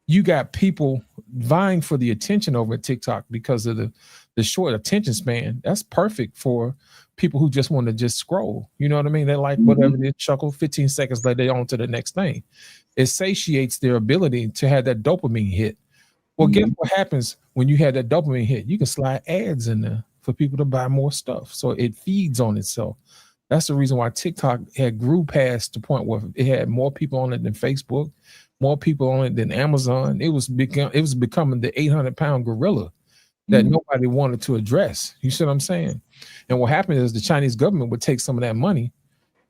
you got people vying for the attention over at TikTok because of the short attention span. That's perfect for people who just want to just scroll. You know what I mean? They like whatever they chuckle, 15 seconds later, they on to the next thing. It satiates their ability to have that dopamine hit. Well, guess what happens when you have that dopamine hit? You can slide ads in there for people to buy more stuff. So it feeds on itself. That's the reason why TikTok grew past the point where it had more people on it than Facebook, more people on it than Amazon. It was becoming the 800-pound gorilla that nobody wanted to address. You see what I'm saying? And what happened is the Chinese government would take some of that money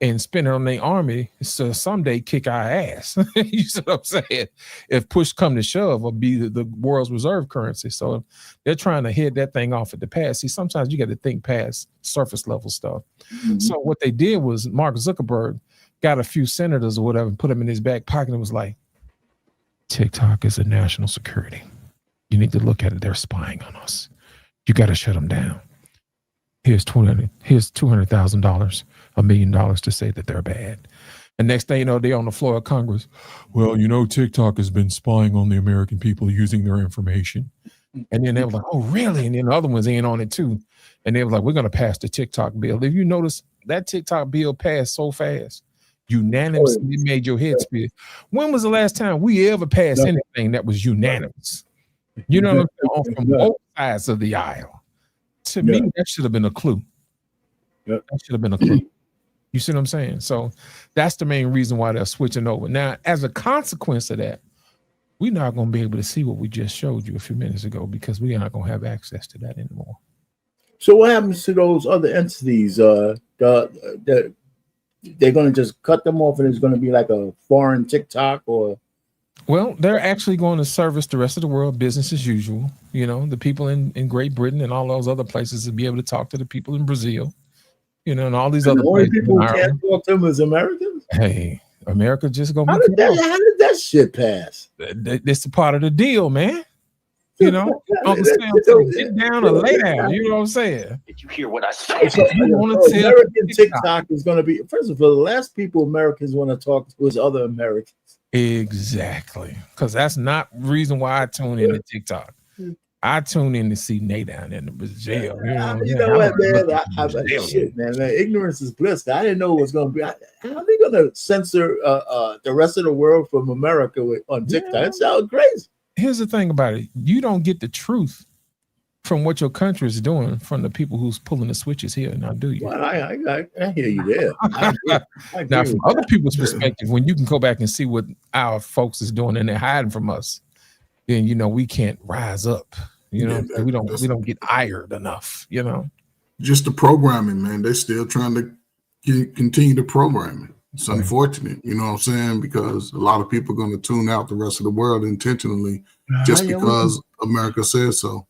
and spend it on their army to someday kick our ass. You see what I'm saying? If push come to shove, or be the world's reserve currency. So they're trying to hit that thing off at the pass. See, sometimes you got to think past surface level stuff. So what they did was Mark Zuckerberg got a few senators or whatever and put them in his back pocket and was like, TikTok is a national security. You need to look at it. They're spying on us. You got to shut them down. Here's $200,000, $1 million to say that they're bad. And next thing you know, they're on the floor of Congress. Well, TikTok has been spying on the American people using their information. And then they were like, oh, really? And then the other ones in on it too. And they were like, we're going to pass the TikTok bill. If you notice, that TikTok bill passed so fast, unanimously made your head spin. When was the last time we ever passed anything that was unanimous? You know what I'm saying? From both sides of the aisle. To me, that should have been a clue. That should have been a clue. You see what I'm saying? So that's the main reason why they're switching over. Now, as a consequence of that, we're not going to be able to see what we just showed you a few minutes ago because we are not going to have access to that anymore. So what happens to those other entities? They're going to just cut them off, and it's going to be like a foreign TikTok or. Well, they're actually going to service the rest of the world business as usual. You know, the people in Great Britain and all those other places will be able to talk to the people in Brazil, you know, and all these other The only places. people who can't talk to them is Americans. Hey, America just going to How be did that shit pass? It's a part of the deal, man. You know, Uncle Sam said, get down or lay down. You know what I'm saying? Did you hear what I said? So, You wanna tell American TikTok. TikTok is going to be, first of all, the last people Americans want to talk to is other Americans. Exactly. Because that's not the reason why I tune into TikTok. I tune in to see Nate down in the Brazil. You know what, man? Shit, man. Ignorance is bliss. I didn't know it was going to be. How are they going to censor the rest of the world from America on TikTok? Yeah. It sounds crazy. Here's the thing about it. You don't get the truth from what your country is doing from the people who's pulling the switches here. Now, do you? Well, I hear you there. I Now, agree from with other that. people's perspective, when you can go back and see what our folks is doing and they're hiding from us, then, you know, we can't rise up. You know, we don't get ired enough, you know. Just the programming, man. They're still trying to continue the programming. It's unfortunate, you know what I'm saying? Because a lot of people are going to tune out the rest of the world intentionally just because America says so.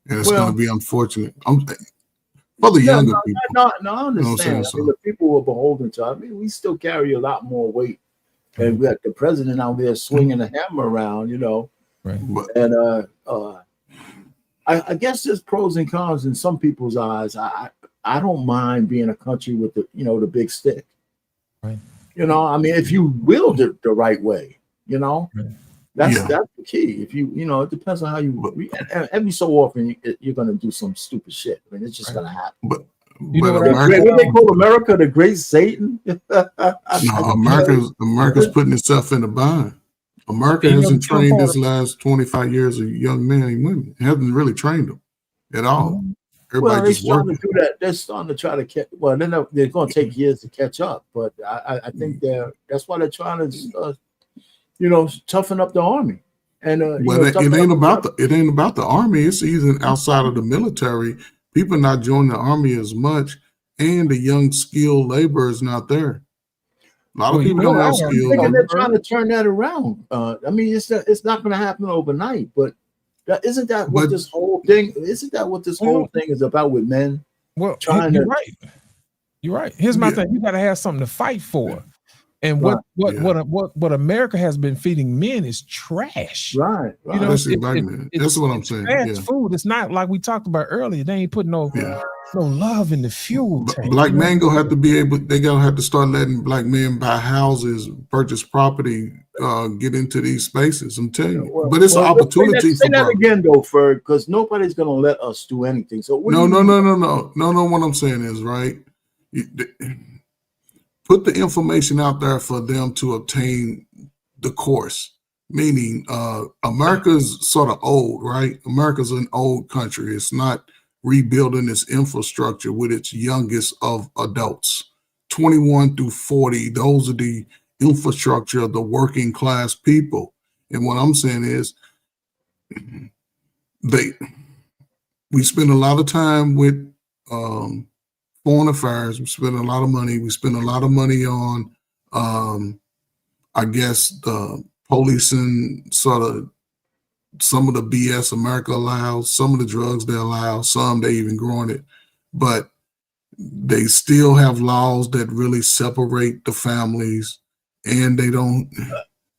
And it's going to be unfortunate. For the younger people. No, I understand. You know what I'm saying? I mean, the people who are beholden to, I mean, we still carry a lot more weight. And we got the president out there swinging the hammer around, you know. Right. And I guess there's pros and cons in some people's eyes. I don't mind being a country with the big stick. Right. You know, I mean, if you wield it the right way, you know, that's the key. If it depends on how you. Every so often, you're going to do some stupid shit. I mean, it's just going to happen. But what they call America the Great Satan? America's putting itself in a bind. America hasn't trained this last 25 years of young men and women. It hasn't really trained them at all. Everybody just working. To do that. They're starting to try to catch. Well, they're going to take years to catch up, but I think that's why they're trying to, toughen up the army. And it ain't about the army. It's even outside of the military. People not joining the army as much, and the young skilled labor is not there. A lot of people don't have skills. They're trying to turn that around. I mean, it's not going to happen overnight, but isn't that what this whole thing is about with men? Well, you're right. Here's my thing: you got to have something to fight for. And what America has been feeding men is trash. Right. You know, that's what I'm saying. Fast food. It's not like we talked about earlier. They ain't putting no love in the fuel tank. Black men gonna have to be able. They gonna have to start letting black men buy houses, purchase property, get into these spaces. I'm telling you. But it's an opportunity. Say that again, though, Ferg, because nobody's gonna let us do anything. So no. What I'm saying is right. Put the information out there for them to obtain the course. Meaning, America's sort of old, right? America's an old country. It's not rebuilding its infrastructure with its youngest of adults. 21 through 40, those are the infrastructure of the working class people. And what I'm saying is, we spend a lot of time with foreign affairs. We spend a lot of money. We spend a lot of money on, I guess, the policing sort of some of the BS America allows, some of the drugs they allow, some they even growing it. But they still have laws that really separate the families, and they don't.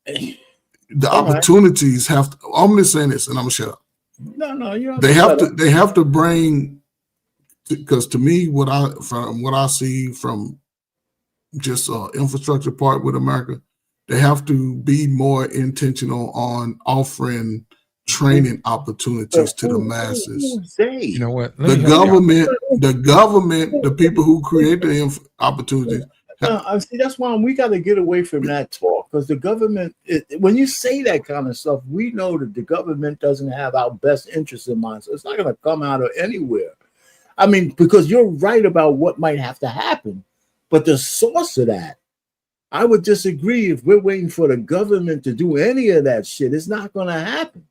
The opportunities have to. I'm just saying this, and I'm gonna shut up. No, you. They have to bring. Because to me, what I see from just infrastructure part with America, they have to be more intentional on offering training opportunities to the masses. You know what? The government, the people who create the opportunities. See, that's why we got to get away from that talk, because the government, when you say that kind of stuff, we know that the government doesn't have our best interests in mind. So it's not going to come out of anywhere. I mean, because you're right about what might have to happen, but the source of that I would disagree if we're waiting for the government to do any of that shit. It's not going to happen.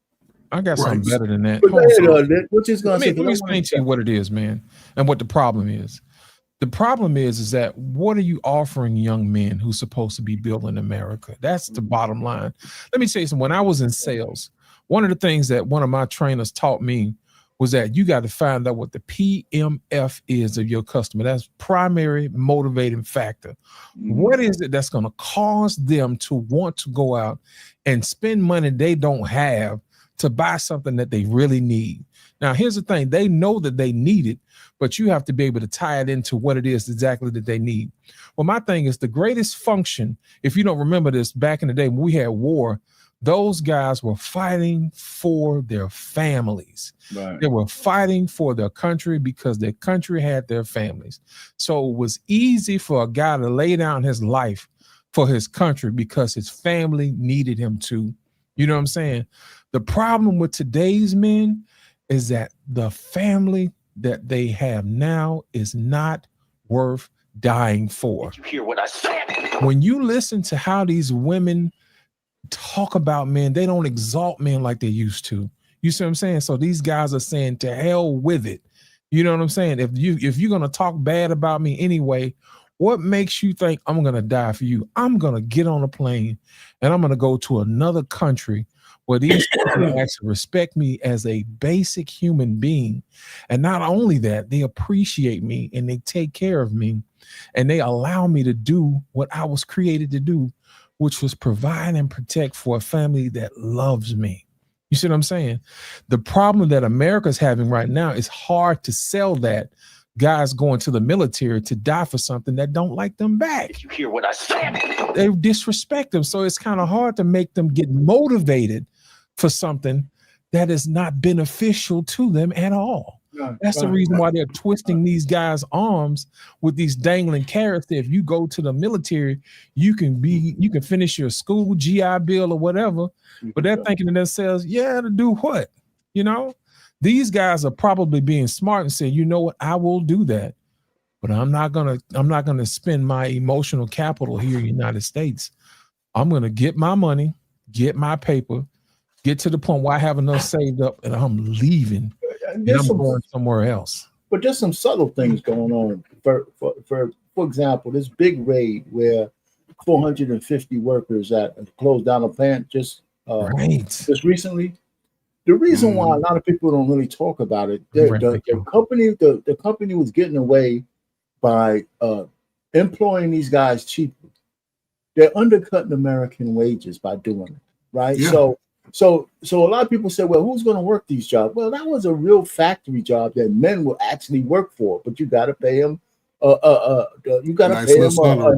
I got something better than that. But what you going to say? Let me explain to you what it is, man, and what the problem is. The problem is that what are you offering young men who's supposed to be building America? That's the bottom line. Let me tell you something. When I was in sales, one of the things that one of my trainers taught me was that you got to find out what the PMF is of your customer. That's primary motivating factor. What is it that's going to cause them to want to go out and spend money they don't have to buy something that they really need? Now, here's the thing. They know that they need it, but you have to be able to tie it into what it is exactly that they need. Well, my thing is the greatest function, if you don't remember this, back in the day when we had war, those guys were fighting for their families. Right. They were fighting for their country because their country had their families. So it was easy for a guy to lay down his life for his country because his family needed him to. You know what I'm saying? The problem with today's men is that the family that they have now is not worth dying for. Did you hear what I said? When you listen to how these women talk about men, they don't exalt men like they used to. You see what I'm saying? So these guys are saying to hell with it. You know what I'm saying? If you're gonna talk bad about me anyway, what makes you think I'm gonna die for you? I'm gonna get on a plane and I'm gonna go to another country where these people actually respect me as a basic human being. And not only that, they appreciate me and they take care of me and they allow me to do what I was created to do, which was provide and protect for a family that loves me. You see what I'm saying? The problem that America's having right now is hard to sell that guys going to the military to die for something that don't like them back. Did you hear what I said? They disrespect them. So it's kind of hard to make them get motivated for something that is not beneficial to them at all. That's the reason why they're twisting these guys' arms with these dangling carrots. That if you go to the military, you can finish your school, GI Bill or whatever. But they're thinking to themselves, yeah, to do what? You know, these guys are probably being smart and saying, you know what, I will do that. But I'm not gonna spend my emotional capital here in the United States. I'm gonna get my money, get my paper, get to the point where I have enough saved up and I'm leaving. And I'm going somewhere else. But there's some subtle things going on. For example, this big raid where 450 workers closed down a plant just recently. The reason why a lot of people don't really talk about it, the company was getting away by employing these guys cheaply. They're undercutting American wages by doing it, right? Yeah. So a lot of people say, well, who's going to work these jobs? Well, that was a real factory job that men will actually work for, but you got to pay them a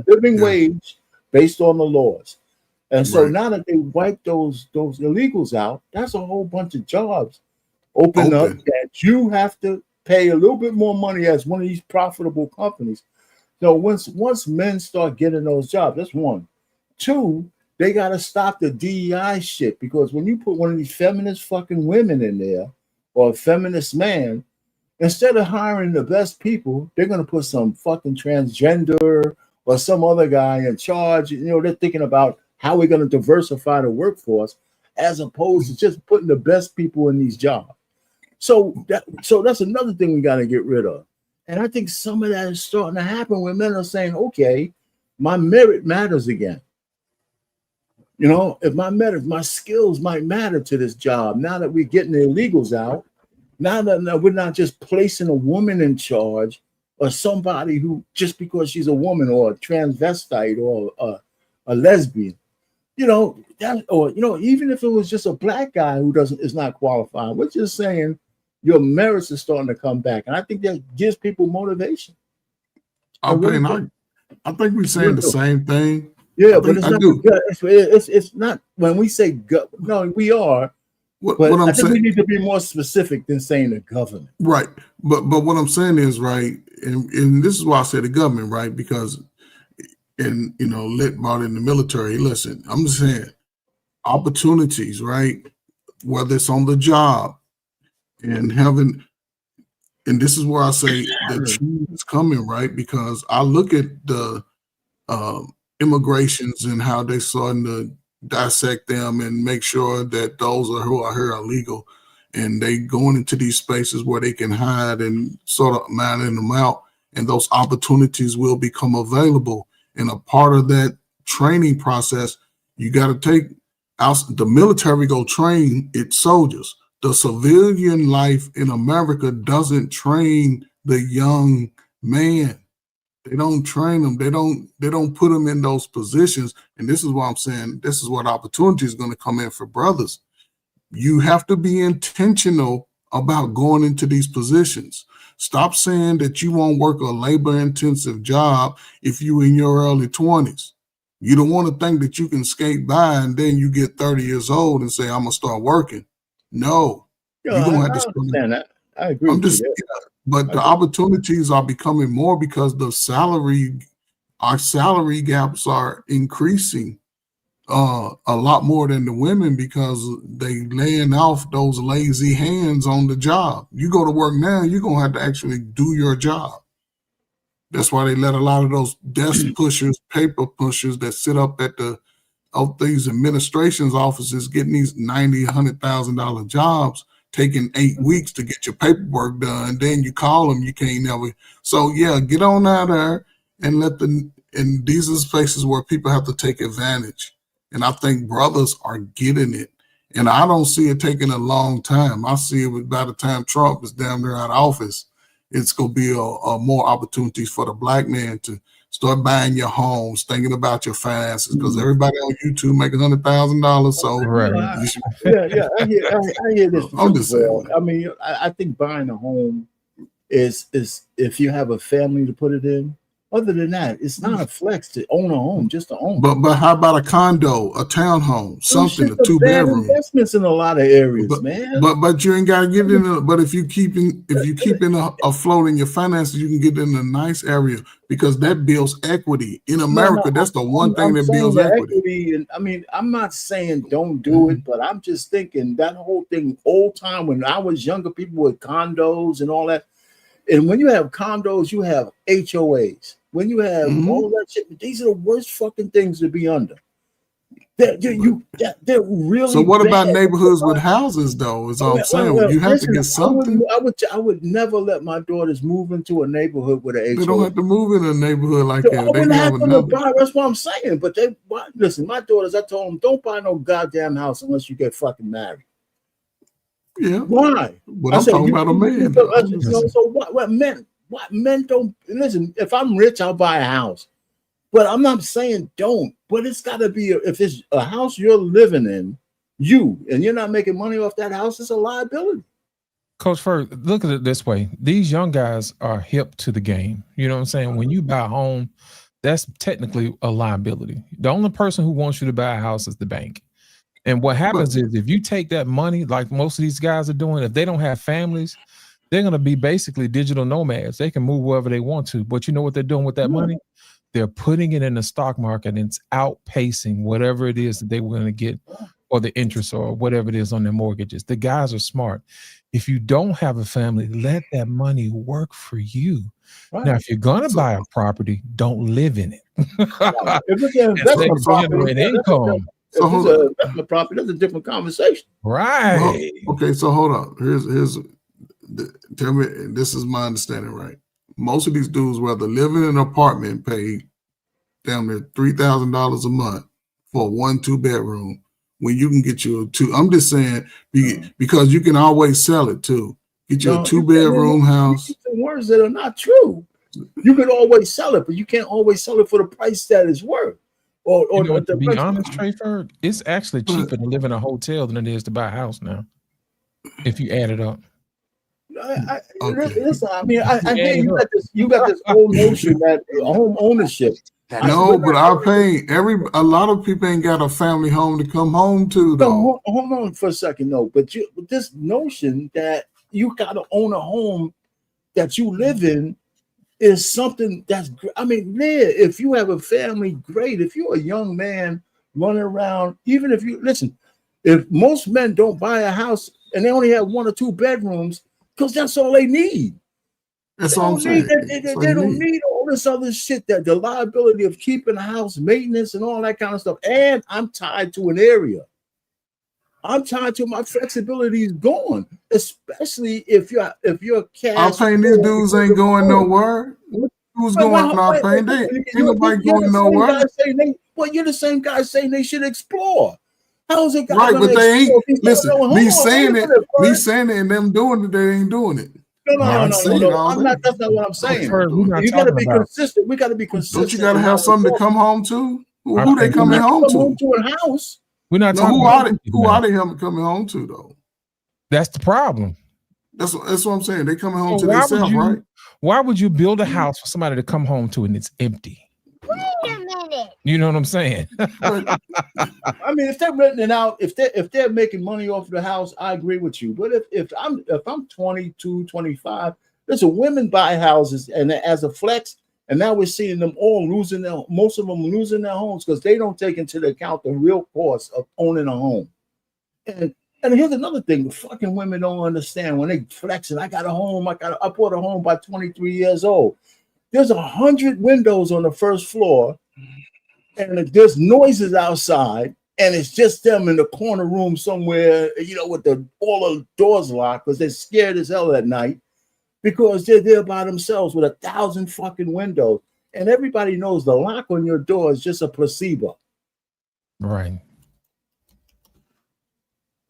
living wage based on the laws. And so now that they wipe those illegals out, that's a whole bunch of jobs open up that you have to pay a little bit more money as one of these profitable companies. So once men start getting those jobs, that's one. Two, they got to stop the DEI shit, because when you put one of these feminist fucking women in there or a feminist man, instead of hiring the best people, they're going to put some fucking transgender or some other guy in charge. You know, they're thinking about how we're going to diversify the workforce as opposed to just putting the best people in these jobs. So that's another thing we got to get rid of. And I think some of that is starting to happen where men are saying, okay, my merit matters again. You know, if my skills might matter to this job, now that we're getting the illegals out, now that we're not just placing a woman in charge or somebody who just because she's a woman or a transvestite or a lesbian, even if it was just a black guy who is not qualified, we're just saying your merits are starting to come back. And I think that gives people motivation. I think we're saying the same thing. Yeah, but it's not when we say no, we are. I think we need to be more specific than saying the government. Right. But what I'm saying is, right, and this is why I say the government, right? Because Lit brought in the military. Listen, I'm just saying opportunities, right? Whether it's on the job and having, and this is where I say the change is coming, right? Because I look at the immigrations and how they starting to dissect them and make sure that those who are here are legal, and they going into these spaces where they can hide and sort of manning them out, and those opportunities will become available. And a part of that training process, you got to take out the military, go train its soldiers. The civilian life in America doesn't train the young man. They don't train them. They don't put them in those positions. And this is what I'm saying. This is what opportunity is going to come in for brothers. You have to be intentional about going into these positions. Stop saying that you won't work a labor-intensive job if you in your early 20s. You don't want to think that you can skate by and then you get 30 years old and say, I'm going to start working. No. You're going to have to understand that. I agree with you. But the opportunities are becoming more because our salary gaps are increasing a lot more than the women, because they laying off those lazy hands on the job. You go to work now, you're going to have to actually do your job. That's why they let a lot of those desk pushers, paper pushers that sit up at these administration's offices getting these $90,000, $100,000 jobs, taking 8 weeks to get your paperwork done. Then you call them, you can't never. So yeah, get on out there and and these are spaces where people have to take advantage. And I think brothers are getting it. And I don't see it taking a long time. I see it by the time Trump is down there out of office, it's going to be a more opportunities for the black man to start buying your homes, thinking about your finances, because everybody on YouTube make $100,000. So I hear this. I'm just saying. I mean, I think buying a home is if you have a family to put it in. Other than that, it's not a flex to own a home, just to own. But how about a condo, a townhome, something, a 2-bedroom? Investments in a lot of areas, man. But you ain't gotta get in. But if you keeping afloat in your finances, you can get in a nice area, because that builds equity in America. That's the one thing that builds equity. And I mean, I'm not saying don't do it, but I'm just thinking that whole thing, old time when I was younger, people with condos and all that. And when you have condos, you have HOAs. When you have all that shit, these are the worst fucking things to be under. They're really. So what about neighborhoods with houses, though? Is all I'm saying. You have to get something. I would never let my daughters move into a neighborhood with an HOA. They don't have to move in a neighborhood like that. I wouldn't have to buy. That's what I'm saying. But listen, my daughters, I told them, don't buy no goddamn house unless you get fucking married. Yeah. Why? But I'm talking about a man. So what men don't listen. If I'm rich, I'll buy a house. But I'm not saying don't. But it's got to be if it's a house you're living in, and you're not making money off that house, it's a liability. Coach Ferg, look at it this way. These young guys are hip to the game. You know what I'm saying? When you buy a home, that's technically a liability. The only person who wants you to buy a house is the bank. And what happens is if you take that money, like most of these guys are doing, if they don't have families, they're going to be basically digital nomads. They can move wherever they want to. But you know what they're doing with that money? They're putting it in the stock market, and it's outpacing whatever it is that they were going to get, or the interest, or whatever it is on their mortgages. The guys are smart. If you don't have a family, let that money work for you. Right. Now, if you're going to buy a property, don't live in it. If it's an investment property, income. So investment property, that's a different conversation. Right. Well, okay, so hold on. Tell me, this is my understanding, right? Most of these dudes, whether living in an apartment, pay damn near $3,000 a month for a 1-2 bedroom, when you can get you a 2. I'm just saying, because you can always sell it too. Get you a 2-bedroom house. Words that are not true. You can always sell it, but you can't always sell it for the price that it's worth. To be honest, Trey Ferg, it's actually cheaper to live in a hotel than it is to buy a house now, if you add it up. Listen, I mean, I hear you got this whole notion that home ownership. No, but I pay a lot of people ain't got a family home to come home to, though. No, hold on for a second, but this notion that you got to own a home that you live in is something that's, I mean, if you have a family, great. If you're a young man running around, even if if most men don't buy a house and they only have 1 or 2 bedrooms, because that's all they need. That's They what I'm don't need saying. that. That's what They you don't need. need all this other shit. That the liability of keeping a house, maintenance, and all that kind of stuff. And I'm tied to an area. I'm tied to my flexibility is gone, especially if you're Our cash pain, these poor dudes because ain't of a going home. nowhere. Who's Wait, going wait, our wait, pain? They wait, ain't you're nobody you're going the same nowhere. guy saying you're the same guy saying they should explore. How is a guy Right, gonna but they ain't explore if he's listen, hold me on, wait a saying it, minute, me Fern. saying it and them doing it, they ain't doing it. Right. I say it all I'm day. not. That's not what I'm Don't saying. We're not You got to talking be about. consistent. We got to be don't you consistent gotta in how have we something to talk. come home to? I Who they think coming Not to home come home to? to a house. we're not No, talking who about are they empty who now. are they coming home to though? That's the problem. That's what I'm saying. They coming home So to themselves, right? why would you build a house for somebody to come home to and it's empty? Wait a minute. You know what I'm saying? But I mean, if they're renting it out, if they're making money off of the house, I agree with you. But if I'm 22, 25, listen, women buy houses and as a flex, and now we're seeing them all most of them losing their homes because they don't take into account the real cost of owning a home. And here's another thing: the fucking women don't understand when they flexing. I got a home. I bought a home by 23 years old. There's 100 windows on the first floor, and there's noises outside, and it's just them in the corner room somewhere, with all the doors locked because they're scared as hell at night because they're there by themselves with 1,000 fucking windows, and everybody knows the lock on your door is just a placebo. Right.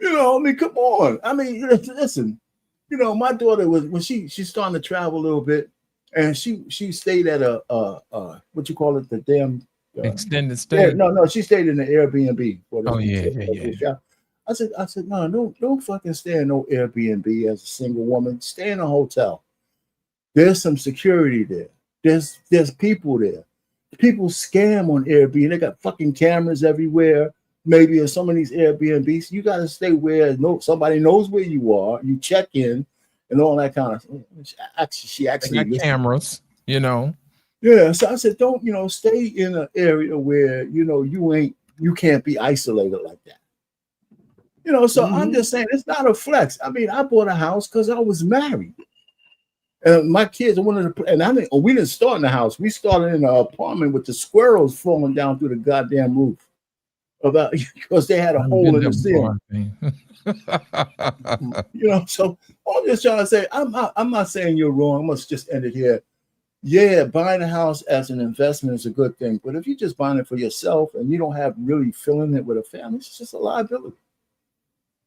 I mean, come on. I mean, listen. My daughter was when she's starting to travel a little bit, and she stayed at a what you call it, the damn extended stay. No, she stayed in the Airbnb. Oh yeah. I said, no, don't fucking stay in no Airbnb as a single woman. Stay in a hotel. There's some security there. There's people there. People scam on Airbnb. They got fucking cameras everywhere. Maybe in some of these Airbnbs, you got to stay where somebody knows where you are. You check in and all that kind of stuff. She actually got cameras, Yeah, so I said, don't stay in an area where you can't be isolated like that. So I'm just saying it's not a flex. I mean, I bought a house because I was married. And my kids wanted to, and we didn't start in the house. We started in an apartment with the squirrels falling down through the goddamn roof. Because they had a hole in the ceiling. So I'm just trying to say, I'm not saying you're wrong. I must just end it here. Yeah, buying a house as an investment is a good thing, but if you're just buying it for yourself and you don't have really filling it with a family, it's just a liability.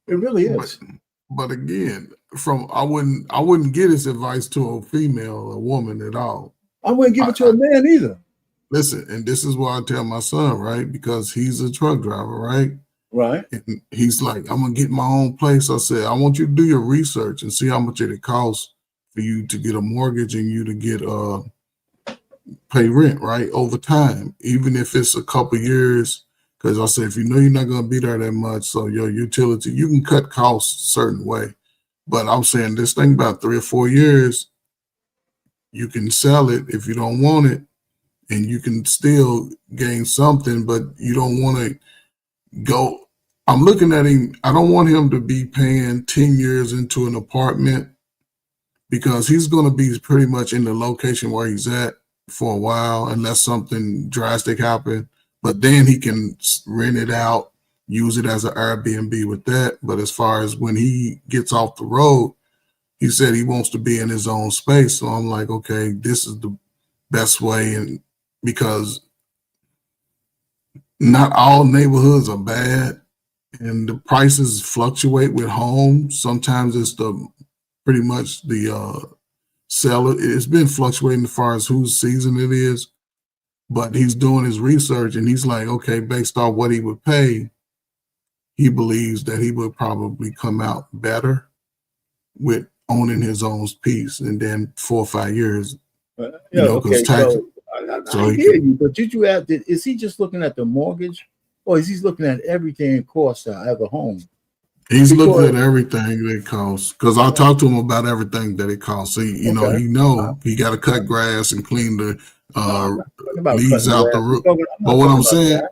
It really is. But again, I wouldn't give this advice to a female, a woman at all. I wouldn't give it to a man either. Listen, and this is what I tell my son, right? Because he's a truck driver, right? Right. And he's like, I'm gonna get my own place. I said, I want you to do your research and see how much it costs for you to get a mortgage and you to get pay rent, right? Over time, even if it's a couple years. Because I said, if you know you're not gonna be there that much, so your utility, you can cut costs a certain way. But I'm saying this thing about 3 or 4 years, you can sell it if you don't want it. And you can still gain something, but you don't want to go. I'm looking at him. I don't want him to be paying 10 years into an apartment because he's going to be pretty much in the location where he's at for a while unless something drastic happens. But then he can rent it out, use it as an Airbnb with that. But as far as when he gets off the road, he said he wants to be in his own space. So I'm like, okay, this is the best way. And because not all neighborhoods are bad and the prices fluctuate with homes. Sometimes it's pretty much the seller. It's been fluctuating as far as whose season it is, but he's doing his research and he's like, okay, based on what he would pay, he believes that he would probably come out better with owning his own piece. And then 4 or 5 years, because tax. I hear you, but did you add? Is he just looking at the mortgage, or is he looking at everything it costs to have a home? He's looking at everything that it costs. Because I talked to him about everything that it costs. So, he got to cut grass and clean the leaves out the roof. But what I'm saying,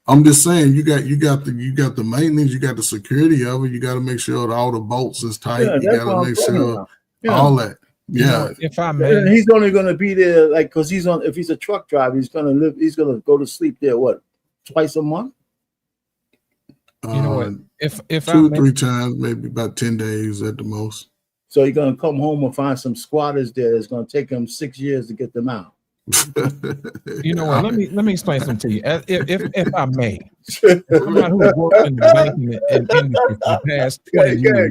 I'm just saying, you got the maintenance, you got the security of it. You got to make sure that all the bolts is tight. You got to make sure all that. You know, Yeah. if I may, And he's only going to be there like because he's on. If he's a truck driver, he's going to live. He's going to go to sleep there. What, twice a month? you know what? If I 2 or may, 3 times, maybe about 10 days at the most. So he's going to come home and find some squatters there. It's going to take him 6 years to get them out. you know what? Let me explain something to you. If I may, somebody who's worked in the banking industry for the past 20 years,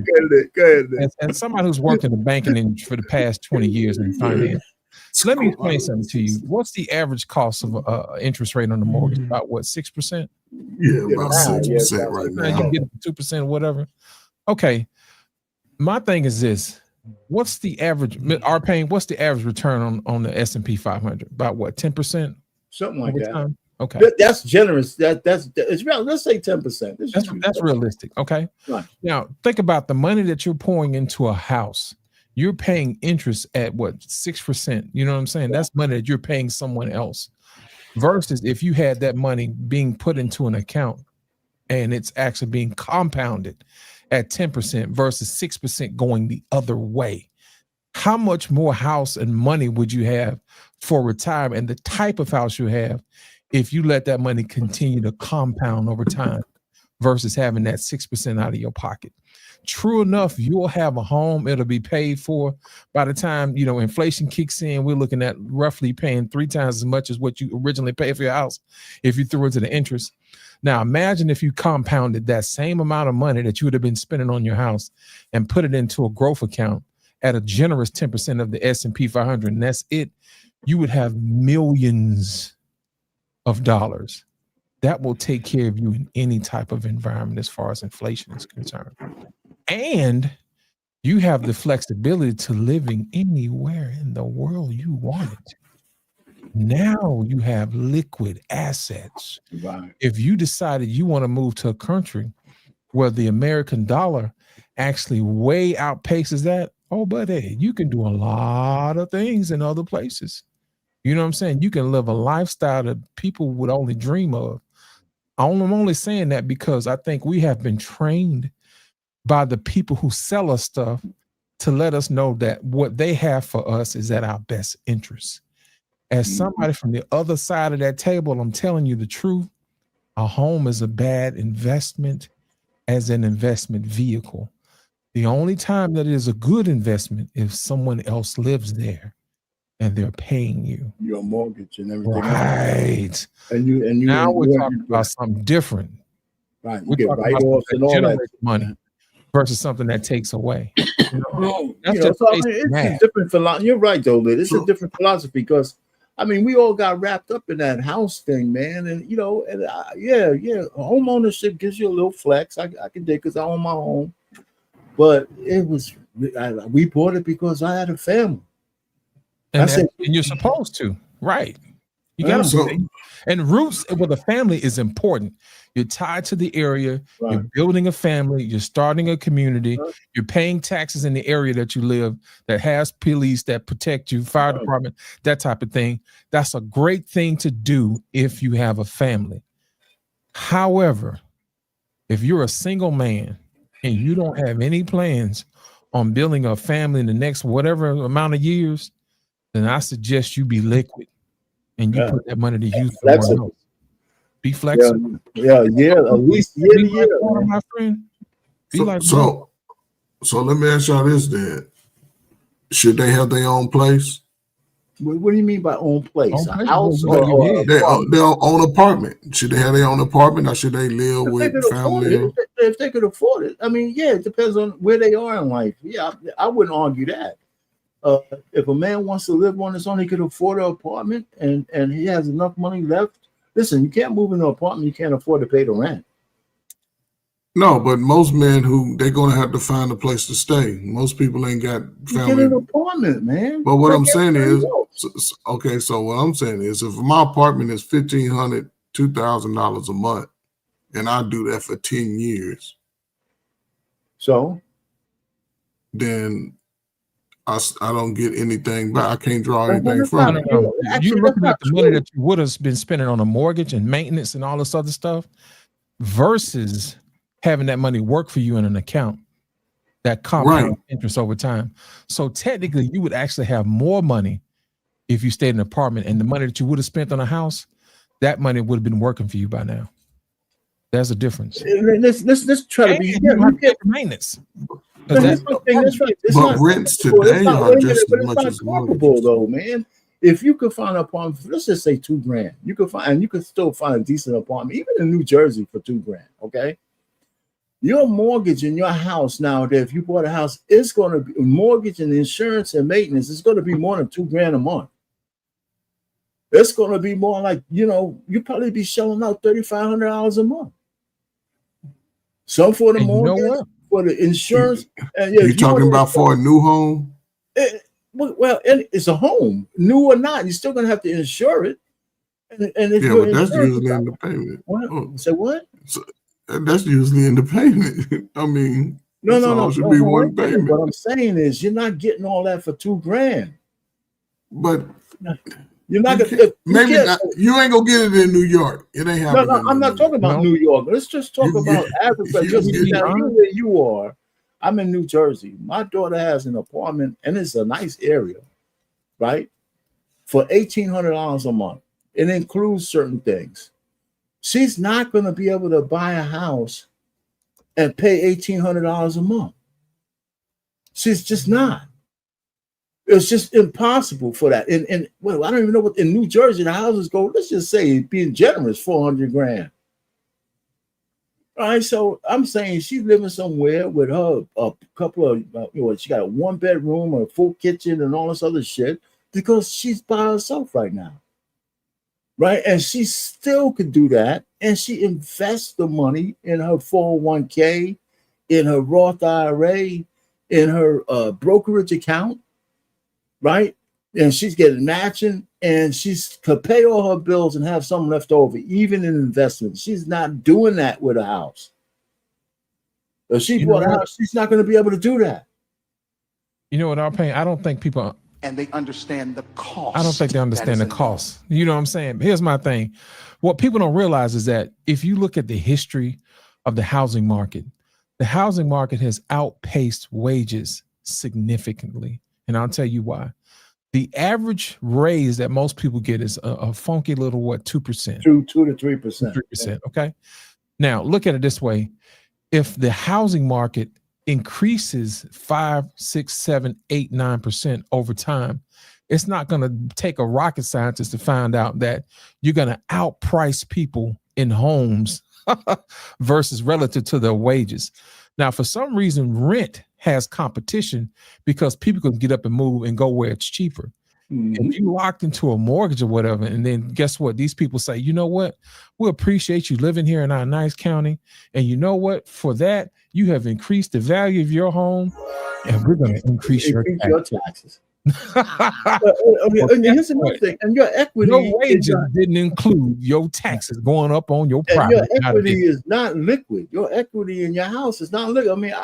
Go ahead. and somebody who's worked in the banking industry for the past 20 years in finance. So let me explain something to you. What's the average cost of interest rate on the mortgage? About what, 6%? Yeah, about 6% right Now you now. can get it to 2%, whatever. Okay. My thing is this. What's the average what's the average return on the S&P 500? About what, 10%? Something like that. Time? Okay. That's generous. That's it's real. Let's say 10%. That's realistic. Okay. Right. Now think about the money that you're pouring into a house. You're paying interest at what, 6%. You know what I'm saying? That's money that you're paying someone else. Versus if you had that money being put into an account and it's actually being compounded at 10% versus 6% going the other way. How much more house and money would you have for retirement, and the type of house you have if you let that money continue to compound over time versus having that 6% out of your pocket? True enough, you'll have a home. It'll be paid for by the time, inflation kicks in. We're looking at roughly paying 3 times as much as what you originally paid for your house if you threw into the interest. Now, imagine if you compounded that same amount of money that you would have been spending on your house and put it into a growth account at a generous 10% of the S&P 500, and that's it. You would have millions of dollars. That will take care of you in any type of environment as far as inflation is concerned. And you have the flexibility to living anywhere in the world you want it. Now you have liquid assets. Right. If you decided you want to move to a country where the American dollar actually way outpaces that, oh, buddy, you can do a lot of things in other places. You know what I'm saying? You can live a lifestyle that people would only dream of. I'm only saying that because I think we have been trained by the people who sell us stuff to let us know that what they have for us is at our best interest. As somebody from the other side of that table, I'm telling you the truth. A home is a bad investment as an investment vehicle. The only time that it is a good investment if someone else lives there and they're paying you your mortgage and everything. Right. Else. And you now we're talking about something different. Right. We're talking about something that generates money versus something that takes away. It's different philosophy. You're right, though, Lid. It's a different philosophy because we all got wrapped up in that house thing, man. And home ownership gives you a little flex. I can dig because I own my home, but we bought it because I had a family. And you're supposed to, right? You got to. And roots with a family is important. You're tied to the area. Right. You're building a family. You're starting a community. Right. You're paying taxes in the area that you live that has police that protect you, fire department, that type of thing. That's a great thing to do if you have a family. However, if you're a single man and you don't have any plans on building a family in the next whatever amount of years, then I suggest you be liquid and you put that money to use for someone else. Be flexible. Yeah, at least year to year, my friend. So let me ask y'all this then. Should they have their own place? What do you mean by own place? A house or their own apartment? Should they have their own apartment or should they live with family? If they could afford it. It depends on where they are in life. Yeah, I wouldn't argue that. If a man wants to live on his own, he could afford an apartment and he has enough money left. Listen, you can't move in an apartment you can't afford to pay the rent. No, but most men they're gonna have to find a place to stay. Most people ain't got family. Get an apartment, man. But what I'm saying is, so what I'm saying is, if my apartment is $1,500, $2,000 a month, and I do that for 10 years, so then I don't get anything back. I can't draw anything from it. No. You're looking at the money that you would have been spending on a mortgage and maintenance and all this other stuff versus having that money work for you in an account. that compound interest over time. So technically, you would actually have more money if you stayed in an apartment, and the money that you would have spent on a house, that money would have been working for you by now. There's a difference. Let's try to be. You have to maintenance. But that's right. But rents today are just as much as comparable, though, man. If you could find an apartment, let's just say $2,000, you could still find a decent apartment, even in New Jersey for $2,000. Okay, your mortgage in your house nowadays, if you bought a house, it's going to be mortgage and insurance and maintenance. It's going to be more than $2,000 a month. It's going to be more like, you probably be shelling out $3,500 a month. Some for the mortgage, for the insurance. And you're talking about for a new home? Well, it's a home, new or not. You're still going to have to insure it. And if but that's usually in the payment. What? Say what? So, that's usually in the payment. I mean, no. Should be one payment. What I'm saying is, you're not getting all that for $2,000. But you're not maybe not, you ain't gonna get it in New York. It ain't happening. No, I'm not talking about New York. Let's just talk about average. Just where you are. I'm in New Jersey. My daughter has an apartment, and it's a nice area, right? For $1,800 a month. It includes certain things. She's not going to be able to buy a house and pay $1,800 a month. She's just not. It's just impossible for that. And well, I don't even know what in New Jersey the houses go. Let's just say, being generous, $400,000. All right, so I'm saying she's living somewhere with her a couple of, she got a 1-bedroom, a full kitchen, and all this other shit because she's by herself right now, right? And she still could do that, and she invests the money in her 401k, in her Roth IRA, in her brokerage account, right? And she's getting matching, and she's could pay all her bills and have some left over, even in investments. She's not doing that with a house. If she bought a house, she's not going to be able to do that. You know what I'm paying? I don't think people and they understand the cost. I don't think they understand the cost. You know what I'm saying? Here's my thing. What people don't realize is that if you look at the history of the housing market has outpaced wages significantly, and I'll tell you why. The average raise that most people get is a funky little 2%, 2 to 3%. 3%. Okay. Now look at it this way: if the housing market increases 5, 6, 7, 8, 9% over time, it's not going to take a rocket scientist to find out that you're going to outprice people in homes versus relative to their wages. Now, for some reason, rent has competition because people can get up and move and go where it's cheaper. Mm-hmm. If you locked into a mortgage or whatever, and then guess what? These people say, you know what? We appreciate you living here in our nice county. And you know what? For that, you have increased the value of your home, and we're going to increase your taxes. And here's another thing, and your equity, your wages didn't include your taxes going up on your property. Your equity is not liquid. Your equity in your house is not liquid. I mean,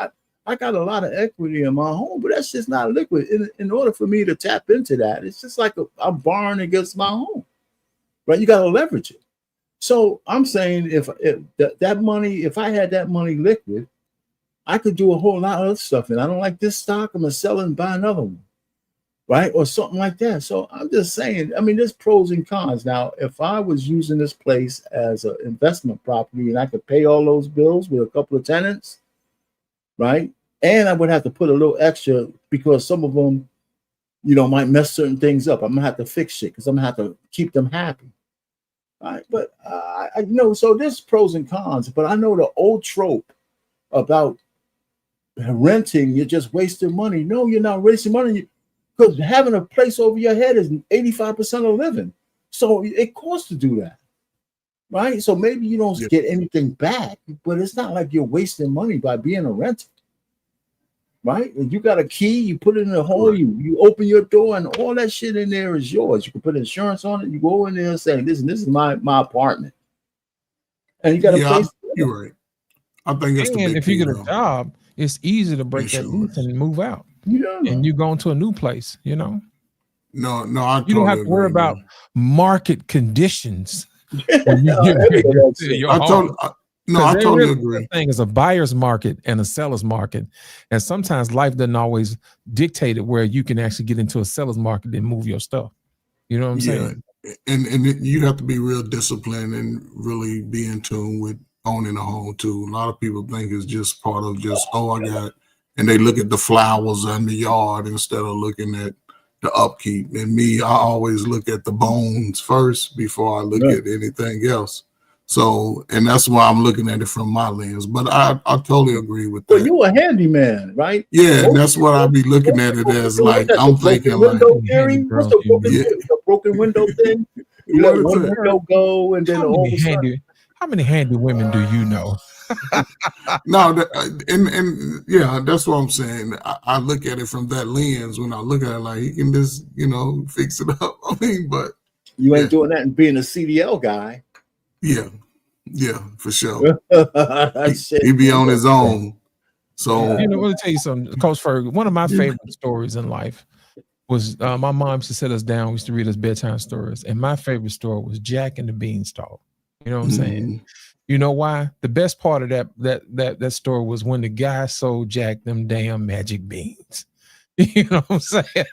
I got a lot of equity in my home, but that's just not liquid. In order for me to tap into that, it's just like I'm borrowing against my home, right? You got to leverage it. So I'm saying if that money, if I had that money liquid, I could do a whole lot of other stuff. And I don't like this stock, I'm going to sell it and buy another one. Right? Or something like that. So I'm just saying, I mean, there's pros and cons. Now, if I was using this place as an investment property and I could pay all those bills with a couple of tenants, right? And I would have to put a little extra because some of them, might mess certain things up. I'm going to have to fix shit because I'm going to have to keep them happy. All right. But I know, so there's pros and cons, but I know the old trope about renting, you're just wasting money. No, you're not wasting money. Because having a place over your head is 85% of living. So it costs to do that. Right? So maybe you don't get anything back, but it's not like you're wasting money by being a renter. Right? And you got a key, you put it in the hole, you open your door, and all that shit in there is yours. You can put insurance on it. You go in there and say, listen, this is my apartment. And you got a place. You're right. I think that's the big if you get a job, it's easy to break that lease and move out. And you go into a new place, No, I you don't have to worry about market conditions. I No, Because I there totally really agree. is a thing is a buyer's market and a seller's market. And sometimes life doesn't always dictate it where you can actually get into a seller's market and move your stuff. You know what I'm Yeah, saying? and you have to be real disciplined and really be in tune with owning a home too. A lot of people think it's just part of just, oh, I got, and they look at the flowers and the yard instead of looking at the upkeep. And me, I always look at the bones first before I look at anything else. So, and that's why I'm looking at it from my lens. But I totally agree with Well, that. you a handyman, right? Yeah, and that's what I be looking at it as. Like What's that, I'm the broken thinking, like, window theory? What's the broken, yeah, the broken window thing? You what let is one it? window go, and then all of a sudden, How many handy women do you know? No, and yeah, that's what I'm saying. I look at it from that lens when I look at it like he can just, fix it up. I mean, but you ain't yeah. doing that and being a CDL guy. Yeah, for sure. He be on his own. So let me tell you something, Coach Ferg. One of my favorite stories in life was my mom used to sit us down. We used to read us bedtime stories, and my favorite story was Jack and the Beanstalk. You know what I'm saying? You know why? The best part of that story was when the guy sold Jack them damn magic beans. You know what I'm saying?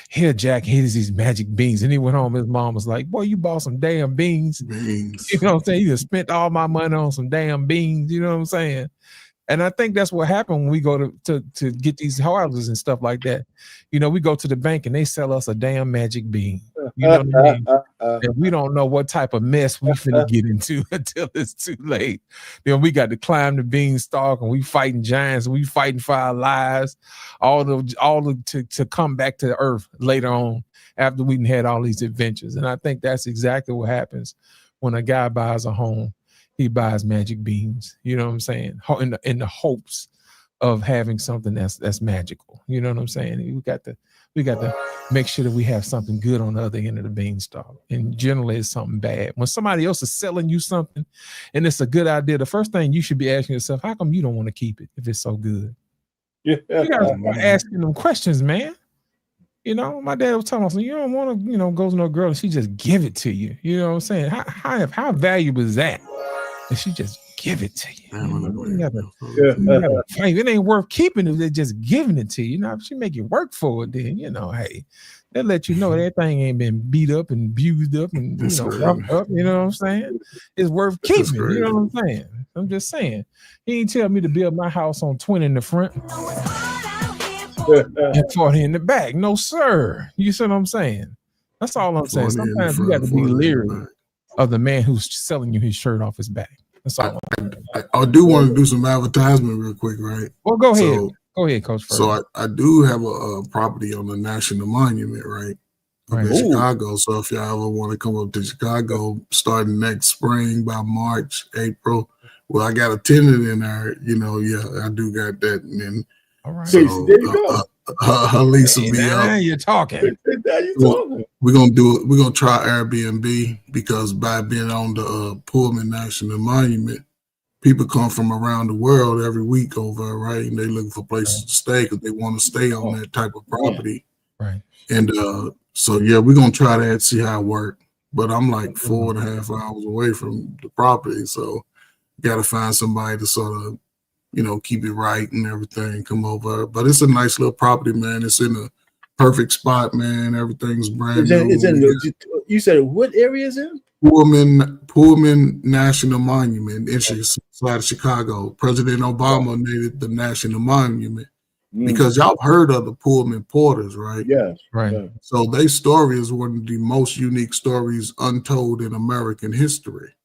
Here, Jack, here's these magic beans. And he went home. His mom was like, boy, you bought some damn beans. You know what I'm saying? You just spent all my money on some damn beans. You know what I'm saying? And I think that's what happened when we go to get these houses and stuff like that. We go to the bank and they sell us a damn magic bean. You know what I mean? And we don't know what type of mess we finna get into until it's too late. Then we got to climb the beanstalk and we fighting giants. We fighting for our lives, to come back to earth later on after we had all these adventures. And I think that's exactly what happens when a guy buys a home. He buys magic beans, you know what I'm saying? In the hopes of having something that's magical. You know what I'm saying? We got to make sure that we have something good on the other end of the beanstalk. And generally it's something bad. When somebody else is selling you something and it's a good idea, the first thing you should be asking yourself, how come you don't want to keep it if it's so good? You gotta start asking them questions, man. My dad was telling us, you don't want to, go to no girl and she just give it to you. You know what I'm saying? How valuable is that? And she just give it to you. It ain't worth keeping if they're just giving it to you. If she make you work for it, then hey, they'll let you know that thing ain't been beat up and abused up and roughed up. You know what I'm saying? It's worth keeping. You know what I'm saying? I'm just saying. He ain't tell me to build my house on 20 in the front and 40 in the back. No, sir. You see what I'm saying? That's all I'm saying. Sometimes you got to be leery of the man who's selling you his shirt off his back. That's all. I do want to do some advertisement real quick, right? Well, go ahead. Go ahead, Coach. So I do have a property on the National Monument, right? In Chicago. So if y'all ever want to come up to Chicago starting next spring by March, April, well, I got a tenant in there, I do got that. And then all right. So there you go. Her lease will be up. Now you're talking. We're gonna do it. We're gonna try Airbnb because by being on the Pullman National Monument, people come from around the world every week over, right? And they look for places to stay because they want to stay on that type of property. Right. And so yeah, we're gonna try that, see how it works. But I'm like 4.5 hours away from the property, so got to find somebody to sort of, keep it right and everything, come over. But it's a nice little property, man. It's in a perfect spot, man. Everything's brand new. You said what area is it? Pullman National Monument inside of Chicago. President Obama named the National Monument because y'all heard of the Pullman Porters, right? Yes. Right. Yes. So their story is one of the most unique stories untold in American history.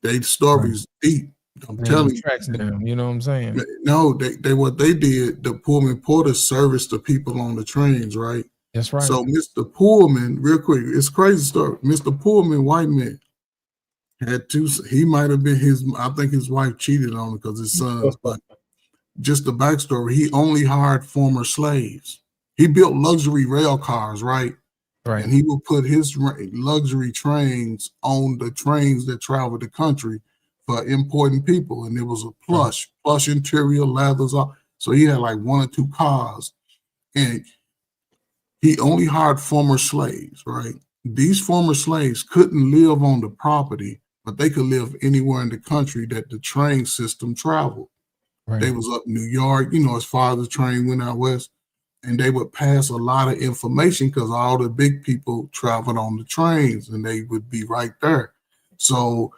Their story's deep. I'm telling you. Tracks down, you know what I'm saying? No, they what they did, the Pullman Porters serviced the people on the trains, right? That's right. So Mr. Pullman, real quick, it's a crazy story. Mr. Pullman, white man, had he might have been I think his wife cheated on him because his sons, but just the backstory, he only hired former slaves. He built luxury rail cars, right? Right. And he would put his luxury trains on the trains that travel the country for important people, and it was a plush interior, leathers. So he had like 1 or 2 cars, and he only hired former slaves, right? These former slaves couldn't live on the property, but they could live anywhere in the country that the train system traveled. Right. They was up New York, as far as the train went out west, and they would pass a lot of information because all the big people traveled on the trains, and they would be right there. So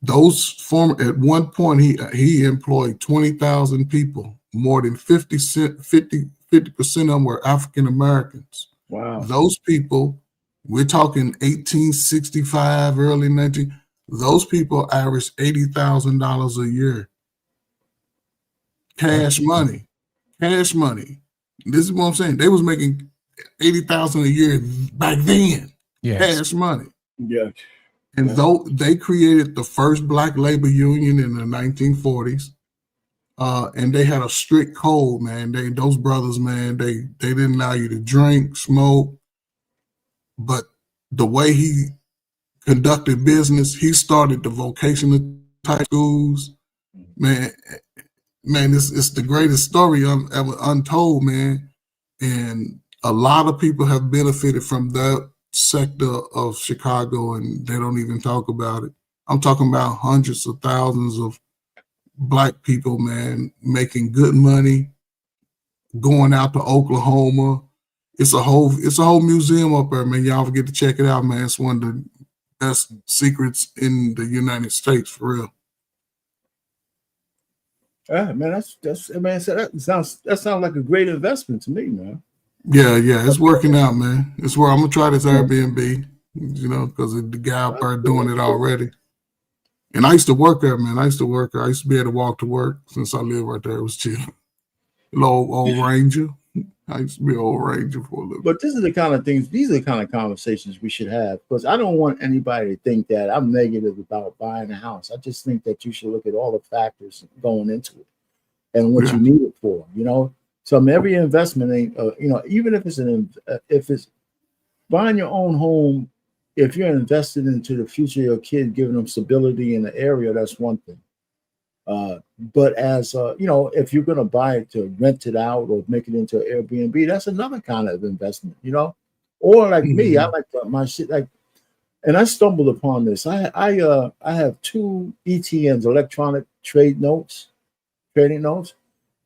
at one point he employed 20,000 people. More than 50% of them were African Americans. Wow. Those people, we're talking 1865, early 19. Those people averaged $80,000 a year. Cash money. This is what I'm saying. They was making $80,000 a year back then. Yes. Cash money. Yeah. And though they created the first black labor union in the 1940s, and they had a strict code, man. Those brothers, man, they didn't allow you to drink, smoke, but the way he conducted business, he started the vocational type schools, man. It's the greatest story ever untold, man. And a lot of people have benefited from that sector of Chicago, and they don't even talk about it. I'm talking about hundreds of thousands of black people, man, making good money, going out to Oklahoma. It's a whole museum up there, man. Y'all forget to check it out, man. It's one of the best secrets in the United States, for real. Man, that sounds like a great investment to me, man. Yeah, it's working out, man. It's where I'm gonna try this Airbnb, because the guy up there doing it already. And I used to work there, man. I used to be able to walk to work since I lived right there. It was chill. Old Ranger. I used to be an old Ranger for a little bit. But these are the kind of conversations we should have, because I don't want anybody to think that I'm negative about buying a house. I just think that you should look at all the factors going into it and what you need it for, So every investment ain't, even if it's buying your own home, if you're invested into the future of your kid, giving them stability in the area, that's one thing. But as if you're going to buy it to rent it out or make it into an Airbnb, that's another kind of investment, Or like me, I like my shit and I stumbled upon this. I have 2 ETNs, electronic trading notes,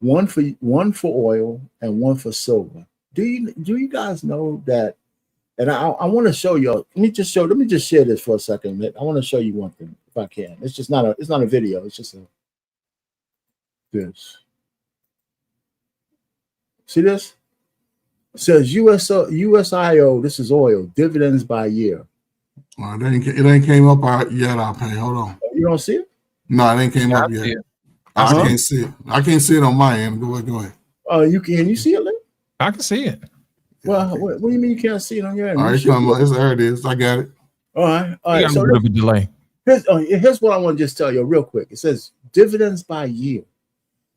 one for oil and one for silver. Do you guys know that? And I want to show you. Let me just share this for a second. I want to show you one thing, if I can. It's not a video. It's just this. See this? It says USIO. This is oil dividends by year. It ain't came up yet. I'll pay. Hold on. You don't see it? No, it ain't came up yet. I can't see it. I can't see it on my end. Go ahead. Can you see it, Lee? I can see it. Well, what do you mean you can't see it on your end? All right, there it is. I got it. All right. So a little bit delay. Here's what I want to just tell you real quick. It says dividends by year.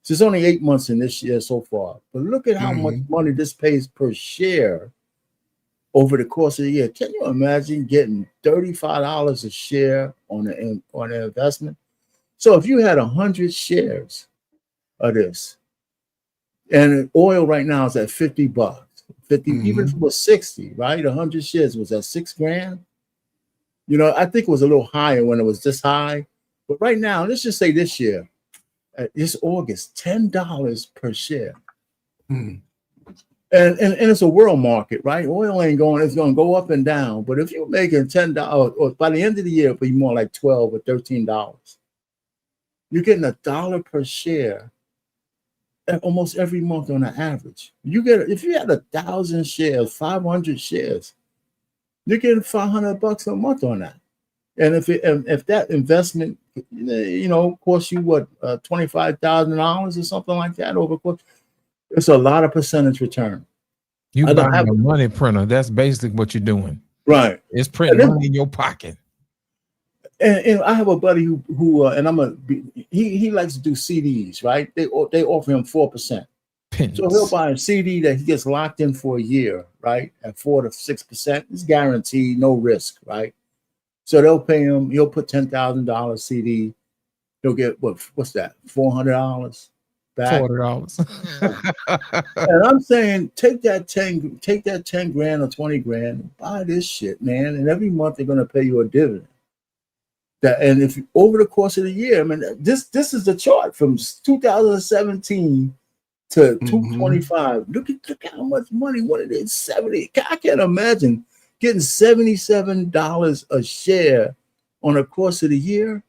So it's only 8 months in this year so far. But look at how much money this pays per share over the course of the year. Can you imagine getting $35 a share on an investment? So if you had 100 shares of this, and oil right now is at $50, 50, even if it was 60, right? 100 shares was at $6,000. I think it was a little higher when it was this high. But right now, let's just say this year, this August, $10 per share. And it's a world market, right? Oil ain't going, it's going to go up and down. But if you're making $10, or by the end of the year, it'll be more like $12 or $13. You're getting $1 per share almost every month on an average. If you had 1,000 shares, 500 shares, you're getting $500 a month on that. And if that investment, costs you $25,000 or something like that over course, it's a lot of percentage return. You buying a money printer. That's basically what you're doing. Right. It's printing money in your pocket. And I have a buddy who he likes to do CDs, right? They offer him 4%. Pins. So he'll buy a CD that he gets locked in for a year, right? At 4 to 6%. It's guaranteed, no risk, right? So they'll pay him, he'll put $10,000 CD. He'll get what's that? $400 back. $400. And I'm saying take that 10 grand or 20 grand, buy this shit, man. And every month they're gonna pay you a dividend. That, and if over the course of the year, I mean, this is the chart from 2017 to 225. Look how much money. What it is, 70. I can't imagine getting $77 a share on the course of the year.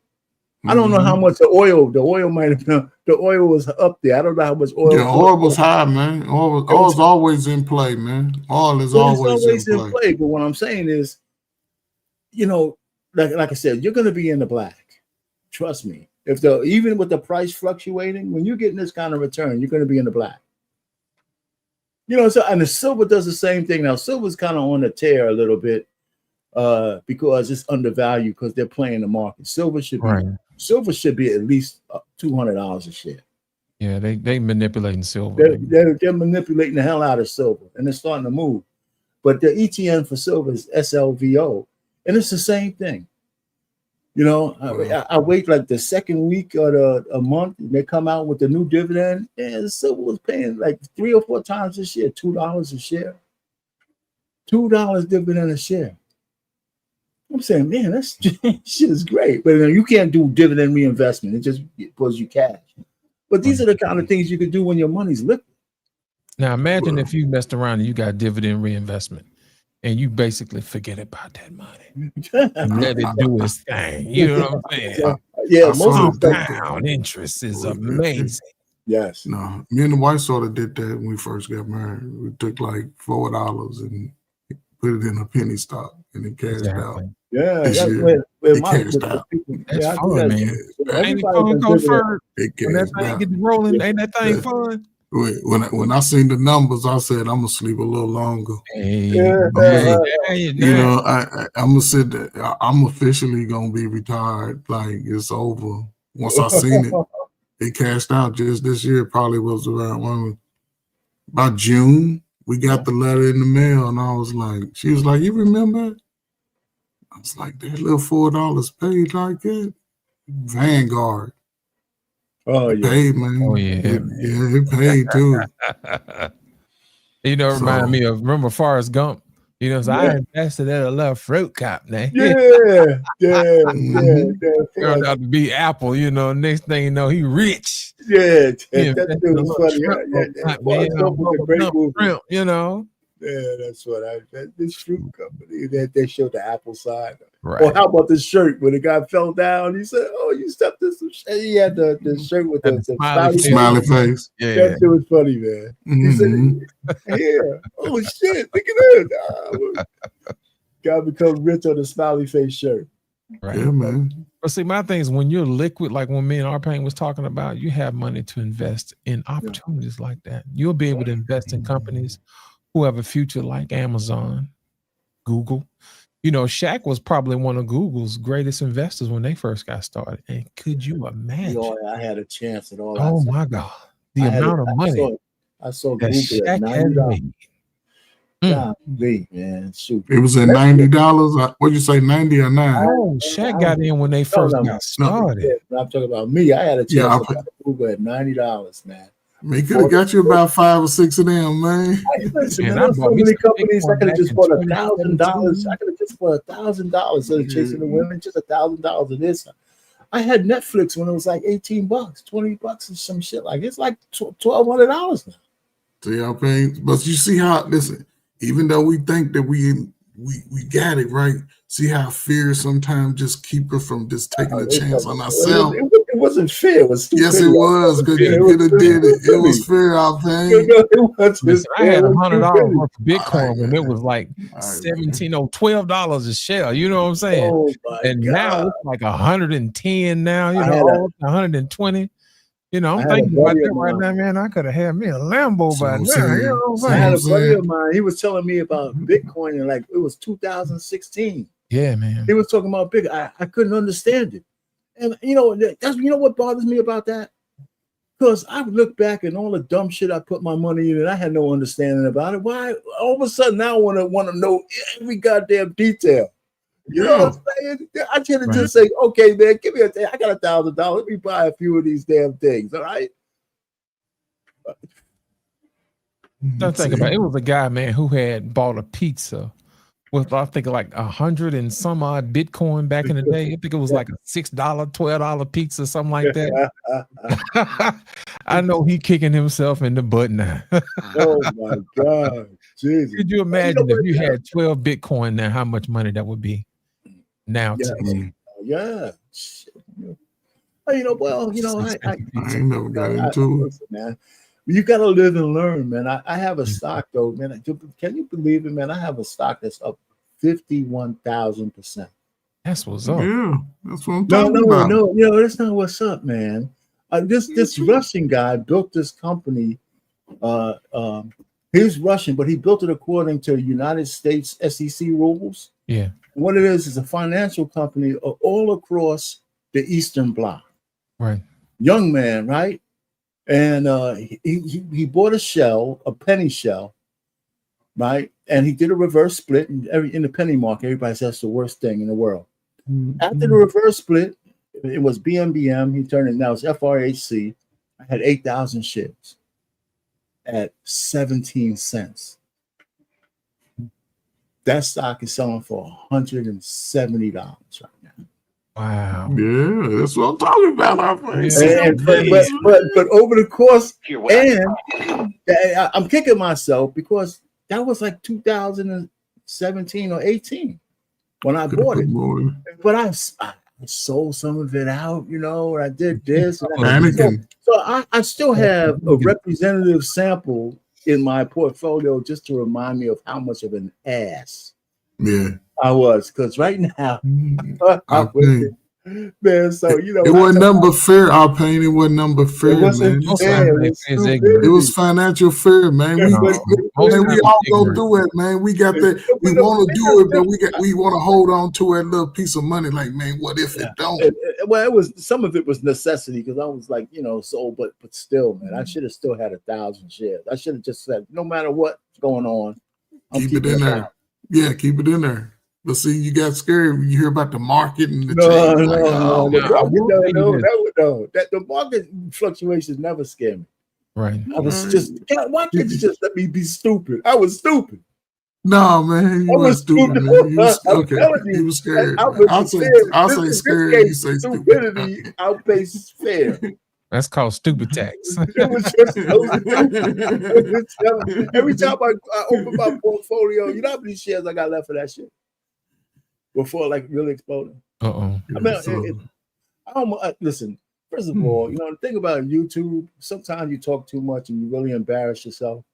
I don't know how much the oil might have been. The oil was up there. I don't know how much oil. Yeah, oil was high, man. Oil's always in play, man. Oil is always in play. But what I'm saying is, you know, like I said, you're going to be in the black. Trust me. Even with the price fluctuating, when you're getting this kind of return, you're going to be in the black. You know, so and the silver does the same thing. Now, silver's kind of on the tear a little bit because it's undervalued because they're playing the market. Silver should be at least $200 a share. Yeah, they manipulating silver. They're manipulating the hell out of silver, and it's starting to move. But the ETN for silver is SLVO, and it's the same thing. You know, I wait like the second week or a month, and they come out with the new dividend, and silver was paying like 3 or 4 times this year, $2 a share. $2 dividend a share. I'm saying, man, that shit is great. But you can't do dividend reinvestment. It just pulls you cash. But these are the kind of things you can do when your money's liquid. Now, imagine if you messed around and you got dividend reinvestment and you basically forget about that money and let it do its thing. You know what I'm saying? Yeah, most of the compound interest is amazing. Yes. No, me and the wife sort of did that when we first got married. We took like $4 and put it in a penny stock and it cashed out. Yeah, that's it cashed out. That's fun, man. Ain't it fun, Coach Ferg? When that thing gets rolling, ain't that thing fun? When I seen the numbers, I said I'm gonna sleep a little longer. You know, I'm gonna sit there. I'm officially gonna be retired. Like it's over. Once I seen it, it cashed out just this year. Probably was around about June. We got the letter in the mail, and I was like, she was like, "You remember?" I was like, "That little $4 paid like that." Vanguard. Oh yeah, paid, man. Oh yeah, it paid too. You know, remind me of remember Forrest Gump. You know, so I invested at a little fruit cop now. Yeah. Turned out to be Apple. You know, next thing you know, he rich. Yeah, that dude was funny. You know. Yeah, that's what this fruit company that they showed the Apple side. Right. Or how about the shirt when the guy fell down? He said, "Oh, you stepped in some shit." He had the shirt with the smiley face. Yeah, that shit was funny, man. He said, "Yeah, oh shit, look at that." Guy becomes rich on the smiley face shirt. Right. Yeah, man. But see, my thing is when you're liquid, like when me and Arpain was talking about, you have money to invest in opportunities like that. You'll be able to invest in companies who have a future like Amazon, Google. You know, Shaq was probably one of Google's greatest investors when they first got started. And could you imagine? I had a chance at all. Oh my God. The amount of money I saw that Google at $90. Golly, man. Shoot. It was at $90. What'd you say, 90 or 9? Oh, Shaq got in when they first got started. I'm talking about me. I had a chance to buy Google at $90, man. He could have got you about 5 or 6 of them, man. Listen, man, there's so many companies I could have just bought $1,000. I could have just bought $1,000 instead of chasing the women, just $1,000 of this. I had Netflix when it was like $18, $20 or some shit. Like it's like $1,200 now. See how pain, but you see how listen, even though we think that we got it right, see how fear sometimes just keep us from just taking a chance on ourselves. It wasn't fair. It was yes, it was because you could have did it. It was fair, I think. I had $100 worth of Bitcoin when it was like $12 a share. You know what I'm saying? Oh and now it's like 110 now. You know, 120. You know, I'm thinking about that right now, man. I could have had me a Lambo by now. You know what I'm saying? I had a buddy of mine. He was telling me about Bitcoin, and like it was 2016. Yeah, man. He was talking about big. I couldn't understand it, and you know what bothers me about that? Because I look back and all the dumb shit I put my money in, and I had no understanding about it. Why all of a sudden now I want to know every goddamn detail? You know what I'm saying? I tend to just say, okay, man, give me I got $1,000. Let me buy a few of these damn things. All right. Don't think about it. It was a guy, man, who had bought a pizza with I think like 100 and some odd Bitcoin back in the day. I think it was like a $6, $12 pizza, something like that. I know he kicking himself in the butt now. Oh my God, Jesus! Could you imagine if you had 12 Bitcoin now, how much money that would be now? Yeah. Well, I ain't never got into it. Listen, man. You got to live and learn, man. I have a stock though, man. Can you believe it, man? I have a stock that's up 51,000%. That's what's up. Yeah, that's what I'm talking about. No, that's not what's up, man. This Russian guy built this company. He's Russian, but he built it according to United States SEC rules. Yeah. And what it is a financial company all across the Eastern Bloc. Right. Young man, right? And he bought a shell, a penny shell, right? And he did a reverse split. And in the penny market, everybody says that's the worst thing in the world. After the reverse split, it was BMBM. He turned it now it's FRHC. I had 8,000 shares at 17 cents. That stock is selling for $170 right now. Wow. Yeah, that's what I'm talking about. But over the course, and I'm kicking myself because that was like 2017 or 18 when I bought it. But I sold some of it out, and I did this. So I still have a representative sample in my portfolio just to remind me of how much of an ass I was. Because right now, man, so it wasn't number fair. Our pain, it wasn't number fair, man. It was financial fair, man. We all go through it, man. We got that. We want to do it, but we want to hold on to that little piece of money. Like, man, what if it don't? Well, it was some of it was necessity because I was like, but still, man, I should have still had 1,000 shares. I should have just said, no matter what's going on, keep it in there. Yeah, keep it in there. But see, you got scared when you hear about the market and the the market fluctuations never scare me. Right. I was just, why can't you just let me be stupid? I was stupid. No, man, you weren't stupid, man. You was scared. I'll say scared. You say stupidity outpaces fear. That's called stupid tax. It was just every time I open my portfolio, you know how many shares I got left for that shit before like really exploding. I mean, listen. First of all, the thing about YouTube, sometimes you talk too much and you really embarrass yourself.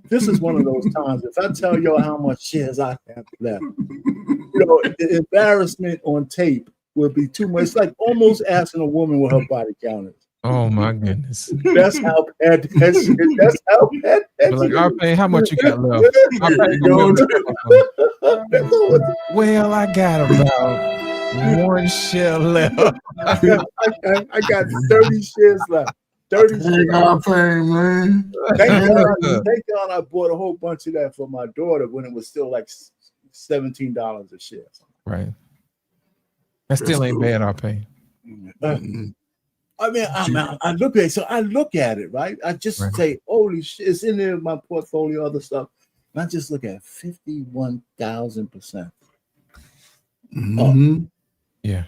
This is one of those times. If I tell y'all how much shares I have left, the embarrassment on tape will be too much. It's like almost asking a woman what her body count is. Oh my goodness. That's how bad that shit is. That's how bad that like, Arpay, how much you got left? Well, I got about 1 share left. I got 30 shares left. 30 shares. Man. Thank God I bought a whole bunch of that for my daughter when it was still like $17 a share. Right. That still ain't bad, Arpay. I mean, I look at it. So I look at it, right? I just say, holy shit, it's in there in my portfolio, other stuff. And I just look at 51,000%. Yeah.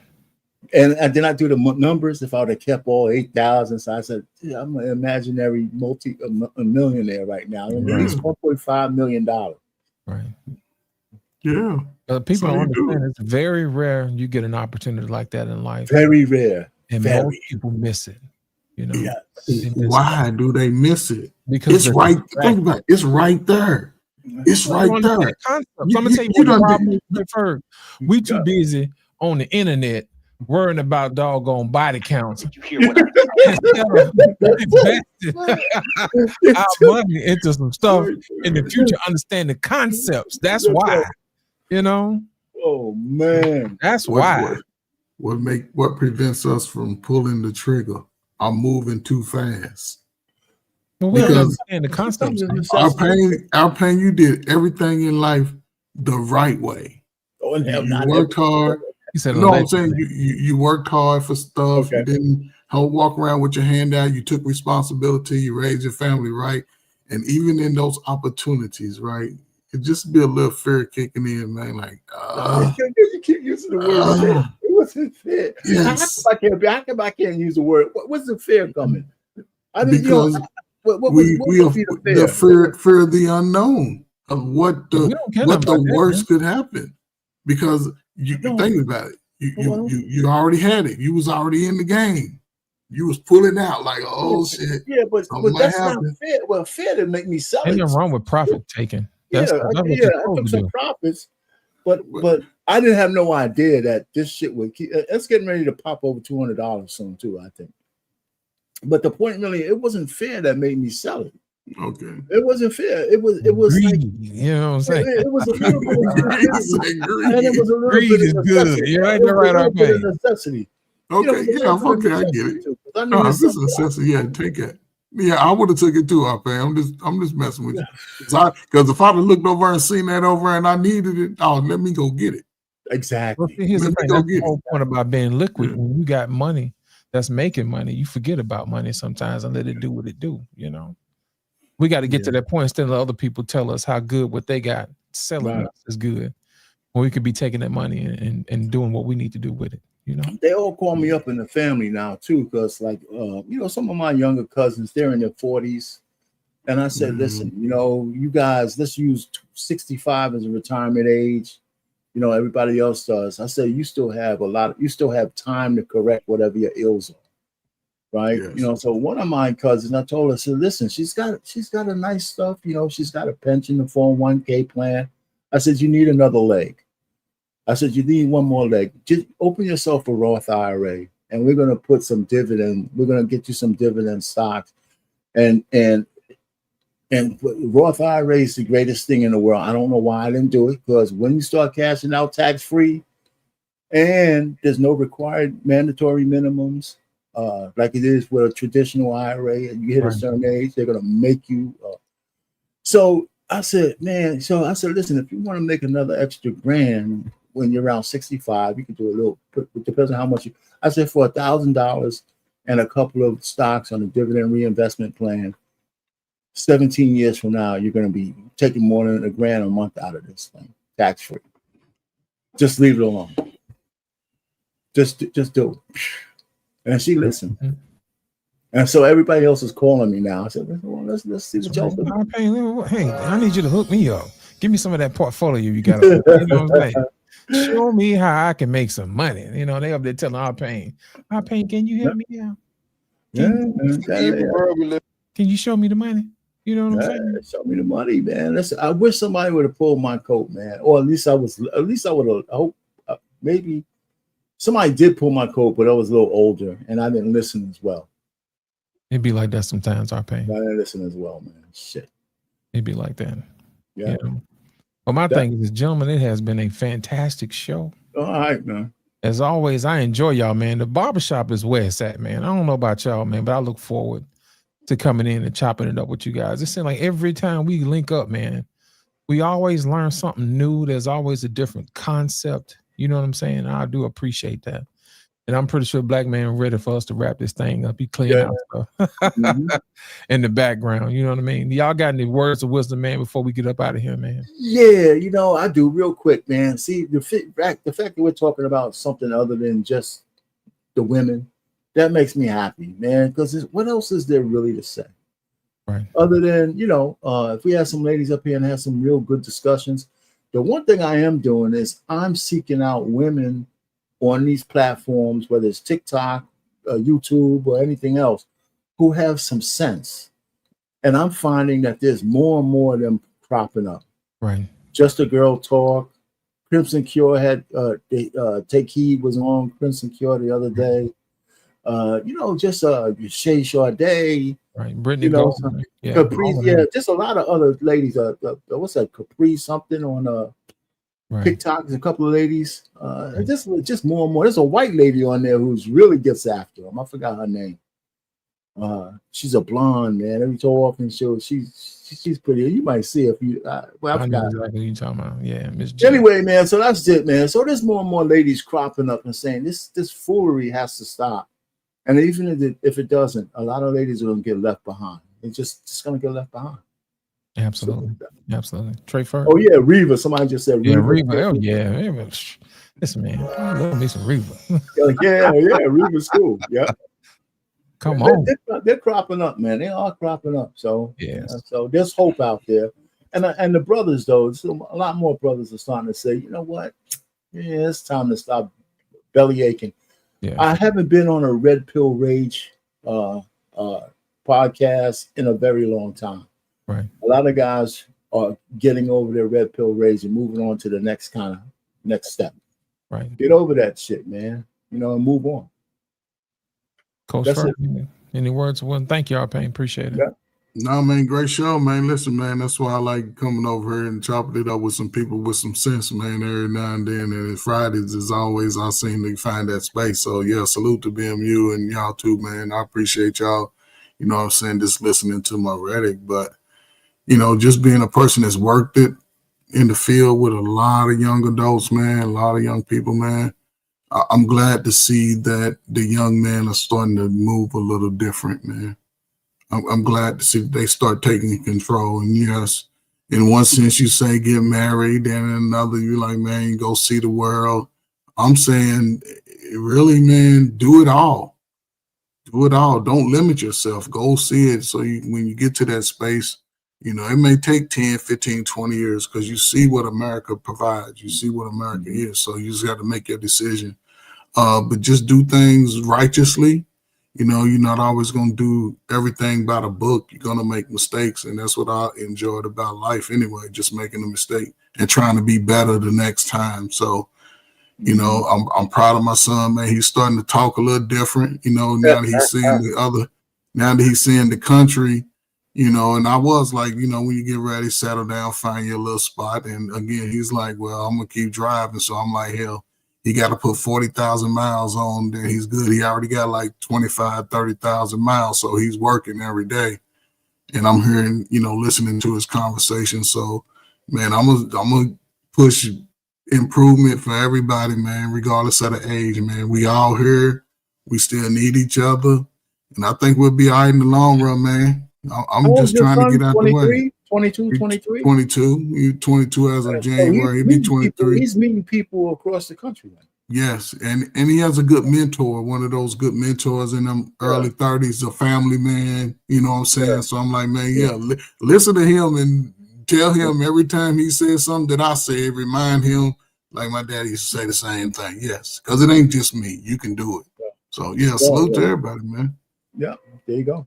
And then I do the numbers. If I would have kept all 8,000, so I said, I'm an imaginary millionaire right now. At least $1.5 million. Right. Yeah. But people don't understand. It's very rare you get an opportunity like that in life. Very rare. And most people miss it. Yeah. Why do they miss it? Because it's right. Think about it. It's right there. It's right there. I'm gonna tell you what the problem is. We too busy on the internet worrying about doggone body counts. Instead of investing our money into some stuff in the future, understand the concepts. That's why. Oh man. That's why. What prevents us from pulling the trigger or moving too fast? Well, we because understand the concepts. Our pain, you did everything in life the right way. You worked hard. I'm saying you worked hard for stuff. Okay. You didn't walk around with your hand out. You took responsibility. You raised your family right, and even in those opportunities, right, it just be a little fear kicking in, man. Like, you keep using the word. It wasn't fair. Yes. How come I can't use the word? What's the fear coming? I mean, Because what would we be the fear of the unknown of what the worst could happen. Because you think about it, you already had it. You was already in the game. You was pulling out like, oh shit. Yeah, but that's not fair. Well, fair to make me sell it. Ain't nothing wrong with profit taking. I took some profits, but I didn't have no idea that this shit would keep. It's getting ready to pop over $200 soon too, I think. But the point really, it wasn't fair that made me sell it. Okay, it wasn't fair. It was greed, like, you know what I'm saying. It was a little bit of and it was a little greed bit is of good. You're right, you're right. A bit of necessity. Okay, I get it. If it's a necessity, take it. Yeah, I would have took it too, I'm just messing with you. Because if I'd have looked over and seen that over and I needed it, let me go get it. Exactly. Well, here's the thing. That's the whole point about being liquid. When you got money that's making money, you forget about money sometimes and let it do what it do. You know, we got to get to that point instead of other people tell us how good what they got selling us is good, when we could be taking that money and doing what we need to do with it. You know, they all call me up in the family now too, because like some of my younger cousins, they're in their 40s, and I said, listen, you guys, let's use 65 as a retirement age. Everybody else does. I said, you still have time to correct whatever your ills are, right? Yes. So one of my cousins, I told her, I said, listen, she's got a nice stuff, she's got a pension, a 401k plan. I said, you need another leg. I said, you need one more leg. Just open yourself a Roth IRA, and we're going to put some dividend. We're going to get you some dividend stocks. And Roth IRA is the greatest thing in the world. I don't know why I didn't do it, because when you start cashing out tax-free, and there's no required mandatory minimums, like it is with a traditional IRA, and you hit a certain age, they're going to make you. So I said, listen, if you want to make another extra grand when you're around 65, you can do a little, it depends on how much I said, for $1,000 and a couple of stocks on a dividend reinvestment plan, 17 years from now, you're going to be taking more than $1,000 a month out of this thing, tax free. Just leave it alone. Just do it. And she listened. And so everybody else is calling me now. I said, well, let's see what y'all do. Hey, I need you to hook me up. Give me some of that portfolio you got. You know what I'm saying? Show me how I can make some money. They up there telling our pain, can you help me out? Can you show me the money? You know what I'm saying? Show me the money, man. Listen, I wish somebody would have pulled my coat, man. Or at least I would have. I hope maybe somebody did pull my coat, but I was a little older and I didn't listen as well. It'd be like that sometimes, our pain. I didn't listen as well, man. Shit. It'd be like that. Yeah. Well, my thing is, gentlemen, it has been a fantastic show. All right, man. As always, I enjoy y'all, man. The barbershop is where it's at, man. I don't know about y'all, man, but I look forward to coming in and chopping it up with you guys. It seems like every time we link up, man, we always learn something new. There's always a different concept. You know what I'm saying? I do appreciate that. And I'm pretty sure Black Man ready for us to wrap this thing up. He clearing out stuff in the background. You know what I mean? Y'all got any words of wisdom, man, before we get up out of here, man? Yeah, I do real quick, man. See, the fact that we're talking about something other than just the women, that makes me happy, man, because what else is there really to say? Right. Other than, if we have some ladies up here and have some real good discussions, the one thing I am doing is I'm seeking out women on these platforms, whether it's TikTok, YouTube, or anything else, who have some sense. And I'm finding that there's more and more of them cropping up. Right. Just a Girl Talk. Crimson Cure had Take Heed was on Crimson Cure the other day. Just Shay Sade. Right. Brittany Golden. Capri, just a lot of other ladies. What's that? Capri something on TikTok. There's a couple of ladies. Just more and more. There's a white lady on there who's really gets after them. I forgot her name. She's a blonde, man. Every so often she's pretty. You might see if you. I forgot exactly what you're talking about. Yeah, Miss. Anyway, man. So that's it, man. So there's more and more ladies cropping up and saying this foolery has to stop. And even if it doesn't, a lot of ladies are gonna get left behind. It's just gonna get left behind. Absolutely. Absolutely. Trey Ferg. Oh yeah, Reva. Somebody just said Yeah, Reva. Reba. Oh yeah. Reba. Listen, man. I love me some Reba. Yeah, Reva's cool. Yeah. Come on. They're cropping up, man. They are cropping up. So Yes. so there's hope out there. And the brothers though, so a lot more brothers are starting to say, you know what? Yeah, it's time to stop belly aching. Yeah. I haven't been on a red pill rage podcast in a very long time. Right. A lot of guys are getting over their red pill rage and moving on to the next step. Right. Get over that shit, man. And move on. Coach Ferg, any words? Well, thank you, Arpain. Appreciate it. Yeah. No, man, great show, man. Listen, man, that's why I like coming over here and chopping it up with some people with some sense, man, every now and then. And Fridays, as always, I seem to find that space. So, yeah, salute to BMU and y'all too, man. I appreciate y'all, you know what I'm saying, just listening to my rhetoric. But, just being a person that's worked it in the field with a lot of young adults, man, a lot of young people, man. I'm glad to see that the young men are starting to move a little different, man. I'm glad to see that they start taking control. And yes, in one sense, you say get married, and in another, you're like, man, go see the world. I'm saying, really, man, do it all. Do it all. Don't limit yourself. Go see it. So when you get to that space, it may take 10, 15, 20 years because you see what America provides. You see what America is. So you just got to make your decision. But just do things righteously. You're not always going to do everything by the book. You're going to make mistakes. And that's what I enjoyed about life anyway, just making a mistake and trying to be better the next time. So, I'm proud of my son, man. He's starting to talk a little different, now that he's seeing the country, and I was like, when you get ready, settle down, find your little spot. And again, he's like, well, I'm going to keep driving. So I'm like, hell, he got to put 40,000 miles on, then he's good. He already got like 25, 30,000 miles. So he's working every day. And I'm hearing, listening to his conversation. So, man, I'm going to push improvement for everybody, man, regardless of the age, man. We all here. We still need each other. And I think we'll be all right in the long run, man. I'm just trying to get out the way. 22, 23? 22 as of January. He'll be 23. He's meeting people across the country, man. Yes, and he has a good mentor, one of those good mentors in them early 30s, a family man, you know what I'm saying? Yeah. So I'm like, man, listen to him and tell him every time he says something that I say, remind him, like my daddy used to say the same thing. Yes, because it ain't just me. You can do it. Yeah. So, salute to everybody, man. Yeah, there you go.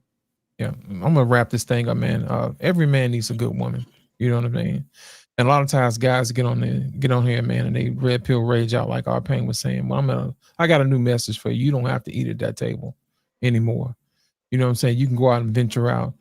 Yeah, I'm going to wrap this thing up, man. Every man needs a good woman. You know what I mean? And a lot of times guys get on here, man, and they red pill rage out like Arpain was saying. Well, I got a new message for you. You don't have to eat at that table anymore. You know what I'm saying? You can go out and venture out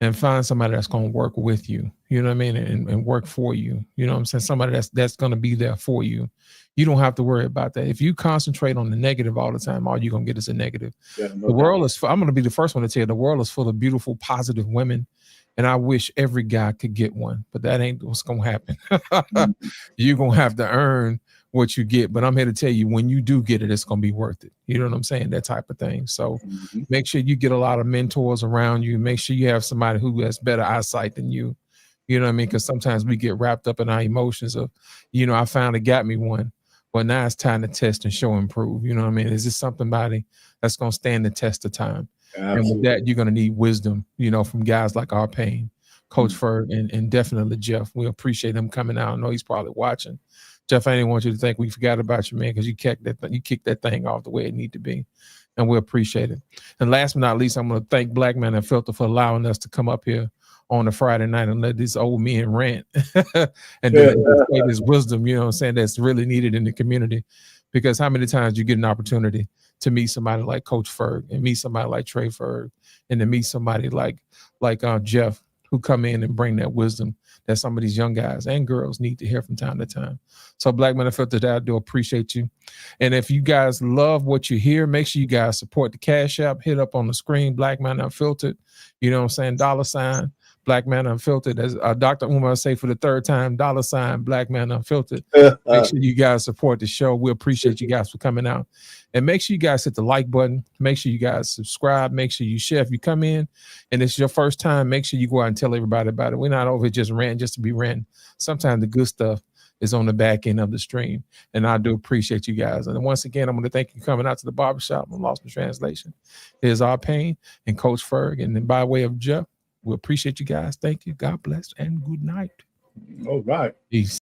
and find somebody that's going to work with you. You know what I mean? And work for you. You know what I'm saying? Somebody that's going to be there for you. You don't have to worry about that. If you concentrate on the negative all the time, all you're going to get is a negative. Yeah, the world is, I'm going to be the first one to tell you, the world is full of beautiful, positive women. And I wish every guy could get one, but that ain't what's going to happen. You're going to have to earn what you get. But I'm here to tell you, when you do get it, it's going to be worth it. You know what I'm saying? That type of thing. So make sure you get a lot of mentors around you. Make sure you have somebody who has better eyesight than you. You know what I mean? Because sometimes we get wrapped up in our emotions of, I finally got me one. But now it's time to test and show and prove. You know what I mean? Is this somebody that's going to stand the test of time? Absolutely. And with that, you're going to need wisdom, from guys like Arpain, Coach Ferg, and definitely Jeff. We appreciate him coming out. I know he's probably watching. Jeff, I didn't want you to think we forgot about you, man, because you kicked that thing off the way it need to be. And we appreciate it. And last but not least, I'm going to thank Black Man and Filter for allowing us to come up here on a Friday night and let these old men rant and display this wisdom, you know what I'm saying, that's really needed in the community. Because how many times you get an opportunity to meet somebody like Coach Ferg and meet somebody like Trey Ferg and to meet somebody like Jeff, who come in and bring that wisdom that some of these young guys and girls need to hear from time to time. So Black Men Unfiltered, I do appreciate you. And if you guys love what you hear, make sure you guys support the Cash App. Hit up on the screen, Black Men Unfiltered. You know what I'm saying? $, Black Man Unfiltered. As Dr. Umar say for the third time, $ Black Man Unfiltered. Make sure you guys support the show. We appreciate you guys for coming out. And make sure you guys hit the like button. Make sure you guys subscribe. Make sure you share. If you come in and it's your first time, make sure you go out and tell everybody about it. We're not over here just ranting just to be ranting. Sometimes the good stuff is on the back end of the stream. And I do appreciate you guys. And once again, I'm going to thank you for coming out to the barbershop. I'm lost in translation. Here's our Payne and Coach Ferg. And then by way of Jeff, we appreciate you guys. Thank you. God bless and good night. All right. Peace.